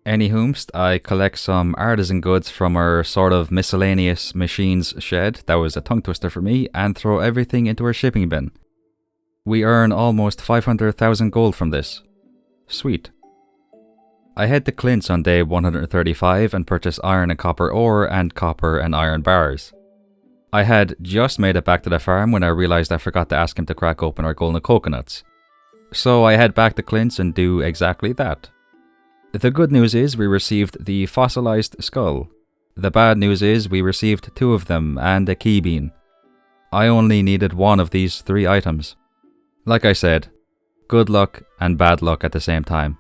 Anyhoomst, I collect some artisan goods from our sort of miscellaneous machines shed, that was a tongue twister for me, and throw everything into our shipping bin. We earn almost 500,000 gold from this. Sweet. I head to Clint's on day 135 and purchase iron and copper ore and copper and iron bars. I had just made it back to the farm when I realized I forgot to ask him to crack open our golden coconuts. So I head back to Clint's and do exactly that. The good news is we received the fossilized skull. The bad news is we received 2 of them and a key bean. I only needed 1 of these 3 items. Like I said, good luck and bad luck at the same time.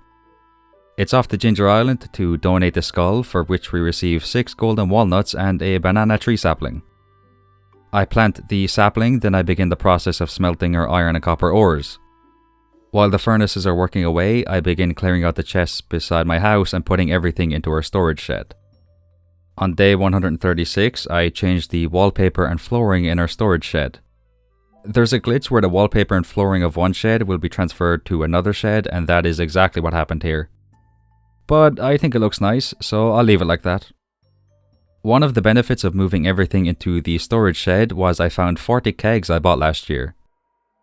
It's off to Ginger Island to donate the skull, for which we receive 6 golden walnuts and a banana tree sapling. I plant the sapling, then I begin the process of smelting our iron and copper ores. While the furnaces are working away, I begin clearing out the chests beside my house and putting everything into our storage shed. On day 136, I change the wallpaper and flooring in our storage shed. There's a glitch where the wallpaper and flooring of one shed will be transferred to another shed, and that is exactly what happened here. But I think it looks nice, so I'll leave it like that. One of the benefits of moving everything into the storage shed was I found 40 kegs I bought last year.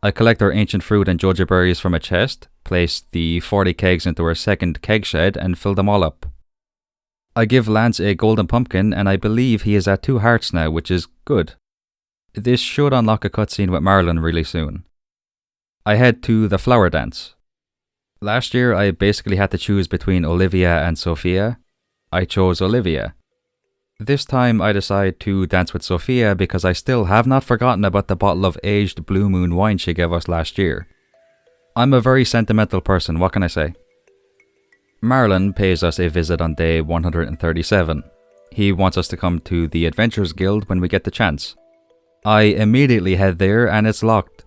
I collect our ancient fruit and jojo berries from a chest, place the 40 kegs into our second keg shed, and fill them all up. I give Lance a golden pumpkin, and I believe he is at 2 hearts now, which is good. This should unlock a cutscene with Marlon really soon. I head to the flower dance. Last year I basically had to choose between Olivia and Sophia. I chose Olivia. This time I decide to dance with Sophia because I still have not forgotten about the bottle of aged Blue Moon wine she gave us last year. I'm a very sentimental person, what can I say? Marlon pays us a visit on day 137. He wants us to come to the Adventurers Guild when we get the chance. I immediately head there and it's locked.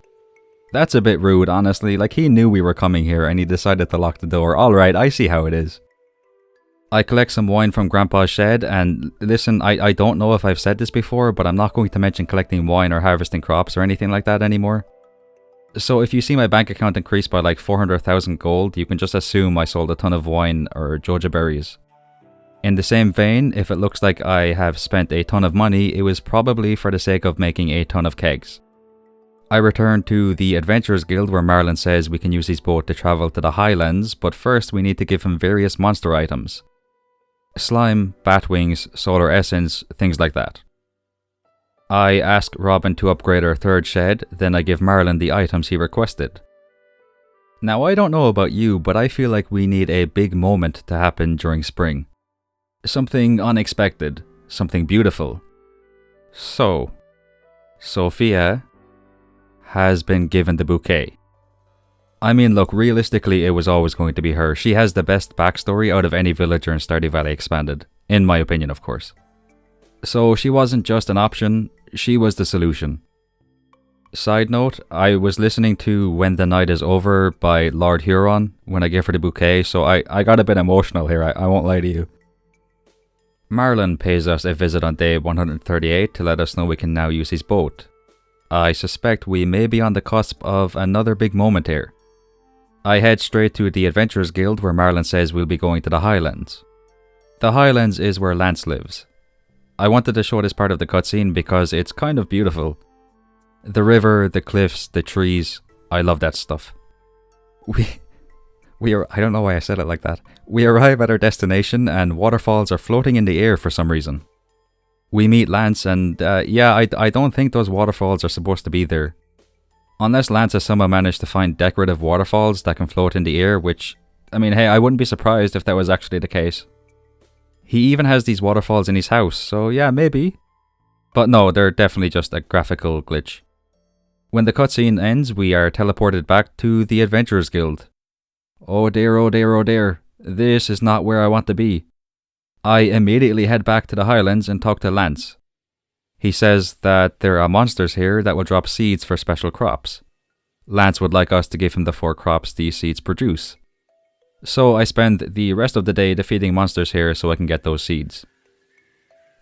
That's a bit rude, honestly, like he knew we were coming here and he decided to lock the door. Alright, I see how it is. I collect some wine from Grandpa's shed, and listen, I don't know if I've said this before, but I'm not going to mention collecting wine or harvesting crops or anything like that anymore. So if you see my bank account increase by like 400,000 gold, you can just assume I sold a ton of wine or jojo berries. In the same vein, if it looks like I have spent a ton of money, it was probably for the sake of making a ton of kegs. I return to the Adventurers Guild where Marlon says we can use his boat to travel to the Highlands, but first we need to give him various monster items. Slime, bat wings, solar essence, things like that. I ask Robin to upgrade our third shed, then I give Marlon the items he requested. Now I don't know about you, but I feel like we need a big moment to happen during spring. Something unexpected, something beautiful. So, Sophia has been given the bouquet. I mean, look, realistically it was always going to be her. She has the best backstory out of any villager in Stardew Valley Expanded. In my opinion, of course. So she wasn't just an option, she was the solution. Side note, I was listening to When the Night is Over by Lord Huron when I gave her the bouquet, so I got a bit emotional here, I won't lie to you. Marlon pays us a visit on day 138 to let us know we can now use his boat. I suspect we may be on the cusp of another big moment here. I head straight to the Adventurers Guild where Marlon says we'll be going to the Highlands. The Highlands is where Lance lives. I wanted to show this part of the cutscene because it's kind of beautiful. The river, the cliffs, the trees, I love that stuff. I don't know why I said it like that. We arrive at our destination and waterfalls are floating in the air for some reason. We meet Lance and I don't think those waterfalls are supposed to be there. Unless Lance has somehow managed to find decorative waterfalls that can float in the air, which, I mean, hey, I wouldn't be surprised if that was actually the case. He even has these waterfalls in his house, so yeah, maybe. But no, they're definitely just a graphical glitch. When the cutscene ends, we are teleported back to the Adventurers Guild. Oh dear, oh dear, oh dear. This is not where I want to be. I immediately head back to the Highlands and talk to Lance. He says that there are monsters here that will drop seeds for special crops. Lance would like us to give him the 4 crops these seeds produce. So I spend the rest of the day defeating monsters here so I can get those seeds.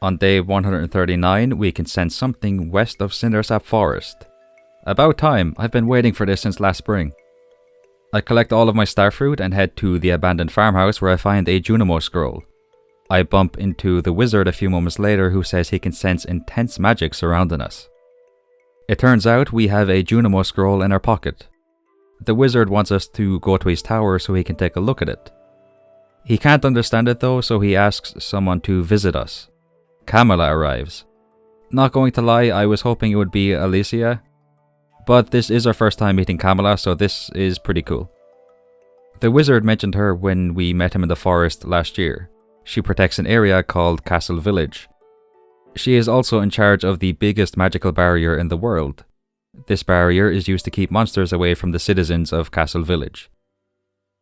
On day 139, we can send something west of Cindersap Forest. About time, I've been waiting for this since last spring. I collect all of my starfruit and head to the abandoned farmhouse where I find a Junimo scroll. I bump into the wizard a few moments later who says he can sense intense magic surrounding us. It turns out we have a Junimo scroll in our pocket. The wizard wants us to go to his tower so he can take a look at it. He can't understand it though, so he asks someone to visit us. Kamala arrives. Not going to lie, I was hoping it would be Alicia, but this is our first time meeting Kamala, so this is pretty cool. The wizard mentioned her when we met him in the forest last year. She protects an area called Castle Village. She is also in charge of the biggest magical barrier in the world. This barrier is used to keep monsters away from the citizens of Castle Village.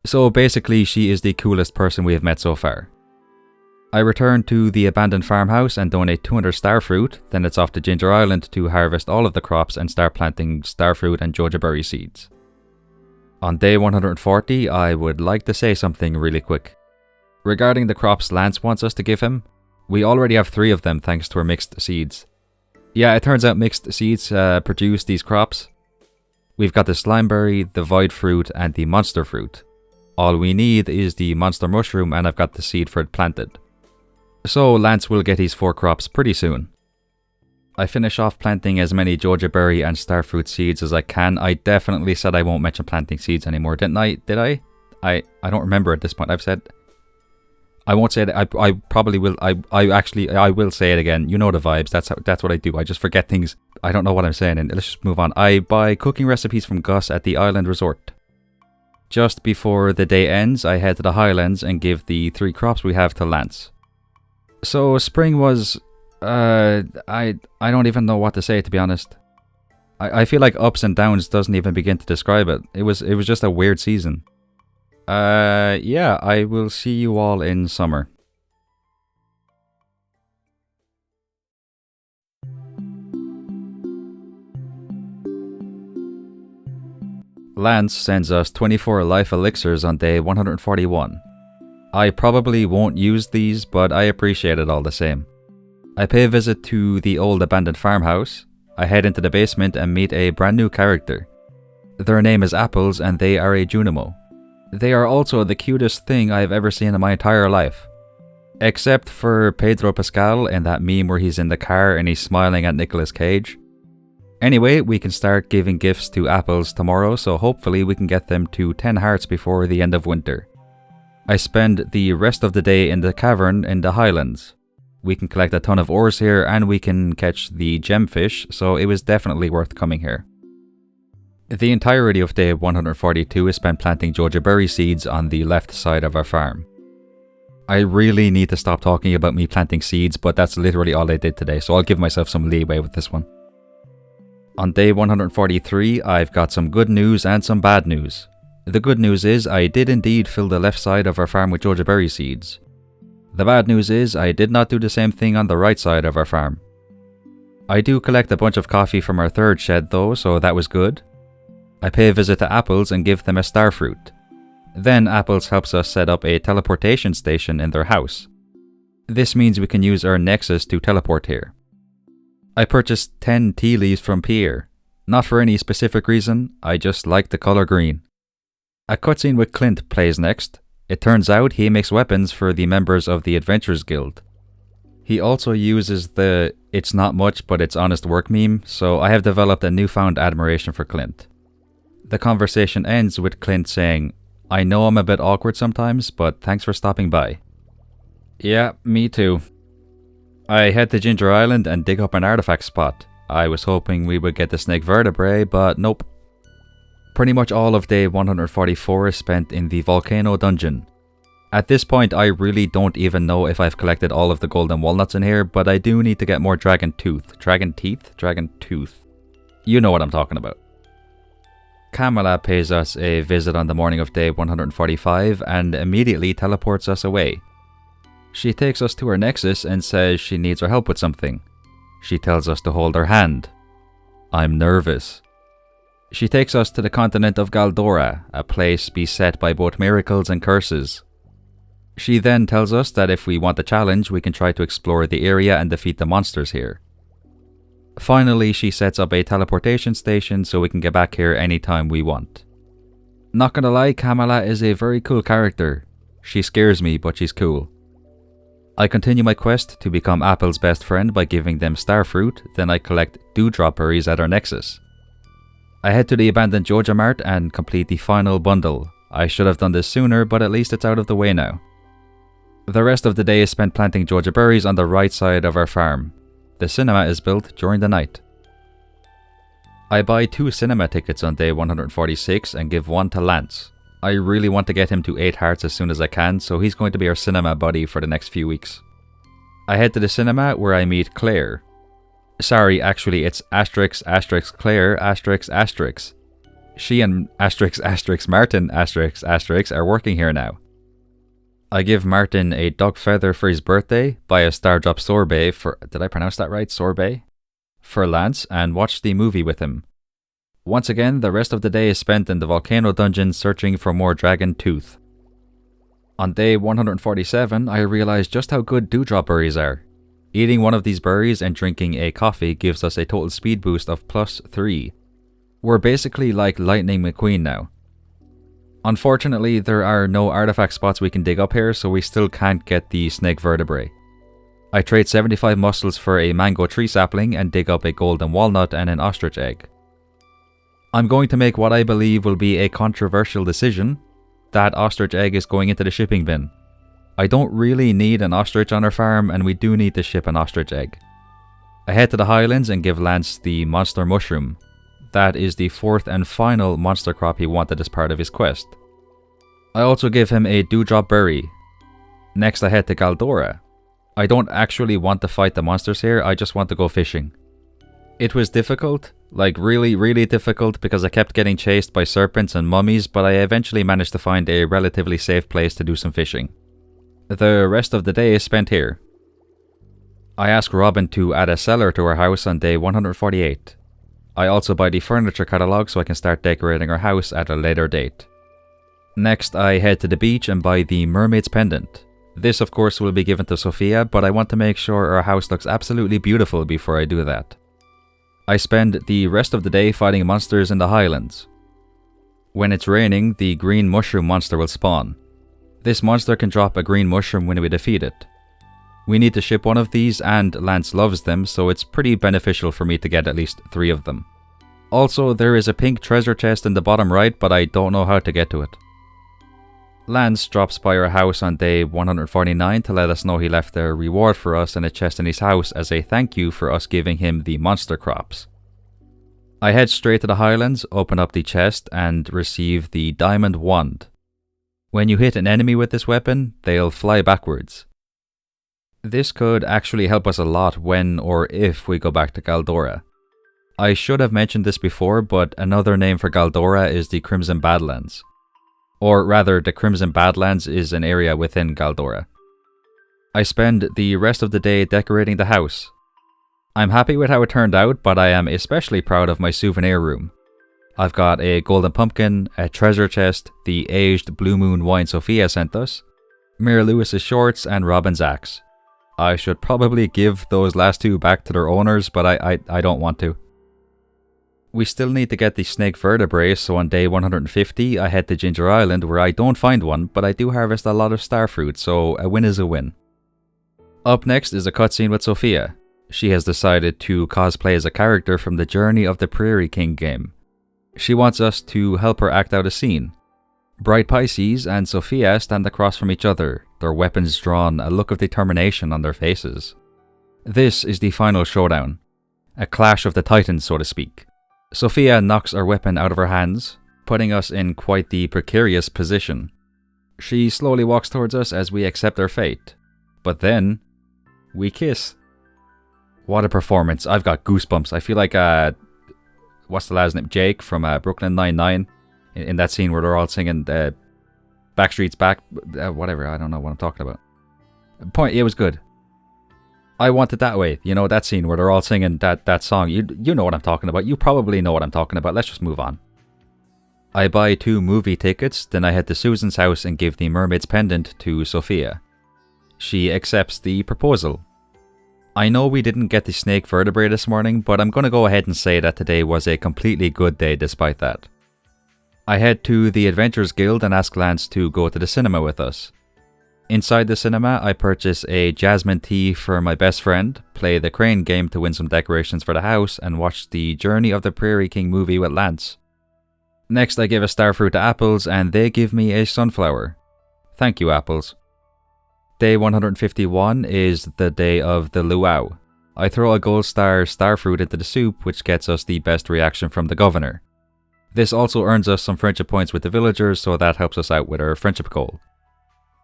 So basically, she is the coolest person we have met so far. I return to the abandoned farmhouse and donate 200 starfruit, then it's off to Ginger Island to harvest all of the crops and start planting starfruit and jojo berry seeds. On day 140, I would like to say something really quick. Regarding the crops Lance wants us to give him, we already have 3 of them thanks to our mixed seeds. Yeah, it turns out mixed seeds produce these crops. We've got the slimeberry, the void fruit, and the monster fruit. All we need is the monster mushroom, and I've got the seed for it planted. So Lance will get his 4 crops pretty soon. I finish off planting as many Joja berry and starfruit seeds as I can. I definitely said I won't mention planting seeds anymore, didn't I? Did I? I don't remember at this point. I've said... I won't say it. I probably will. I will say it again. You know the vibes. That's what I do. I just forget things. I don't know what I'm saying, and let's just move on. I buy cooking recipes from Gus at the Island Resort. Just before the day ends, I head to the Highlands and give the 3 crops we have to Lance. So spring was... I don't even know what to say, to be honest. I feel like ups and downs doesn't even begin to describe it. It was just a weird season. Yeah, I will see you all in summer. Lance sends us 24 life elixirs on day 141. I probably won't use these, but I appreciate it all the same. I pay a visit to the old abandoned farmhouse. I head into the basement and meet a brand new character. Their name is Apples and they are a Junimo. They are also the cutest thing I've ever seen in my entire life. Except for Pedro Pascal in that meme where he's in the car and he's smiling at Nicolas Cage. Anyway, we can start giving gifts to Apples tomorrow, so hopefully we can get them to 10 hearts before the end of winter. I spend the rest of the day in the cavern in the Highlands. We can collect a ton of ores here and we can catch the gemfish, so it was definitely worth coming here. The entirety of day 142 is spent planting Joja berry seeds on the left side of our farm. I really need to stop talking about me planting seeds, but that's literally all I did today, so I'll give myself some leeway with this one. On day 143, I've got some good news and some bad news. The good news is I did indeed fill the left side of our farm with Joja berry seeds. The bad news is I did not do the same thing on the right side of our farm. I do collect a bunch of coffee from our third shed though, so that was good. I pay a visit to Apples and give them a starfruit. Then Apples helps us set up a teleportation station in their house. This means we can use our nexus to teleport here. I purchased 10 tea leaves from Pierre. Not for any specific reason, I just like the colour green. A cutscene with Clint plays next. It turns out he makes weapons for the members of the Adventurers Guild. He also uses the "it's not much but it's honest work" meme, so I have developed a newfound admiration for Clint. The conversation ends with Clint saying, "I know I'm a bit awkward sometimes, but thanks for stopping by." Yeah, me too. I head to Ginger Island and dig up an artifact spot. I was hoping we would get the snake vertebrae, but nope. Pretty much all of day 144 is spent in the volcano dungeon. At this point, I really don't even know if I've collected all of the golden walnuts in here, but I do need to get more dragon tooth. Dragon teeth? Dragon tooth. You know what I'm talking about. Kamala pays us a visit on the morning of day 145 and immediately teleports us away. She takes us to her nexus and says she needs our help with something. She tells us to hold her hand. I'm nervous. She takes us to the continent of Galdora, a place beset by both miracles and curses. She then tells us that if we want the challenge, we can try to explore the area and defeat the monsters here. Finally, she sets up a teleportation station so we can get back here anytime we want. Not gonna lie, Kamala is a very cool character. She scares me, but she's cool. I continue my quest to become Apple's best friend by giving them starfruit, then I collect dewdrop berries at our nexus. I head to the abandoned Joja Mart and complete the final bundle. I should have done this sooner, but at least it's out of the way now. The rest of the day is spent planting Joja berries on the right side of our farm. The cinema is built during the night. I buy 2 cinema tickets on day 146 and give one to Lance. I really want to get him to 8 hearts as soon as I can, so he's going to be our cinema buddy for the next few weeks. I head to the cinema where I meet Claire. Sorry, actually it's asterisk asterisk Claire asterisk asterisk. She and asterisk asterisk Martin asterisk asterisk are working here now. I give Martin a dog feather for his birthday, buy a Stardrop sorbet for... Did I pronounce that right? Sorbet? For Lance, and watch the movie with him. Once again, the rest of the day is spent in the volcano dungeon searching for more dragon tooth. On day 147, I realize just how good dewdrop berries are. Eating one of these berries and drinking a coffee gives us a total speed boost of +3. We're basically like Lightning McQueen now. Unfortunately, there are no artifact spots we can dig up here, so we still can't get the snake vertebrae. I trade 75 muscles for a mango tree sapling and dig up a golden walnut and an ostrich egg. I'm going to make what I believe will be a controversial decision. That ostrich egg is going into the shipping bin. I don't really need an ostrich on our farm, and we do need to ship an ostrich egg. I head to the highlands and give Lance the monster mushroom. That is the fourth and final monster crop he wanted as part of his quest. I also give him a dewdrop berry. Next I head to Galdora. I don't actually want to fight the monsters here, I just want to go fishing. It was difficult, like really difficult, because I kept getting chased by serpents and mummies, but I eventually managed to find a relatively safe place to do some fishing. The rest of the day is spent here. I ask Robin to add a cellar to our house on day 148. I also buy the furniture catalogue so I can start decorating our house at a later date. Next, I head to the beach and buy the mermaid's pendant. This of course will be given to Sophia, but I want to make sure our house looks absolutely beautiful before I do that. I spend the rest of the day fighting monsters in the highlands. When it's raining, the green mushroom monster will spawn. This monster can drop a green mushroom when we defeat it. We need to ship one of these, and Lance loves them, so it's pretty beneficial for me to get at least 3 of them. Also, there is a pink treasure chest in the bottom right, but I don't know how to get to it. Lance drops by our house on day 149 to let us know he left a reward for us and a chest in his house as a thank you for us giving him the monster crops. I head straight to the highlands, open up the chest, and receive the diamond wand. When you hit an enemy with this weapon, they'll fly backwards. This could actually help us a lot when or if we go back to Galdora. I should have mentioned this before, but another name for Galdora is the Crimson Badlands. Or rather, the Crimson Badlands is an area within Galdora. I spend the rest of the day decorating the house. I'm happy with how it turned out, but I am especially proud of my souvenir room. I've got a golden pumpkin, a treasure chest, the aged Blue Moon wine Sophia sent us, Mira Lewis's shorts, and Robin's axe. I should probably give those last 2 back to their owners, but I don't want to. We still need to get the snake vertebrae, so on day 150 I head to Ginger Island where I don't find one, but I do harvest a lot of starfruit, so a win is a win. Up next is a cutscene with Sophia. She has decided to cosplay as a character from the Journey of the Prairie King game. She wants us to help her act out a scene. Bright Pisces and Sophia stand across from each other, their weapons drawn, a look of determination on their faces. This is the final showdown. A clash of the titans, so to speak. Sophia knocks our weapon out of her hands, putting us in quite the precarious position. She slowly walks towards us as we accept our fate. But then, we kiss. What a performance. I've got goosebumps. I feel like, what's the lad's name? Jake from Brooklyn Nine-Nine. In that scene where they're all singing Backstreet's Back, whatever, I don't know what I'm talking about. It was good. I want it that way, you know, that scene where they're all singing that song. You know what I'm talking about, you probably know what I'm talking about, let's just move on. I buy 2 movie tickets, then I head to Susan's house and give the mermaid's pendant to Sophia. She accepts the proposal. I know we didn't get the snake vertebrae this morning, but I'm going to go ahead and say that today was a completely good day despite that. I head to the Adventurers Guild and ask Lance to go to the cinema with us. Inside the cinema, I purchase a jasmine tea for my best friend, play the crane game to win some decorations for the house, and watch the Journey of the Prairie King movie with Lance. Next, I give a starfruit to Apples, and they give me a sunflower. Thank you, Apples. Day 151 is the day of the luau. I throw a gold starfruit into the soup, which gets us the best reaction from the governor. This also earns us some friendship points with the villagers, so that helps us out with our friendship goal.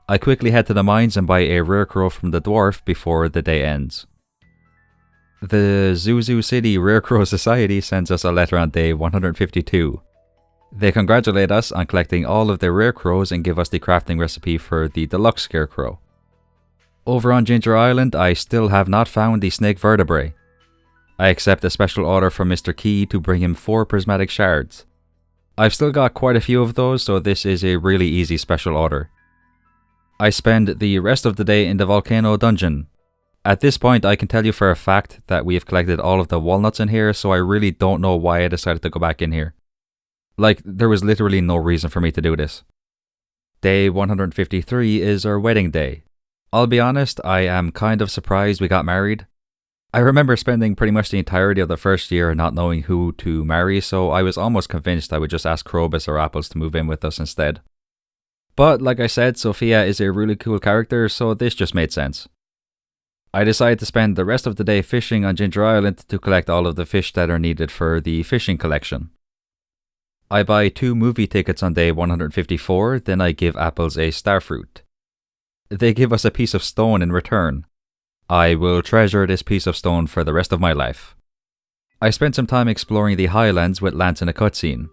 I quickly head to the mines and buy a rare crow from the dwarf before the day ends. The Zuzu City Rare Crow Society sends us a letter on day 152. They congratulate us on collecting all of their rare crows and give us the crafting recipe for the deluxe scarecrow. Over on Ginger Island, I still have not found the snake vertebrae. I accept a special order from Mr. Key to bring him 4 prismatic shards. I've still got quite a few of those, so this is a really easy special order. I spend the rest of the day in the volcano dungeon. At this point, I can tell you for a fact that we have collected all of the walnuts in here, so I really don't know why I decided to go back in here. Like, there was literally no reason for me to do this. Day 153 is our wedding day. I'll be honest, I am kind of surprised we got married. I remember spending pretty much the entirety of the first year not knowing who to marry, so I was almost convinced I would just ask Krobus or Apples to move in with us instead. But like I said, Sophia is a really cool character, so this just made sense. I decided to spend the rest of the day fishing on Ginger Island to collect all of the fish that are needed for the fishing collection. I buy 2 movie tickets on day 154, then I give Apples a starfruit. They give us a piece of stone in return. I will treasure this piece of stone for the rest of my life. I spent some time exploring the highlands with Lance in a cutscene.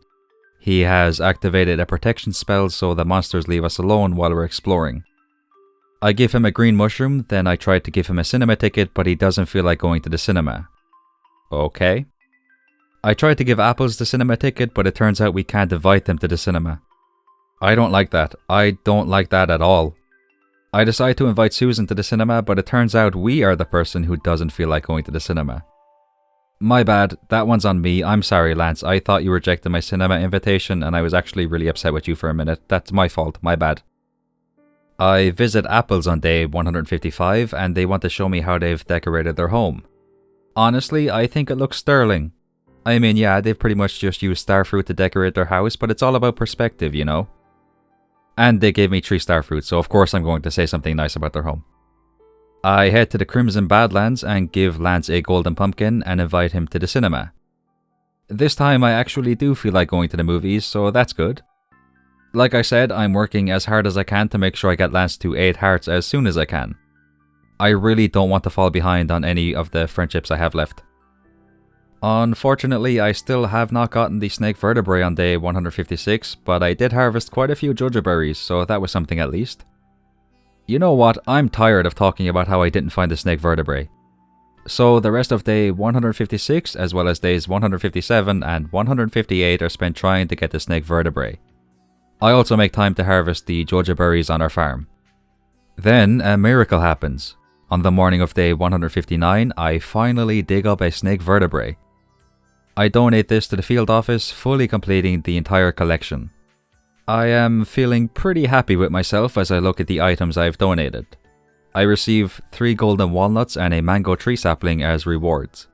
He has activated a protection spell so the monsters leave us alone while we're exploring. I give him a green mushroom, then I try to give him a cinema ticket, but he doesn't feel like going to the cinema. Okay. I tried to give Apples the cinema ticket, but it turns out we can't invite them to the cinema. I don't like that. I don't like that at all. I decide to invite Susan to the cinema, but it turns out we are the person who doesn't feel like going to the cinema. My bad, that one's on me. I'm sorry, Lance. I thought you rejected my cinema invitation and I was actually really upset with you for a minute. That's my fault, my bad. I visit Apples on day 155 and they want to show me how they've decorated their home. Honestly, I think it looks sterling. I mean, yeah, they've pretty much just used starfruit to decorate their house, but it's all about perspective, you know? And they gave me 3 starfruits, so of course I'm going to say something nice about their home. I head to the Crimson Badlands and give Lance a golden pumpkin and invite him to the cinema. This time I actually do feel like going to the movies, so that's good. Like I said, I'm working as hard as I can to make sure I get Lance to 8 hearts as soon as I can. I really don't want to fall behind on any of the friendships I have left. Unfortunately, I still have not gotten the snake vertebrae on day 156, but I did harvest quite a few jojo berries, so that was something at least. You know what, I'm tired of talking about how I didn't find the snake vertebrae. So the rest of day 156, as well as days 157 and 158 are spent trying to get the snake vertebrae. I also make time to harvest the jojo berries on our farm. Then a miracle happens. On the morning of day 159, I finally dig up a snake vertebrae. I donate this to the field office, fully completing the entire collection. I am feeling pretty happy with myself as I look at the items I've donated. I receive 3 golden walnuts and a mango tree sapling as rewards.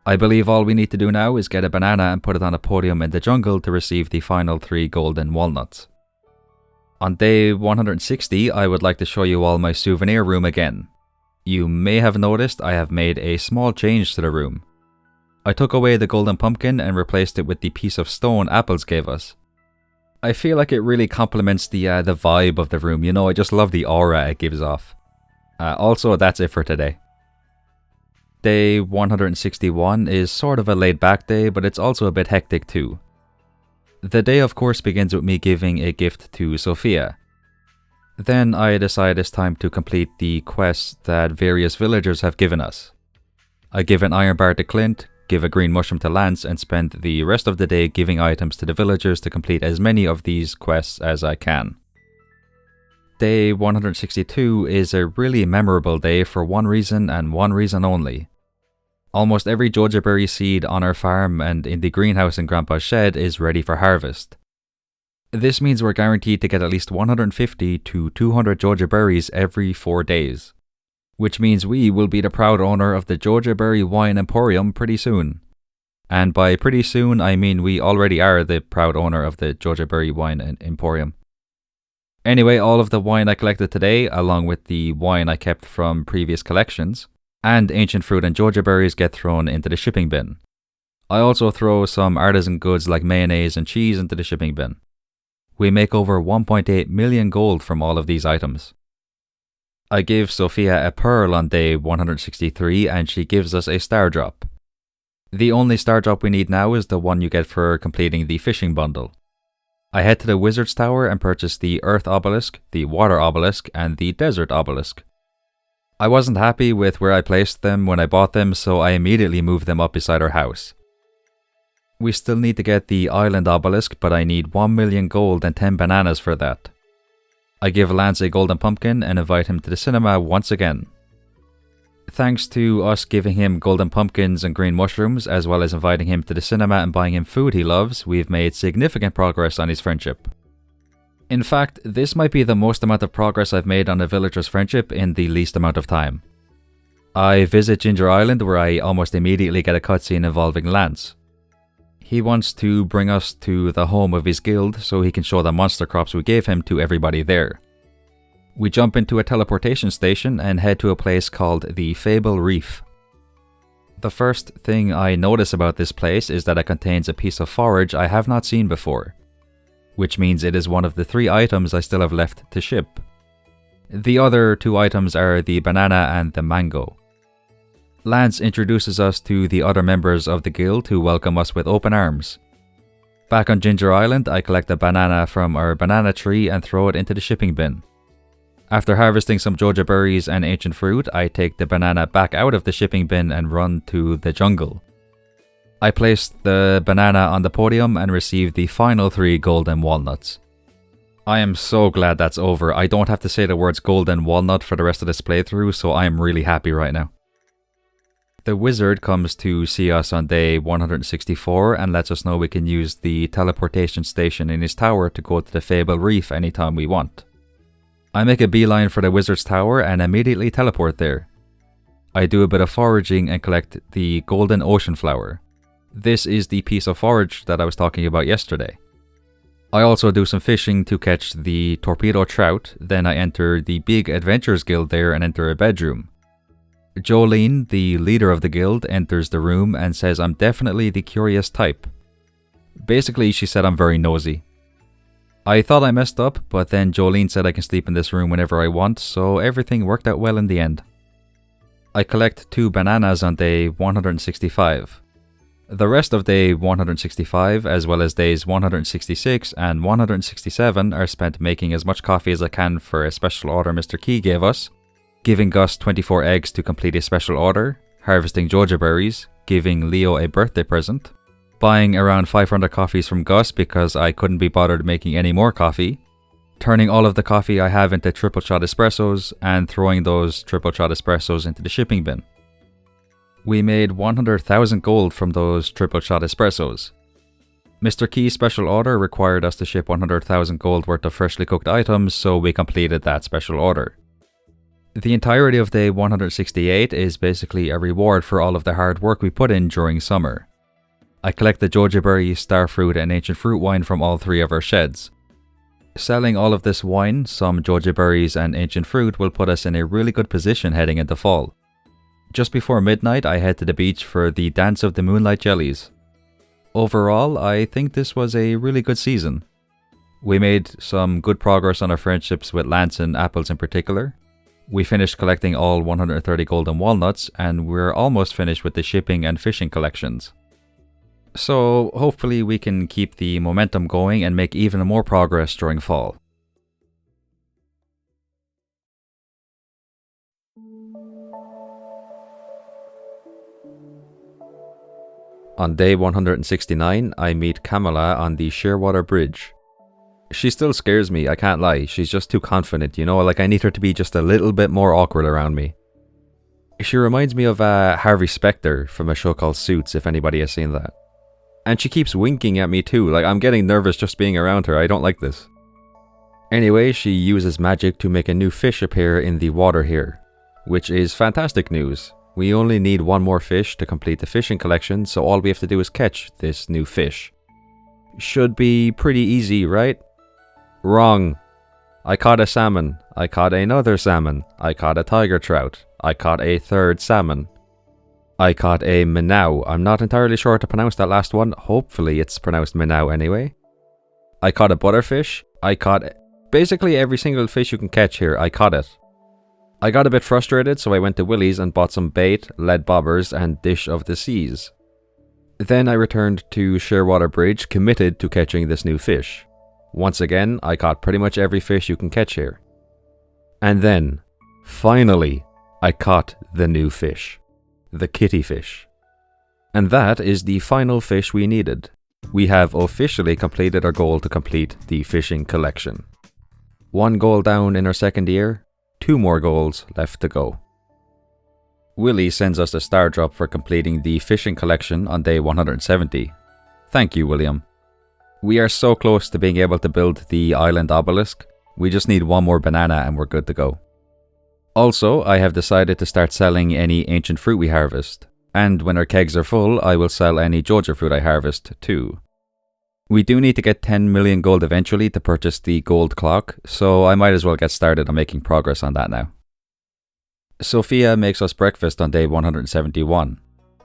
I believe all we need to do now is get a banana and put it on a podium in the jungle to receive the final 3 golden walnuts. On day 160, I would like to show you all my souvenir room again. You may have noticed I have made a small change to the room. I took away the golden pumpkin and replaced it with the piece of stone Apples gave us. I feel like it really complements the vibe of the room, you know, I just love the aura it gives off. Also, that's it for today. Day 161 is sort of a laid back day, but it's also a bit hectic too. The day of course begins with me giving a gift to Sophia. Then I decide it's time to complete the quests that various villagers have given us. I give an iron bar to Clint, give a green mushroom to Lance, and spend the rest of the day giving items to the villagers to complete as many of these quests as I can. Day 162 is a really memorable day for one reason and one reason only. Almost every jojo berry seed on our farm and in the greenhouse in Grandpa's shed is ready for harvest. This means we're guaranteed to get at least 150 to 200 jojo berries every 4 days. Which means we will be the proud owner of the Jojo Berry Wine Emporium pretty soon. And by pretty soon, I mean we already are the proud owner of the Jojo Berry Wine Emporium. Anyway, all of the wine I collected today, along with the wine I kept from previous collections, and ancient fruit and jojo berries get thrown into the shipping bin. I also throw some artisan goods like mayonnaise and cheese into the shipping bin. We make over 1.8 million gold from all of these items. I give Sophia a pearl on day 163 and she gives us a star drop. The only star drop we need now is the one you get for completing the fishing bundle. I head to the Wizard's Tower and purchase the Earth Obelisk, the Water Obelisk, and the Desert Obelisk. I wasn't happy with where I placed them when I bought them, so I immediately moved them up beside our house. We still need to get the Island Obelisk, but I need 1 million gold and 10 bananas for that. I give Lance a golden pumpkin and invite him to the cinema once again. Thanks to us giving him golden pumpkins and green mushrooms, as well as inviting him to the cinema and buying him food he loves, we've made significant progress on his friendship. In fact, this might be the most amount of progress I've made on a villager's friendship in the least amount of time. I visit Ginger Island, where I almost immediately get a cutscene involving Lance. He wants to bring us to the home of his guild so he can show the monster crops we gave him to everybody there. We jump into a teleportation station and head to a place called the Fable Reef. The first thing I notice about this place is that it contains a piece of forage I have not seen before, which means it is one of the 3 items I still have left to ship. The other 2 items are the banana and the mango. Lance introduces us to the other members of the guild who welcome us with open arms. Back on Ginger Island, I collect a banana from our banana tree and throw it into the shipping bin. After harvesting some joja berries and ancient fruit, I take the banana back out of the shipping bin and run to the jungle. I place the banana on the podium and receive the final 3 golden walnuts. I am so glad that's over. I don't have to say the words golden walnut for the rest of this playthrough, so I am really happy right now. The wizard comes to see us on day 164 and lets us know we can use the teleportation station in his tower to go to the Fable Reef anytime we want. I make a beeline for the wizard's tower and immediately teleport there. I do a bit of foraging and collect the golden ocean flower. This is the piece of forage that I was talking about yesterday. I also do some fishing to catch the torpedo trout, then I enter the big adventurers guild there and enter a bedroom. Jolene, the leader of the guild, enters the room and says I'm definitely the curious type. Basically, she said I'm very nosy. I thought I messed up, but then Jolene said I can sleep in this room whenever I want, so everything worked out well in the end. I collect 2 bananas on day 165. The rest of day 165, as well as days 166 and 167, are spent making as much coffee as I can for a special order Mr. Key gave us, giving Gus 24 eggs to complete a special order, harvesting joja berries, giving Leo a birthday present, buying around 500 coffees from Gus because I couldn't be bothered making any more coffee, turning all of the coffee I have into triple shot espressos, and throwing those triple shot espressos into the shipping bin. We made 100,000 gold from those triple shot espressos. Mr. Key's special order required us to ship 100,000 gold worth of freshly cooked items, so we completed that special order. The entirety of day 168 is basically a reward for all of the hard work we put in during summer. I collect the joja berry, starfruit and ancient fruit wine from all 3 of our sheds. Selling all of this wine, some joja berries and ancient fruit will put us in a really good position heading into fall. Just before midnight, I head to the beach for the Dance of the Moonlight Jellies. Overall, I think this was a really good season. We made some good progress on our friendships with Lance and Apples in particular. We finished collecting all 130 golden walnuts, and we're almost finished with the shipping and fishing collections. So hopefully we can keep the momentum going and make even more progress during fall. On day 169, I meet Kamala on the Shearwater Bridge. She still scares me, I can't lie. She's just too confident, you know, like I need her to be just a little bit more awkward around me. She reminds me of Harvey Specter from a show called Suits, if anybody has seen that. And she keeps winking at me too, like I'm getting nervous just being around her, I don't like this. Anyway, she uses magic to make a new fish appear in the water here, which is fantastic news. We only need 1 more fish to complete the fishing collection, so all we have to do is catch this new fish. Should be pretty easy, right? Wrong. I caught a salmon. I caught another salmon. I caught a tiger trout. I caught a 3rd salmon. I caught a minnow. I'm not entirely sure how to pronounce that last one. Hopefully it's pronounced minnow anyway. I caught a butterfish. I caught basically every single fish you can catch here. I caught it. I got a bit frustrated, so I went to Willie's and bought some bait, lead bobbers, and dish of the seas. Then I returned to Shearwater Bridge, committed to catching this new fish. Once again, I caught pretty much every fish you can catch here. And then, finally, I caught the new fish. The kitty fish. And that is the final fish we needed. We have officially completed our goal to complete the fishing collection. 1 goal down in our second year, 2 more goals left to go. Willie sends us a star drop for completing the fishing collection on day 170. Thank you, William. We are so close to being able to build the island obelisk. We just need one more banana and we're good to go. Also, I have decided to start selling any ancient fruit we harvest. And when our kegs are full, I will sell any Georgia fruit I harvest too. We do need to get 10 million gold eventually to purchase the gold clock, so I might as well get started on making progress on that now. Sophia makes us breakfast on day 171.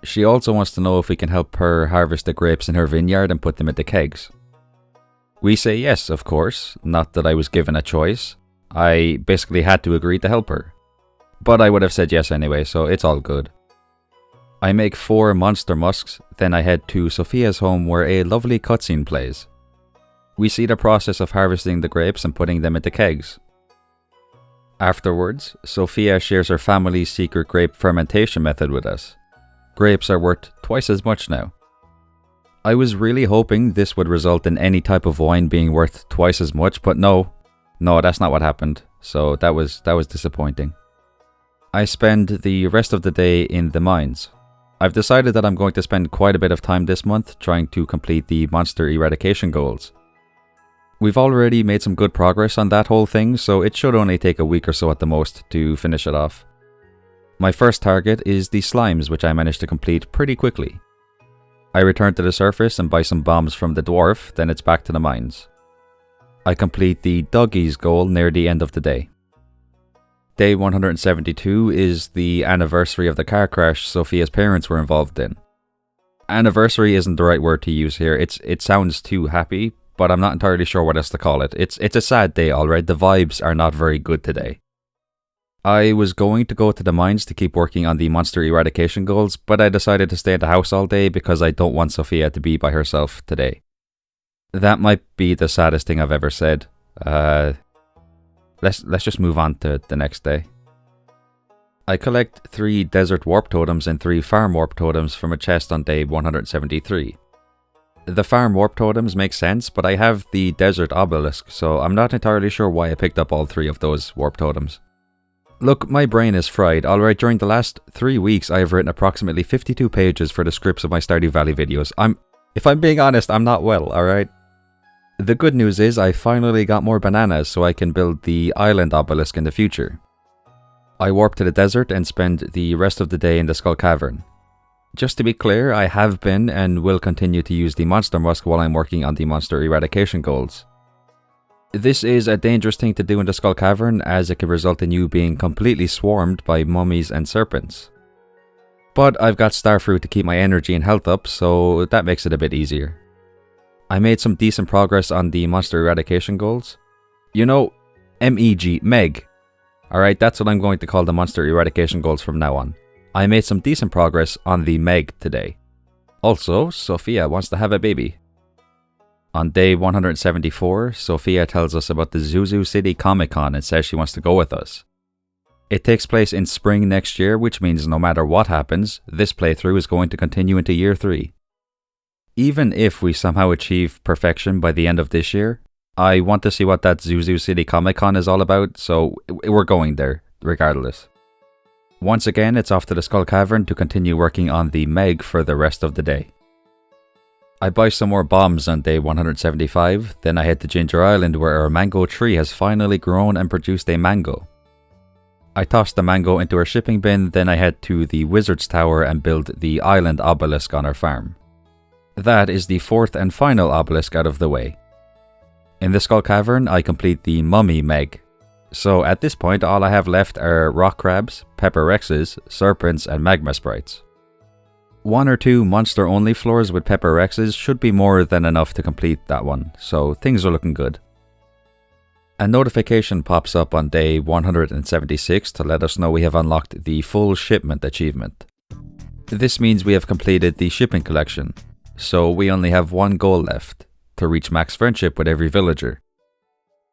She also wants to know if we can help her harvest the grapes in her vineyard and put them into kegs. We say yes, of course, not that I was given a choice. I basically had to agree to help her. But I would have said yes anyway, so it's all good. I make 4 monster musks, then I head to Sophia's home where a lovely cutscene plays. We see the process of harvesting the grapes and putting them into kegs. Afterwards, Sophia shares her family's secret grape fermentation method with us. Grapes are worth twice as much now. I was really hoping this would result in any type of wine being worth twice as much, but no, that's not what happened, so that was disappointing. I spend the rest of the day in the mines. I've decided that I'm going to spend quite a bit of time this month trying to complete the monster eradication goals. We've already made some good progress on that whole thing, so it should only take a week or so at the most to finish it off. My first target is the slimes, which I managed to complete pretty quickly. I return to the surface and buy some bombs from the dwarf, then it's back to the mines. I complete the doggies goal near the end of the day. Day 172 is the anniversary of the car crash Sophia's parents were involved in. Anniversary isn't the right word to use here, it sounds too happy, but I'm not entirely sure what else to call it. It's a sad day, alright, the vibes are not very good today. I was going to go to the mines to keep working on the monster eradication goals, but I decided to stay at the house all day because I don't want Sophia to be by herself today. That might be the saddest thing I've ever said. Let's just move on to the next day. I collect 3 desert warp totems and 3 farm warp totems from a chest on day 173. The farm warp totems make sense, but I have the desert obelisk, so I'm not entirely sure why I picked up all 3 of those warp totems. Look, my brain is fried. Alright, during the last 3 weeks I have written approximately 52 pages for the scripts of my Stardew Valley videos. If I'm being honest, I'm not well, alright? The good news is I finally got more bananas so I can build the island obelisk in the future. I warp to the desert and spend the rest of the day in the Skull Cavern. Just to be clear, I have been and will continue to use the monster musk while I'm working on the monster eradication goals. This is a dangerous thing to do in the Skull Cavern as it can result in you being completely swarmed by mummies and serpents. But I've got starfruit to keep my energy and health up, so that makes it a bit easier. I made some decent progress on the monster eradication goals. You know, MEG, Meg. Alright, that's what I'm going to call the monster eradication goals from now on. I made some decent progress on the Meg today. Also, Sophia wants to have a baby. On day 174, Sophia tells us about the Zuzu City Comic Con and says she wants to go with us. It takes place in spring next year, which means no matter what happens, this playthrough is going to continue into year 3. Even if we somehow achieve perfection by the end of this year, I want to see what that Zuzu City Comic Con is all about, so we're going there, regardless. Once again, it's off to the Skull Cavern to continue working on the Meg for the rest of the day. I buy some more bombs on day 175, then I head to Ginger Island where our mango tree has finally grown and produced a mango. I toss the mango into our shipping bin, then I head to the Wizard's Tower and build the island obelisk on our farm. That is the 4th and final obelisk out of the way. In the Skull Cavern, I complete the Mummy Meg. So at this point, all I have left are rock crabs, pepper rexes, serpents, and magma sprites. 1 or 2 monster-only floors with pepper rexes should be more than enough to complete that one, so things are looking good. A notification pops up on day 176 to let us know we have unlocked the full shipment achievement. This means we have completed the shipping collection. So we only have one goal left, to reach max friendship with every villager.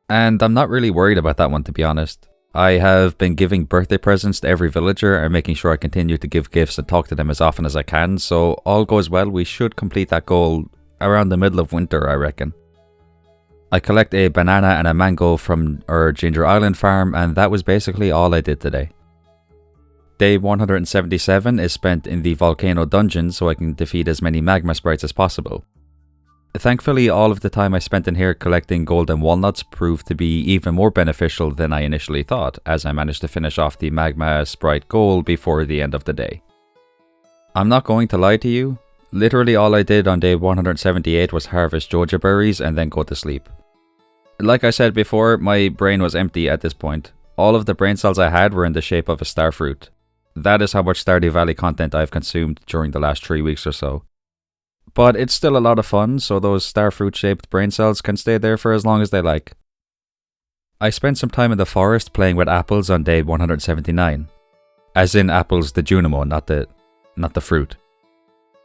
And I'm not really worried about that one, to be honest. I have been giving birthday presents to every villager and making sure I continue to give gifts and talk to them as often as I can, so all goes well, we should complete that goal around the middle of winter, I reckon. I collect a banana and a mango from our Ginger Island farm, and that was basically all I did today. Day 177 is spent in the volcano dungeon so I can defeat as many magma sprites as possible. Thankfully, all of the time I spent in here collecting golden walnuts proved to be even more beneficial than I initially thought, as I managed to finish off the magma sprite goal before the end of the day. I'm not going to lie to you, literally all I did on day 178 was harvest Joja berries and then go to sleep. Like I said before, my brain was empty at this point. All of the brain cells I had were in the shape of a starfruit. That is how much Stardew Valley content I've consumed during the last 3 weeks or so. But it's still a lot of fun, so those starfruit-shaped brain cells can stay there for as long as they like. I spent some time in the forest playing with apples on day 179. As in apples the Junimo, not the fruit.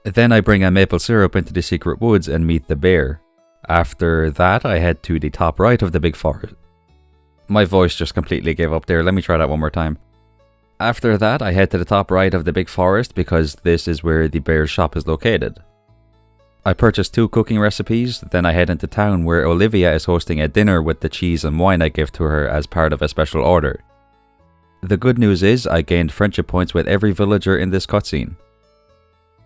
Then I bring a maple syrup into the secret woods and meet the bear. After that, I head to the top right of the big forest. My voice just completely gave up there, let me try that one more time. After that, I head to the top right of the big forest because this is where the bear's shop is located. I purchase 2 cooking recipes, then I head into town where Olivia is hosting a dinner with the cheese and wine I give to her as part of a special order. The good news is I gained friendship points with every villager in this cutscene.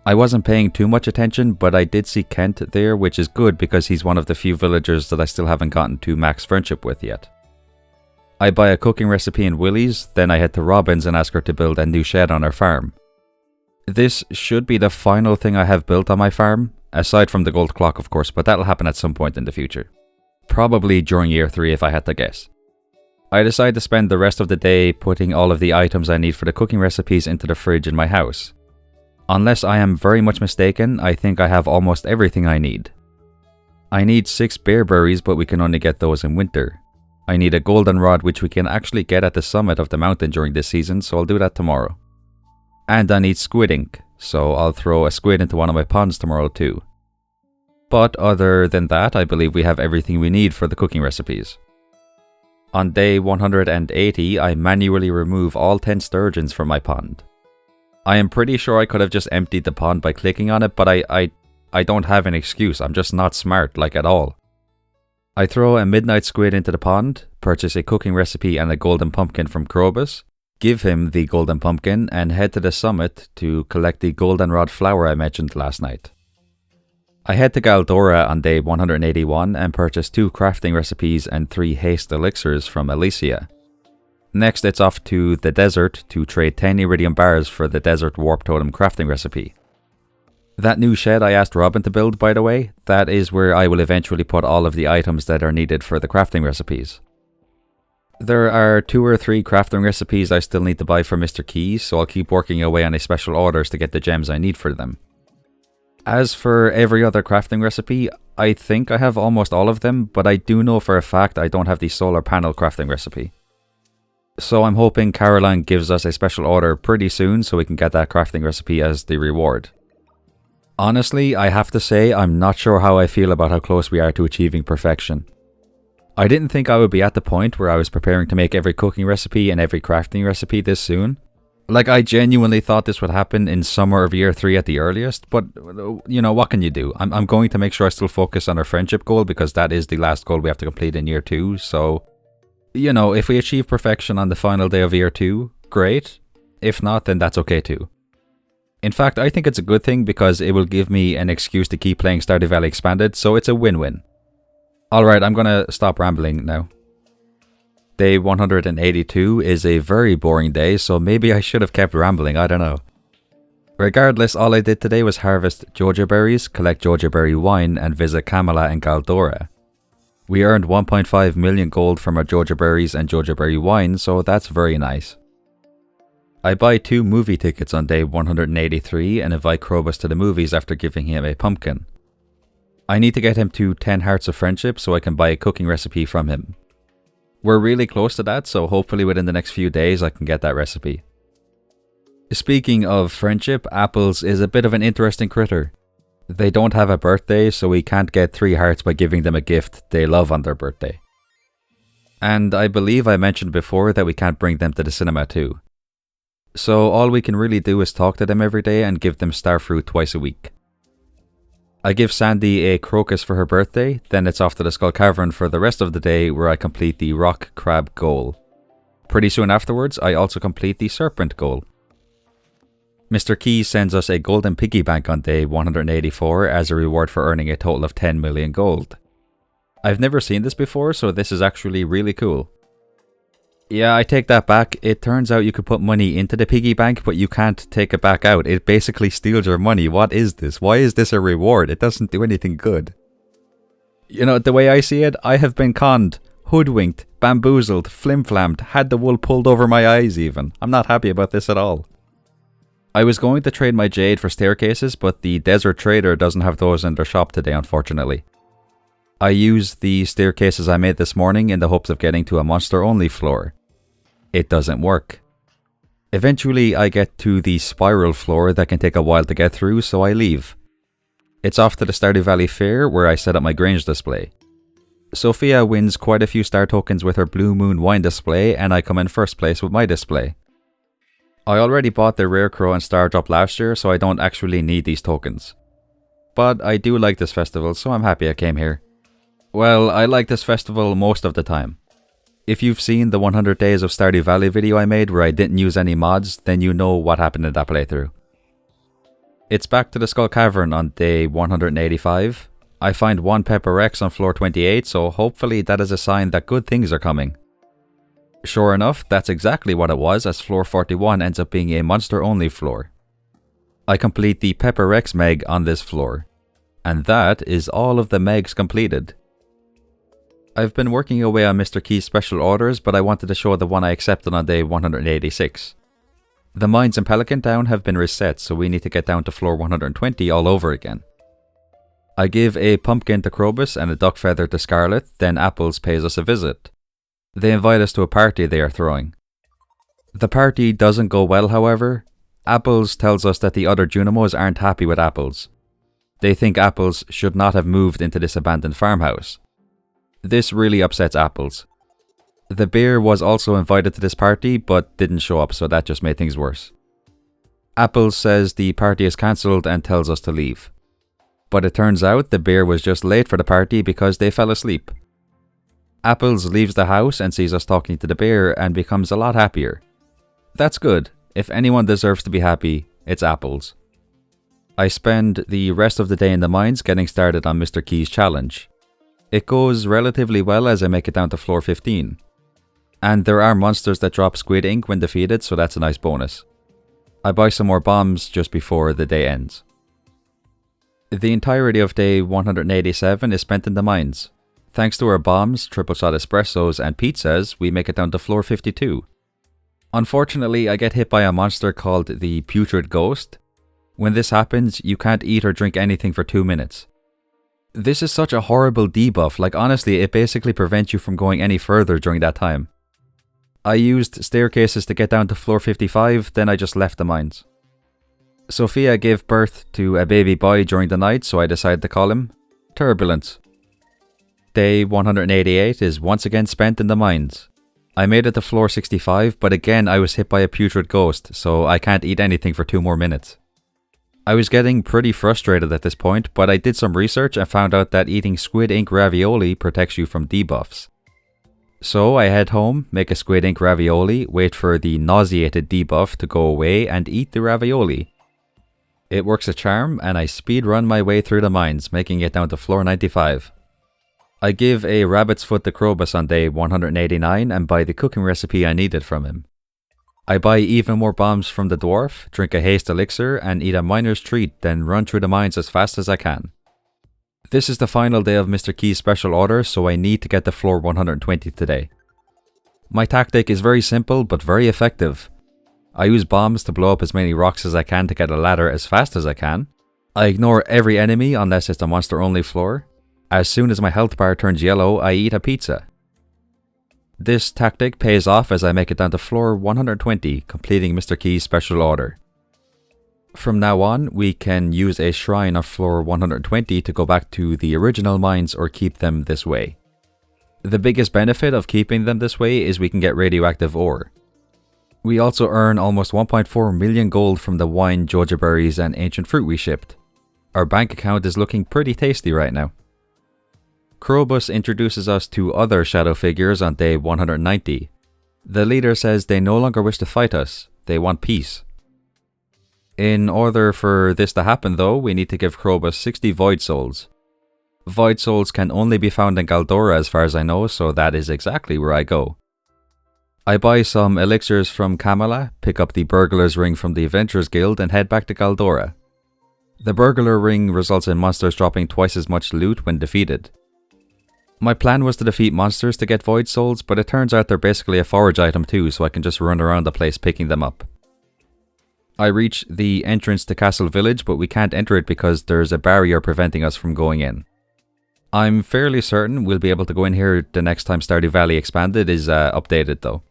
I wasn't paying too much attention, but I did see Kent there, which is good because he's one of the few villagers that I still haven't gotten to max friendship with yet. I buy a cooking recipe in Willie's, then I head to Robin's and ask her to build a new shed on her farm. This should be the final thing I have built on my farm, aside from the gold clock of course, but that'll happen at some point in the future. Probably during year 3 if I had to guess. I decide to spend the rest of the day putting all of the items I need for the cooking recipes into the fridge in my house. Unless I am very much mistaken, I think I have almost everything I need. I need 6 bearberries, but we can only get those in winter. I need a goldenrod which we can actually get at the summit of the mountain during this season, so I'll do that tomorrow. And I need squid ink, so I'll throw a squid into one of my ponds tomorrow too. But other than that, I believe we have everything we need for the cooking recipes. On day 180, I manually remove all 10 sturgeons from my pond. I am pretty sure I could have just emptied the pond by clicking on it, but I don't have an excuse, I'm just not smart, like at all. I throw a midnight squid into the pond, purchase a cooking recipe and a golden pumpkin from Krobus, give him the golden pumpkin and head to the summit to collect the goldenrod flower I mentioned last night. I head to Galdora on day 181 and purchase 2 crafting recipes and 3 haste elixirs from Alicia. Next it's off to the desert to trade 10 iridium bars for the desert warp totem crafting recipe. That new shed I asked Robin to build, by the way, that is where I will eventually put all of the items that are needed for the crafting recipes. There are 2 or 3 crafting recipes I still need to buy for Mr. Keys, so I'll keep working away on a special orders to get the gems I need for them. As for every other crafting recipe, I think I have almost all of them, but I do know for a fact I don't have the solar panel crafting recipe. So I'm hoping Caroline gives us a special order pretty soon so we can get that crafting recipe as the reward. Honestly, I have to say I'm not sure how I feel about how close we are to achieving perfection. I didn't think I would be at the point where I was preparing to make every cooking recipe and every crafting recipe this soon. Like, I genuinely thought this would happen in summer of year 3 at the earliest, but, you know, what can you do? I'm going to make sure I still focus on our friendship goal because that is the last goal we have to complete in year 2, so, you know, if we achieve perfection on the final day of year 2, great. If not, then that's okay too. In fact, I think it's a good thing because it will give me an excuse to keep playing Stardew Valley Expanded, so it's a win-win. Alright, I'm gonna stop rambling now. Day 182 is a very boring day, so maybe I should have kept rambling, I don't know. Regardless, all I did today was harvest Joja berries, collect Joja berry wine, and visit Kamala and Galdora. We earned 1.5 million gold from our Joja berries and Joja berry wine, so that's very nice. I buy 2 movie tickets on day 183 and invite Krobus to the movies after giving him a pumpkin. I need to get him to 10 Hearts of Friendship so I can buy a cooking recipe from him. We're really close to that, so hopefully within the next few days I can get that recipe. Speaking of friendship, Apples is a bit of an interesting critter. They don't have a birthday, so we can't get 3 hearts by giving them a gift they love on their birthday. And I believe I mentioned before that we can't bring them to the cinema too. So all we can really do is talk to them every day and give them starfruit twice a week. I give Sandy a crocus for her birthday, then it's off to the Skull Cavern for the rest of the day where I complete the rock crab goal. Pretty soon afterwards, I also complete the serpent goal. Mr. Key sends us a golden piggy bank on day 184 as a reward for earning a total of 10 million gold. I've never seen this before, so this is actually really cool. Yeah, I take that back. It turns out you could put money into the piggy bank, but you can't take it back out. It basically steals your money. What is this? Why is this a reward? It doesn't do anything good. You know, the way I see it, I have been conned, hoodwinked, bamboozled, flim-flammed, had the wool pulled over my eyes even. I'm not happy about this at all. I was going to trade my jade for staircases, but the desert trader doesn't have those in their shop today, unfortunately. I used the staircases I made this morning in the hopes of getting to a monster-only floor. It doesn't work. Eventually, I get to the spiral floor that can take a while to get through, so I leave. It's off to the Stardew Valley Fair, where I set up my Grange display. Sophia wins quite a few star tokens with her Blue Moon wine display, and I come in first place with my display. I already bought the Rare Crow and Star Drop last year, so I don't actually need these tokens. But I do like this festival, so I'm happy I came here. Well, I like this festival most of the time. If you've seen the 100 Days of Stardew Valley video I made where I didn't use any mods, then you know what happened in that playthrough. It's back to the Skull Cavern on day 185. I find one Pepper Rex on floor 28, so hopefully that is a sign that good things are coming. Sure enough, that's exactly what it was, as floor 41 ends up being a monster-only floor. I complete the Pepper Rex meg on this floor. And that is all of the megs completed. I've been working away on Mr. Key's special orders, but I wanted to show the one I accepted on day 186. The mines in Pelican Town have been reset, so we need to get down to floor 120 all over again. I give a pumpkin to Krobus and a duck feather to Scarlet, then Apples pays us a visit. They invite us to a party they are throwing. The party doesn't go well, however. Apples tells us that the other Junimos aren't happy with Apples. They think Apples should not have moved into this abandoned farmhouse. This really upsets Apples. The bear was also invited to this party, but didn't show up, so that just made things worse. Apples says the party is cancelled and tells us to leave. But it turns out the bear was just late for the party because they fell asleep. Apples leaves the house and sees us talking to the bear and becomes a lot happier. That's good. If anyone deserves to be happy, it's Apples. I spend the rest of the day in the mines getting started on Mr. Key's challenge. It goes relatively well as I make it down to floor 15. And there are monsters that drop squid ink when defeated, so that's a nice bonus. I buy some more bombs just before the day ends. The entirety of day 187 is spent in the mines. Thanks to our bombs, triple shot espressos, and pizzas, we make it down to floor 52. Unfortunately, I get hit by a monster called the Putrid Ghost. When this happens, you can't eat or drink anything for 2 minutes. This is such a horrible debuff, like honestly, it basically prevents you from going any further during that time. I used staircases to get down to floor 55, then I just left the mines. Sophia gave birth to a baby boy during the night, so I decided to call him Turbulence. Day 188 is once again spent in the mines. I made it to floor 65, but again I was hit by a putrid ghost, so I can't eat anything for 2 more minutes. I was getting pretty frustrated at this point, but I did some research and found out that eating squid ink ravioli protects you from debuffs. So I head home, make a squid ink ravioli, wait for the nauseated debuff to go away and eat the ravioli. It works a charm and I speedrun my way through the mines, making it down to floor 95. I give a rabbit's foot to Krobus on day 189 and buy the cooking recipe I needed from him. I buy even more bombs from the dwarf, drink a haste elixir and eat a miner's treat, then run through the mines as fast as I can. This is the final day of Mr. Key's special order, so I need to get to floor 120 today. My tactic is very simple but very effective. I use bombs to blow up as many rocks as I can to get a ladder as fast as I can. I ignore every enemy unless it's a monster only floor. As soon as my health bar turns yellow, I eat a pizza. This tactic pays off as I make it down to floor 120, completing Mr. Key's special order. From now on, we can use a shrine on floor 120 to go back to the original mines or keep them this way. The biggest benefit of keeping them this way is we can get radioactive ore. We also earn almost 1.4 million gold from the wine, jojo berries and ancient fruit we shipped. Our bank account is looking pretty tasty right now. Krobus introduces us to other shadow figures on day 190. The leader says they no longer wish to fight us, they want peace. In order for this to happen though, we need to give Krobus 60 Void Souls. Void Souls can only be found in Galdora as far as I know, so that is exactly where I go. I buy some elixirs from Kamala, pick up the Burglar's Ring from the Adventurers Guild and head back to Galdora. The Burglar Ring results in monsters dropping twice as much loot when defeated. My plan was to defeat monsters to get Void Souls, but it turns out they're basically a forage item too, so I can just run around the place picking them up. I reach the entrance to Castle Village, but we can't enter it because there's a barrier preventing us from going in. I'm fairly certain we'll be able to go in here the next time Stardew Valley Expanded is updated though.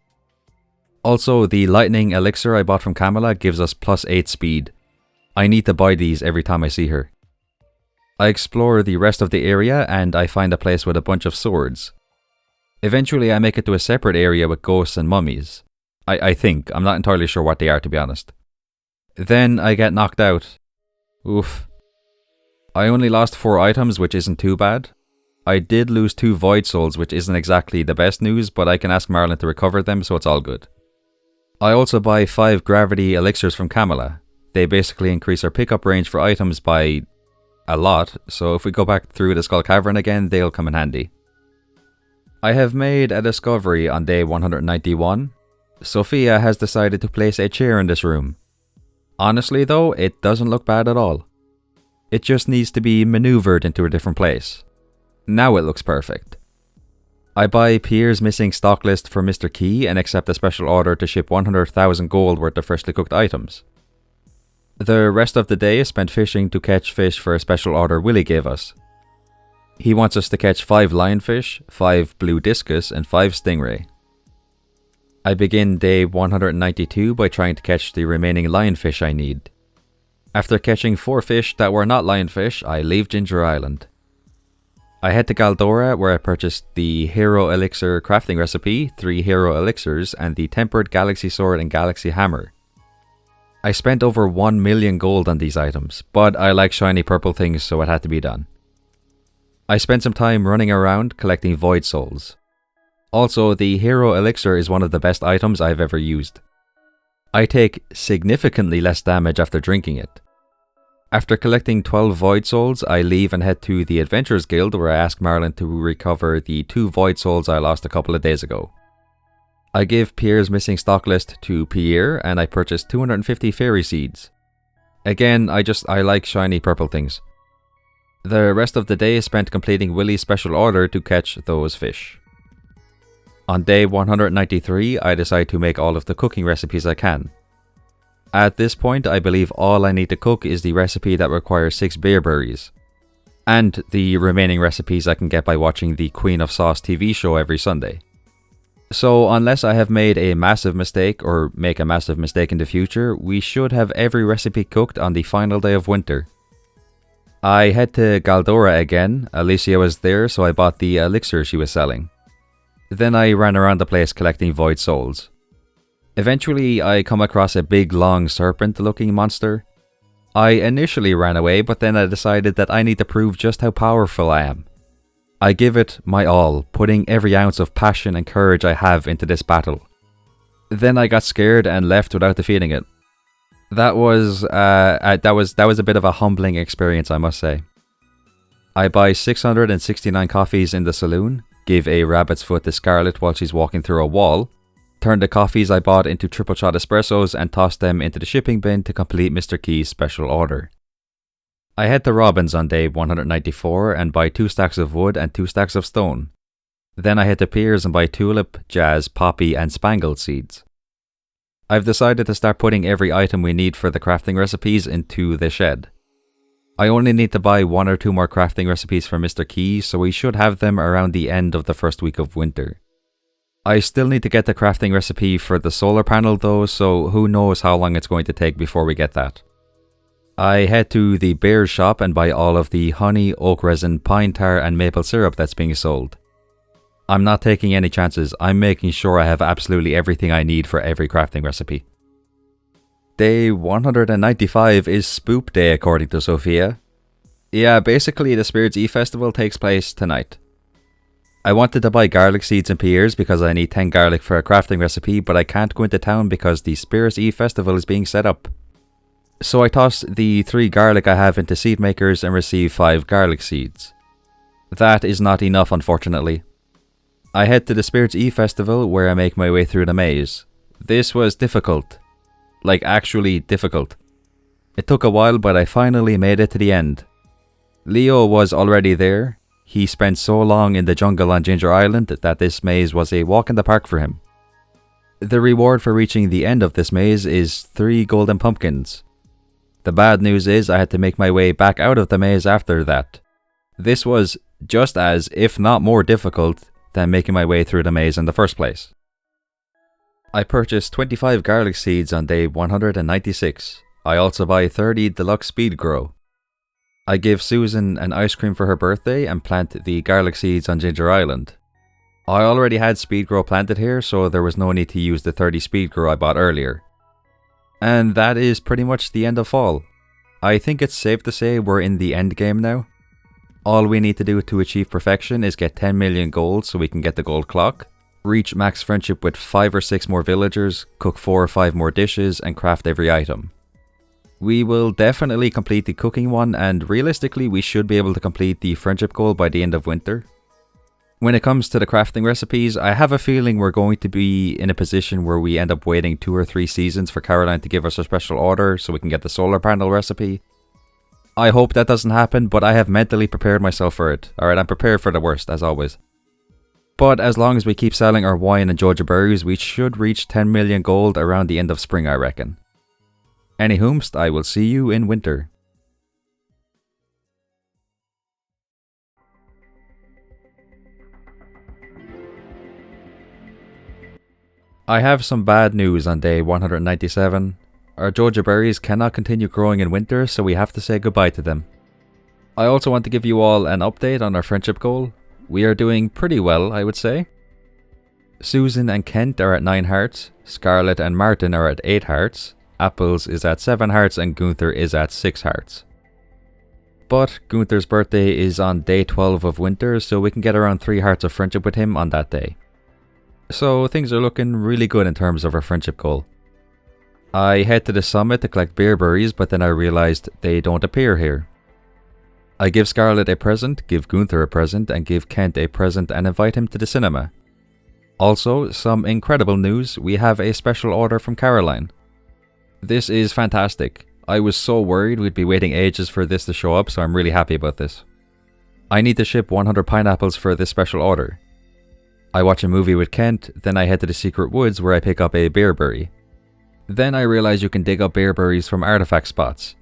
Also, the Lightning Elixir I bought from Kamala gives us plus 8 speed. I need to buy these every time I see her. I explore the rest of the area and I find a place with a bunch of swords. Eventually I make it to a separate area with ghosts and mummies. I think. I'm not entirely sure what they are, to be honest. Then I get knocked out. Oof. I only lost 4 items, which isn't too bad. I did lose 2 Void Souls, which isn't exactly the best news, but I can ask Marlon to recover them, so it's all good. I also buy 5 Gravity Elixirs from Kamala. They basically increase our pickup range for items by a lot, so if we go back through the Skull Cavern again, they'll come in handy. I have made a discovery on day 191. Sophia has decided to place a chair in this room. Honestly though, it doesn't look bad at all. It just needs to be maneuvered into a different place. Now it looks perfect. I buy Pierre's missing stock list for Mr. Key and accept a special order to ship 100,000 gold worth of freshly cooked items. The rest of the day is spent fishing to catch fish for a special order Willie gave us. He wants us to catch 5 lionfish, 5 blue discus and 5 stingray. I begin day 192 by trying to catch the remaining lionfish I need. After catching 4 fish that were not lionfish, I leave Ginger Island. I head to Galdora where I purchased the Hero Elixir crafting recipe, 3 Hero Elixirs and the Tempered Galaxy Sword and Galaxy Hammer. I spent over 1 million gold on these items, but I like shiny purple things so it had to be done. I spent some time running around collecting Void Souls. Also, the Hero Elixir is one of the best items I've ever used. I take significantly less damage after drinking it. After collecting 12 Void Souls, I leave and head to the Adventurers Guild where I ask Marlon to recover the 2 Void Souls I lost a couple of days ago. I give Pierre's missing stock list to Pierre and I purchase 250 fairy seeds. Again, I like shiny purple things. The rest of the day is spent completing Willie's special order to catch those fish. On day 193, I decide to make all of the cooking recipes I can. At this point, I believe all I need to cook is the recipe that requires 6 bearberries. And the remaining recipes I can get by watching the Queen of Sauce TV show every Sunday. So unless I have made a massive mistake or make a massive mistake in the future, we should have every recipe cooked on the final day of winter. I head to Galdora again. Alicia was there, so I bought the elixir she was selling. Then I ran around the place collecting Void Souls. Eventually, I come across a big long serpent-looking monster. I initially ran away, but then I decided that I need to prove just how powerful I am. I give it my all, putting every ounce of passion and courage I have into this battle. Then I got scared and left without defeating it. That was a bit of a humbling experience, I must say. I buy 669 coffees in the saloon, give a rabbit's foot to Scarlet while she's walking through a wall, turn the coffees I bought into triple shot espressos and toss them into the shipping bin to complete Mr. Key's special order. I head to Robin's on day 194 and buy 2 stacks of wood and 2 stacks of stone. Then I head to Piers and buy tulip, jazz, poppy and spangled seeds. I've decided to start putting every item we need for the crafting recipes into the shed. I only need to buy 1 or 2 more crafting recipes for Mr. Key, so we should have them around the end of the first week of winter. I still need to get the crafting recipe for the solar panel though, so who knows how long it's going to take before we get that. I head to the bear's shop and buy all of the honey, oak resin, pine tar and maple syrup that's being sold. I'm not taking any chances, I'm making sure I have absolutely everything I need for every crafting recipe. Day 195 is Spoop Day according to Sophia. Yeah, basically the Spirits E Festival takes place tonight. I wanted to buy garlic seeds and pears because I need 10 garlic for a crafting recipe, but I can't go into town because the Spirits E Festival is being set up. So I toss the 3 garlic I have into seed makers and receive 5 garlic seeds. That is not enough, unfortunately. I head to the Spirits E Festival where I make my way through the maze. This was difficult. Like actually difficult. It took a while, but I finally made it to the end. Leo was already there. He spent so long in the jungle on Ginger Island that this maze was a walk in the park for him. The reward for reaching the end of this maze is 3 golden pumpkins. The bad news is I had to make my way back out of the maze after that. This was just as, if not more difficult, than making my way through the maze in the first place. I purchased 25 garlic seeds on day 196. I also buy 30 deluxe speed grow. I give Susan an ice cream for her birthday and plant the garlic seeds on Ginger Island. I already had speed grow planted here, so there was no need to use the 30 speed grow I bought earlier. And that is pretty much the end of fall. I think it's safe to say we're in the end game now. All we need to do to achieve perfection is get 10 million gold so we can get the gold clock, reach max friendship with 5 or 6 more villagers, cook 4 or 5 more dishes, and craft every item. We will definitely complete the cooking one, and realistically we should be able to complete the friendship goal by the end of winter. When it comes to the crafting recipes, I have a feeling we're going to be in a position where we end up waiting 2 or 3 seasons for Caroline to give us a special order so we can get the solar panel recipe. I hope that doesn't happen, but I have mentally prepared myself for it. Alright, I'm prepared for the worst, as always. But as long as we keep selling our wine and Joja berries, we should reach 10 million gold around the end of spring, I reckon. Anyhoomst, I will see you in winter. I have some bad news on day 197. Our Joja berries cannot continue growing in winter, so we have to say goodbye to them. I also want to give you all an update on our friendship goal. We are doing pretty well, I would say. Susan and Kent are at 9 hearts, Scarlett and Martin are at 8 hearts, Apples is at 7 hearts, and Gunther is at 6 hearts. But Gunther's birthday is on day 12 of winter, so we can get around 3 hearts of friendship with him on that day. So things are looking really good in terms of our friendship goal. I head to the summit to collect beerberries, but then I realized they don't appear here. I give Scarlett a present, give Gunther a present, and give Kent a present and invite him to the cinema. Also, some incredible news, we have a special order from Caroline. This is fantastic. I was so worried we'd be waiting ages for this to show up, so I'm really happy about this. I need to ship 100 pineapples for this special order. I watch a movie with Kent, then I head to the secret woods where I pick up a beerberry. Then I realize you can dig up beerberries from artifact spots.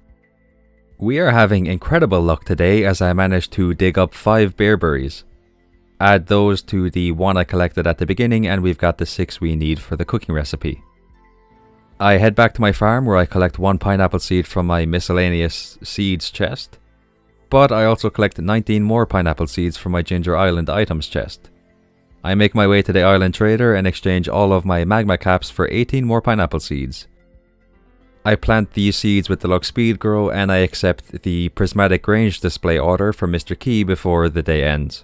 We are having incredible luck today as I managed to dig up 5 beerberries. Add those to the 1 I collected at the beginning and we've got the 6 we need for the cooking recipe. I head back to my farm where I collect 1 pineapple seed from my miscellaneous seeds chest. But I also collect 19 more pineapple seeds from my Ginger Island items chest. I make my way to the island trader and exchange all of my magma caps for 18 more pineapple seeds. I plant these seeds with deluxe speed grow and I accept the prismatic range display order from Mr. Key before the day ends.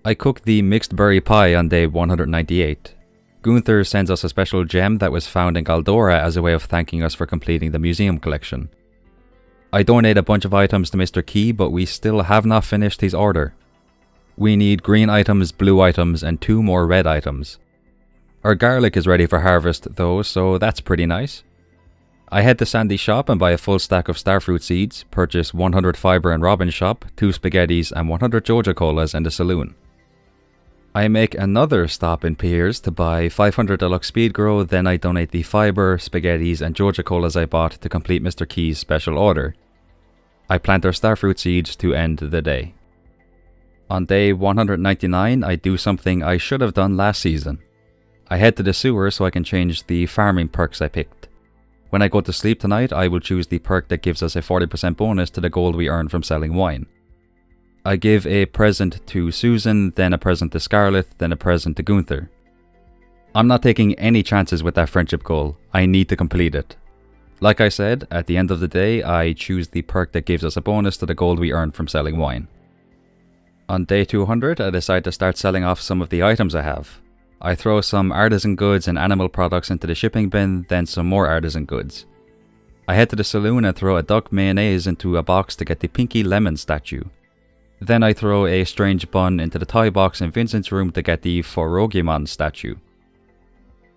I cook the mixed berry pie on day 198. Gunther sends us a special gem that was found in Galdora as a way of thanking us for completing the museum collection. I donate a bunch of items to Mr. Key, but we still have not finished his order. We need green items, blue items, and 2 more red items. Our garlic is ready for harvest though, so that's pretty nice. I head to Sandy's shop and buy a full stack of starfruit seeds, purchase 100 fibre in Robin's shop, 2 spaghettis, and 100 Joja colas in the saloon. I make another stop in Piers to buy 500 deluxe speed grow, then I donate the fibre, spaghettis, and Joja colas I bought to complete Mr. Key's special order. I plant our starfruit seeds to end the day. On day 199, I do something I should have done last season. I head to the sewer so I can change the farming perks I picked. When I go to sleep tonight, I will choose the perk that gives us a 40% bonus to the gold we earn from selling wine. I give a present to Susan, then a present to Scarlett, then a present to Gunther. I'm not taking any chances with that friendship goal. I need to complete it. Like I said, at the end of the day, I choose the perk that gives us a bonus to the gold we earn from selling wine. On day 200, I decide to start selling off some of the items I have. I throw some artisan goods and animal products into the shipping bin, then some more artisan goods. I head to the saloon and throw a duck mayonnaise into a box to get the pinky lemon statue. Then I throw a strange bun into the toy box in Vincent's room to get the Forogimon statue.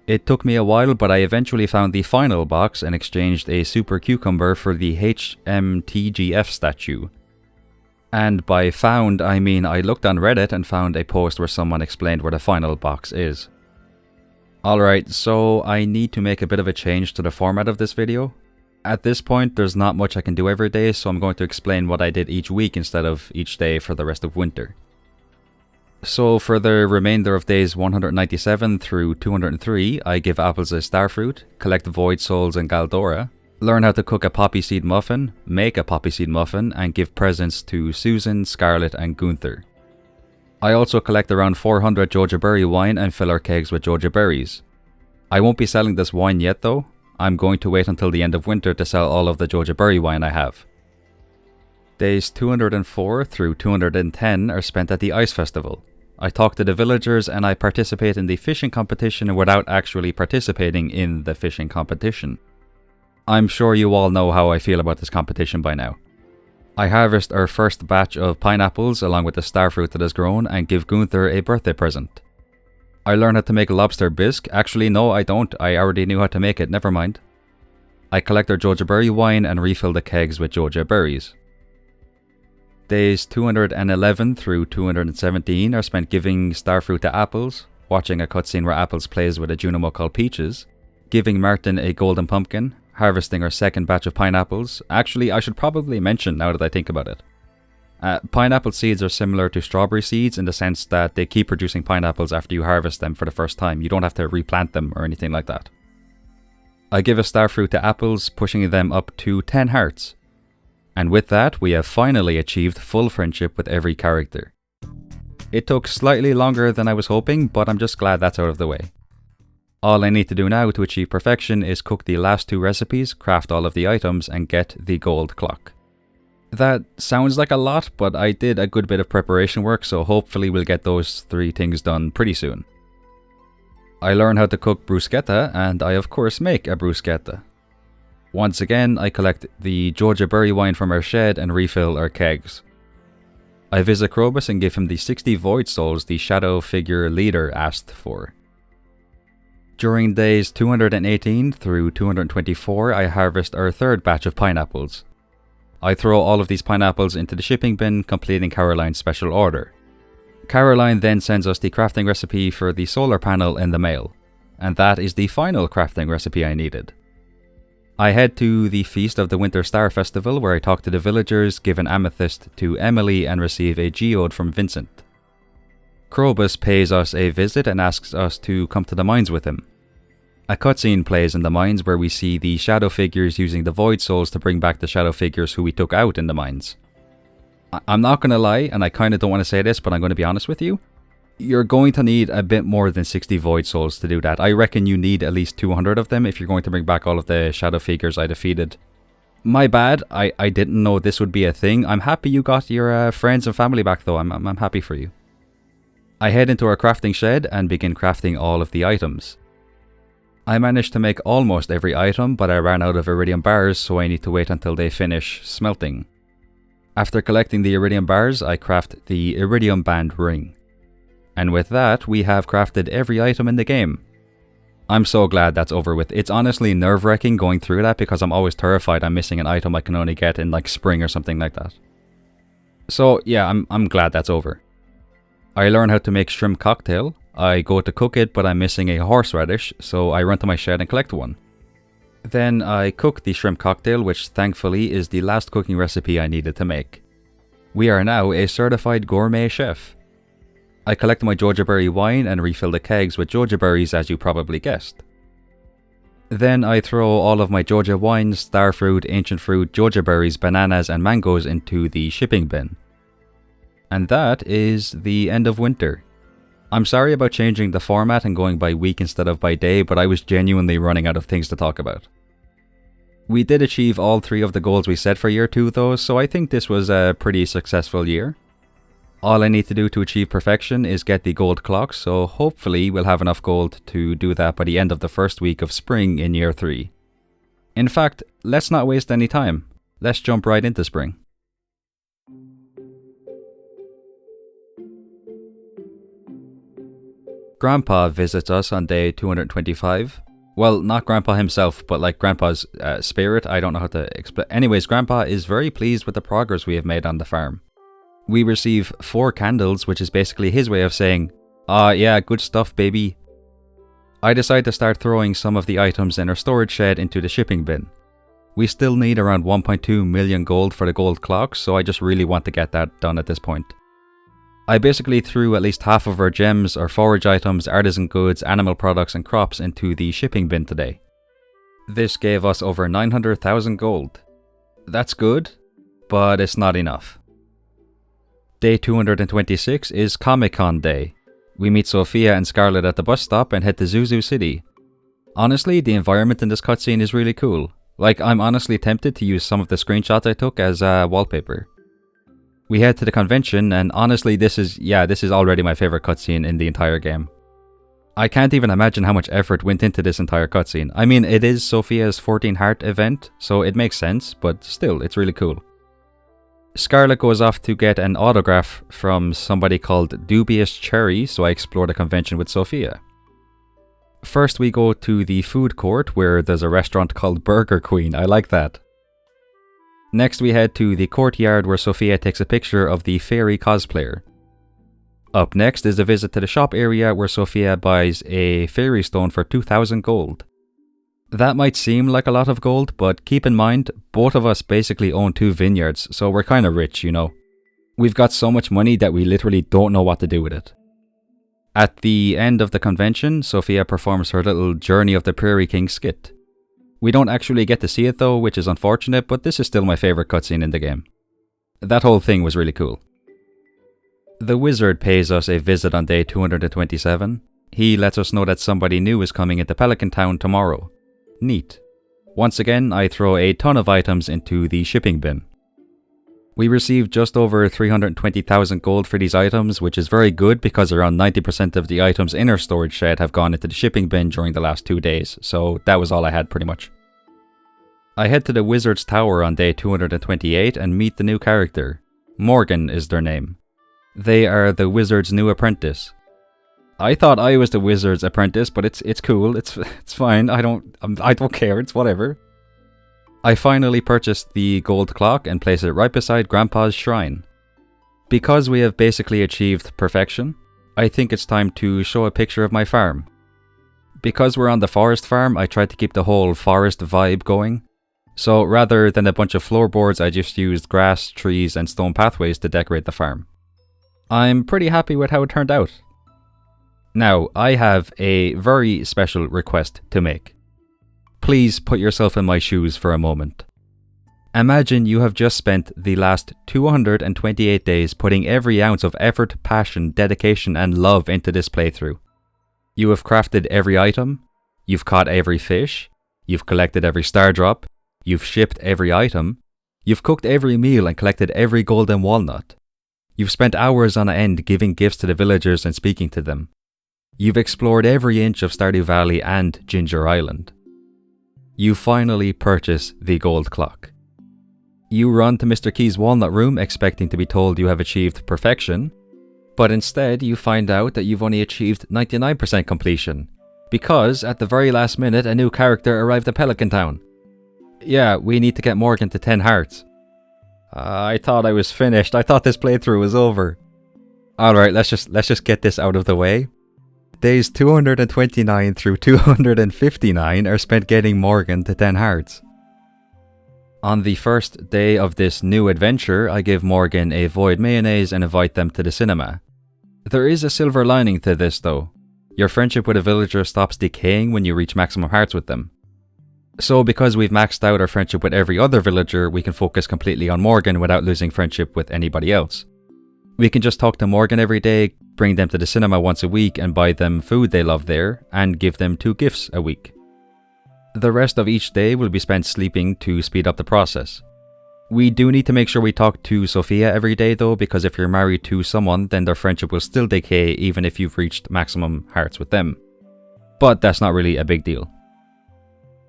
It took me a while, but I eventually found the final box and exchanged a super cucumber for the HMTGF statue. And by found, I mean I looked on Reddit and found a post where someone explained where the final box is. Alright, so I need to make a bit of a change to the format of this video. At this point, there's not much I can do every day, so I'm going to explain what I did each week instead of each day for the rest of winter. So for the remainder of days 197 through 203, I give apples a starfruit, collect void souls and Galdora, learn how to cook a poppy seed muffin, make a poppy seed muffin, and give presents to Susan, Scarlet, and Gunther. I also collect around 400 Joja Berry wine and fill our kegs with Joja Berries. I won't be selling this wine yet though. I'm going to wait until the end of winter to sell all of the Joja Berry wine I have. Days 204 through 210 are spent at the Ice Festival. I talk to the villagers and I participate in the fishing competition without actually participating in the fishing competition. I'm sure you all know how I feel about this competition by now. I harvest our first batch of pineapples along with the starfruit that has grown and give Gunther a birthday present. I learn how to make lobster bisque. Actually, no, I don't. I already knew how to make it, never mind. I collect our Joja Berry wine and refill the kegs with Joja Berries. Days 211 through 217 are spent giving starfruit to Apples, watching a cutscene where Apples plays with a Junimo called Peaches, giving Martin a golden pumpkin, harvesting our second batch of pineapples. Actually, I should probably mention now that I think about it. Pineapple seeds are similar to strawberry seeds in the sense that they keep producing pineapples after you harvest them for the first time. You don't have to replant them or anything like that. I give a starfruit to Apples, pushing them up to 10 hearts. And with that, we have finally achieved full friendship with every character. It took slightly longer than I was hoping, but I'm just glad that's out of the way. All I need to do now to achieve perfection is cook the last 2 recipes, craft all of the items, and get the gold clock. That sounds like a lot, but I did a good bit of preparation work, so hopefully we'll get those 3 things done pretty soon. I learn how to cook bruschetta, and I of course make a bruschetta. Once again, I collect the Joja Berry wine from our shed and refill our kegs. I visit Krobus and give him the 60 void souls the shadow figure leader asked for. During days 218 through 224, I harvest our third batch of pineapples. I throw all of these pineapples into the shipping bin, completing Caroline's special order. Caroline then sends us the crafting recipe for the solar panel in the mail, and that is the final crafting recipe I needed. I head to the Feast of the Winter Star Festival where I talk to the villagers, give an amethyst to Emily and receive a geode from Vincent. Krobus pays us a visit and asks us to come to the mines with him. A cutscene plays in the mines where we see the shadow figures using the void souls to bring back the shadow figures who we took out in the mines. I'm not going to lie, and I kind of don't want to say this, but I'm going to be honest with you. You're going to need a bit more than 60 void souls to do that. I reckon you need at least 200 of them if you're going to bring back all of the shadow figures I defeated. My bad, I didn't know this would be a thing. I'm happy you got your friends and family back though, I'm happy for you. I head into our crafting shed and begin crafting all of the items. I managed to make almost every item, but I ran out of iridium bars, so I need to wait until they finish smelting. After collecting the iridium bars, I craft the iridium band ring. And with that, we have crafted every item in the game. I'm so glad that's over with. It's honestly nerve-wracking going through that because I'm always terrified I'm missing an item I can only get in like spring or something like that. So yeah, I'm glad that's over. I learn how to make shrimp cocktail. I go to cook it, but I'm missing a horseradish, so I run to my shed and collect one. Then I cook the shrimp cocktail, which thankfully is the last cooking recipe I needed to make. We are now a certified gourmet chef. I collect my Joja Berry wine and refill the kegs with Joja Berries, as you probably guessed. Then I throw all of my Joja wines, starfruit, ancient fruit, Joja Berries, bananas and mangoes into the shipping bin. And that is the end of winter. I'm sorry about changing the format and going by week instead of by day, but I was genuinely running out of things to talk about. We did achieve all 3 of the goals we set for year 2 though, so I think this was a pretty successful year. All I need to do to achieve perfection is get the gold clock, so hopefully we'll have enough gold to do that by the end of the first week of spring in year 3. In fact, let's not waste any time. Let's jump right into spring. Grandpa visits us on day 225. Well, not Grandpa himself, but like Grandpa's spirit. I don't know how to explain. Anyways, Grandpa is very pleased with the progress we have made on the farm. We receive 4 candles, which is basically his way of saying, yeah, good stuff, baby. I decide to start throwing some of the items in our storage shed into the shipping bin. We still need around 1.2 million gold for the gold clock, so I just really want to get that done at this point. I basically threw at least half of our gems, our forage items, artisan goods, animal products and crops into the shipping bin today. This gave us over 900,000 gold. That's good, but it's not enough. Day 226 is Comic-Con Day. We meet Sophia and Scarlet at the bus stop and head to Zuzu City. Honestly, the environment in this cutscene is really cool. Like, I'm honestly tempted to use some of the screenshots I took as wallpaper. We head to the convention, and honestly, this is already my favorite cutscene in the entire game. I can't even imagine how much effort went into this entire cutscene. I mean, it is Sophia's 14 Heart event, so it makes sense, but still, it's really cool. Scarlet goes off to get an autograph from somebody called Dubious Cherry, so I explore the convention with Sophia. First, we go to the food court, where there's a restaurant called Burger Queen. I like that. Next we head to the courtyard where Sophia takes a picture of the fairy cosplayer. Up next is a visit to the shop area where Sophia buys a fairy stone for 2,000 gold. That might seem like a lot of gold, but keep in mind, both of us basically own 2 vineyards, so we're kinda rich, you know. We've got so much money that we literally don't know what to do with it. At the end of the convention, Sophia performs her little Journey of the Prairie King skit. We don't actually get to see it though, which is unfortunate, but this is still my favourite cutscene in the game. That whole thing was really cool. The wizard pays us a visit on day 227. He lets us know that somebody new is coming into Pelican Town tomorrow. Neat. Once again, I throw a ton of items into the shipping bin. We received just over 320,000 gold for these items, which is very good because around 90% of the items in our storage shed have gone into the shipping bin during the last 2 days, so that was all I had pretty much. I head to the Wizard's Tower on day 228 and meet the new character. Morgan is their name. They are the Wizard's new apprentice. I thought I was the Wizard's apprentice, but it's cool, it's fine, I don't care, it's whatever. I finally purchased the gold clock and place it right beside Grandpa's shrine. Because we have basically achieved perfection, I think it's time to show a picture of my farm. Because we're on the forest farm, I tried to keep the whole forest vibe going. So rather than a bunch of floorboards, I just used grass, trees and stone pathways to decorate the farm. I'm pretty happy with how it turned out. Now, I have a very special request to make. Please put yourself in my shoes for a moment. Imagine you have just spent the last 228 days putting every ounce of effort, passion, dedication and love into this playthrough. You have crafted every item, you've caught every fish, you've collected every star drop, you've shipped every item, you've cooked every meal and collected every golden walnut. You've spent hours on end giving gifts to the villagers and speaking to them. You've explored every inch of Stardew Valley and Ginger Island. You finally purchase the gold clock. You run to Mr. Key's walnut room expecting to be told you have achieved perfection, but instead you find out that you've only achieved 99% completion, because at the very last minute a new character arrived at Pelican Town. Yeah, we need to get Morgan to 10 hearts. I thought I was finished, I thought this playthrough was over. Alright, let's just get this out of the way. Days 229 through 259 are spent getting Morgan to 10 hearts. On the first day of this new adventure, I give Morgan a void mayonnaise and invite them to the cinema. There is a silver lining to this though. Your friendship with a villager stops decaying when you reach maximum hearts with them. So because we've maxed out our friendship with every other villager, we can focus completely on Morgan without losing friendship with anybody else. We can just talk to Morgan every day, bring them to the cinema once a week and buy them food they love there, and give them 2 gifts a week. The rest of each day will be spent sleeping to speed up the process. We do need to make sure we talk to Sophia every day though, because if you're married to someone, then their friendship will still decay even if you've reached maximum hearts with them. But that's not really a big deal.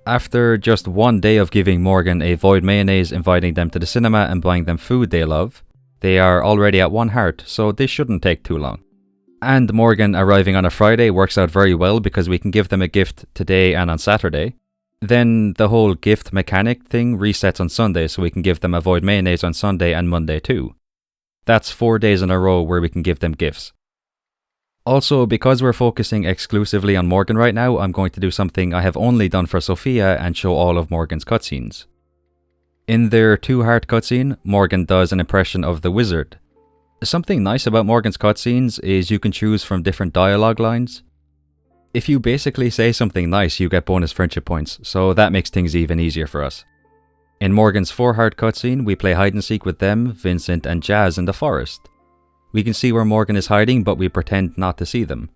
After just one day of giving Morgan a void mayonnaise, inviting them to the cinema and buying them food they love, they are already at 1 heart, so this shouldn't take too long. And Morgan arriving on a Friday works out very well because we can give them a gift today and on Saturday. Then the whole gift mechanic thing resets on Sunday, so we can give them a void mayonnaise on Sunday and Monday too. That's 4 days in a row where we can give them gifts. Also, because we're focusing exclusively on Morgan right now, I'm going to do something I have only done for Sophia and show all of Morgan's cutscenes. In their 2-heart cutscene, Morgan does an impression of the wizard. Something nice about Morgan's cutscenes is you can choose from different dialogue lines. If you basically say something nice, you get bonus friendship points, so that makes things even easier for us. In Morgan's 4-heart cutscene, we play hide and seek with them, Vincent and Jazz in the forest. We can see where Morgan is hiding, but we pretend not to see them.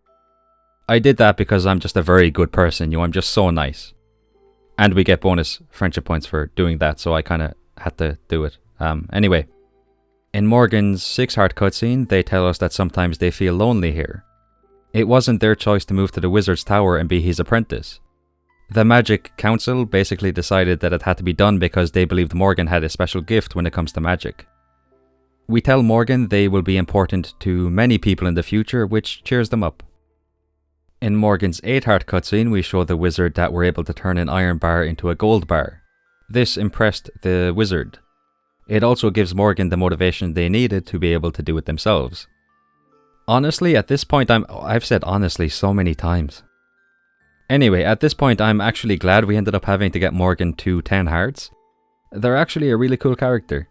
I did that because I'm just a very good person, I'm just so nice. And we get bonus friendship points for doing that, so I kinda had to do it. Anyway. In Morgan's 6-heart cutscene, they tell us that sometimes they feel lonely here. It wasn't their choice to move to the wizard's tower and be his apprentice. The Magic Council basically decided that it had to be done because they believed Morgan had a special gift when it comes to magic. We tell Morgan they will be important to many people in the future, which cheers them up. In Morgan's 8-heart cutscene, we show the wizard that we're able to turn an iron bar into a gold bar. This impressed the wizard. It also gives Morgan the motivation they needed to be able to do it themselves. Honestly, at this point I've said honestly so many times. Anyway, at this point I'm actually glad we ended up having to get Morgan to 10 hearts. They're actually a really cool character.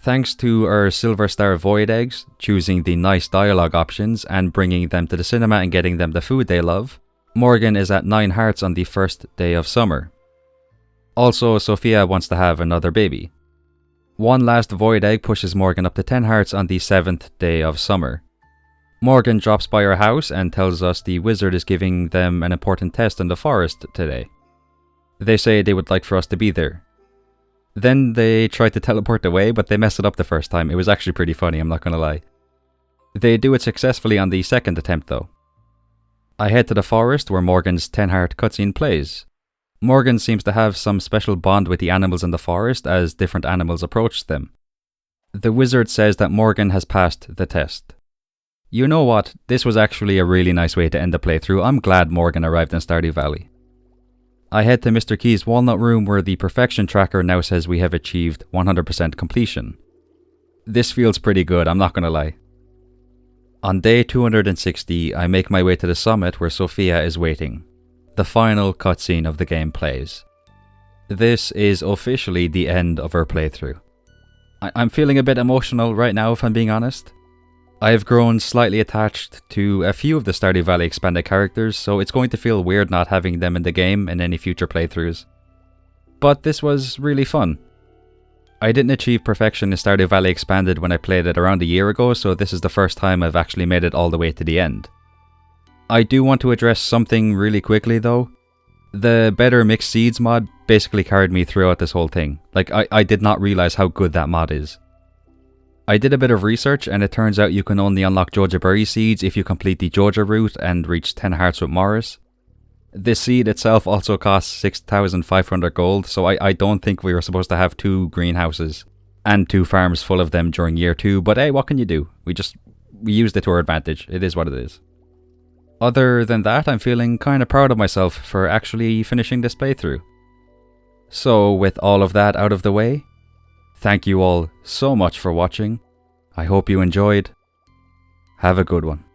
Thanks to our Silver Star Void Eggs, choosing the nice dialogue options and bringing them to the cinema and getting them the food they love, Morgan is at 9 hearts on the first day of summer. Also, Sophia wants to have another baby. One last Void Egg pushes Morgan up to 10 hearts on the 7th day of summer. Morgan drops by our house and tells us the wizard is giving them an important test in the forest today. They say they would like for us to be there. Then they try to teleport away, but they mess it up the first time. It was actually pretty funny, I'm not gonna lie. They do it successfully on the second attempt though. I head to the forest where Morgan's 10-heart cutscene plays. Morgan seems to have some special bond with the animals in the forest as different animals approach them. The wizard says that Morgan has passed the test. You know what, this was actually a really nice way to end the playthrough. I'm glad Morgan arrived in Stardew Valley. I head to Mr. Key's walnut room where the perfection tracker now says we have achieved 100% completion. This feels pretty good, I'm not gonna lie. On day 260, I make my way to the summit where Sophia is waiting. The final cutscene of the game plays. This is officially the end of our playthrough. I'm feeling a bit emotional right now if I'm being honest. I have grown slightly attached to a few of the Stardew Valley expanded characters, so it's going to feel weird not having them in the game in any future playthroughs. But this was really fun. I didn't achieve perfection in Stardew Valley Expanded when I played it around a year ago, so this is the first time I've actually made it all the way to the end. I do want to address something really quickly though. The Better Mixed Seeds mod basically carried me throughout this whole thing. Like, I did not realize how good that mod is. I did a bit of research and it turns out you can only unlock Joja Berry seeds if you complete the Joja route and reach 10 hearts with Morris. This seed itself also costs 6,500 gold, so I don't think we were supposed to have 2 greenhouses and 2 farms full of them during year 2, but hey, what can you do? We used it to our advantage. It is what it is. Other than that, I'm feeling kind of proud of myself for actually finishing this playthrough. So with all of that out of the way, thank you all so much for watching. I hope you enjoyed. Have a good one.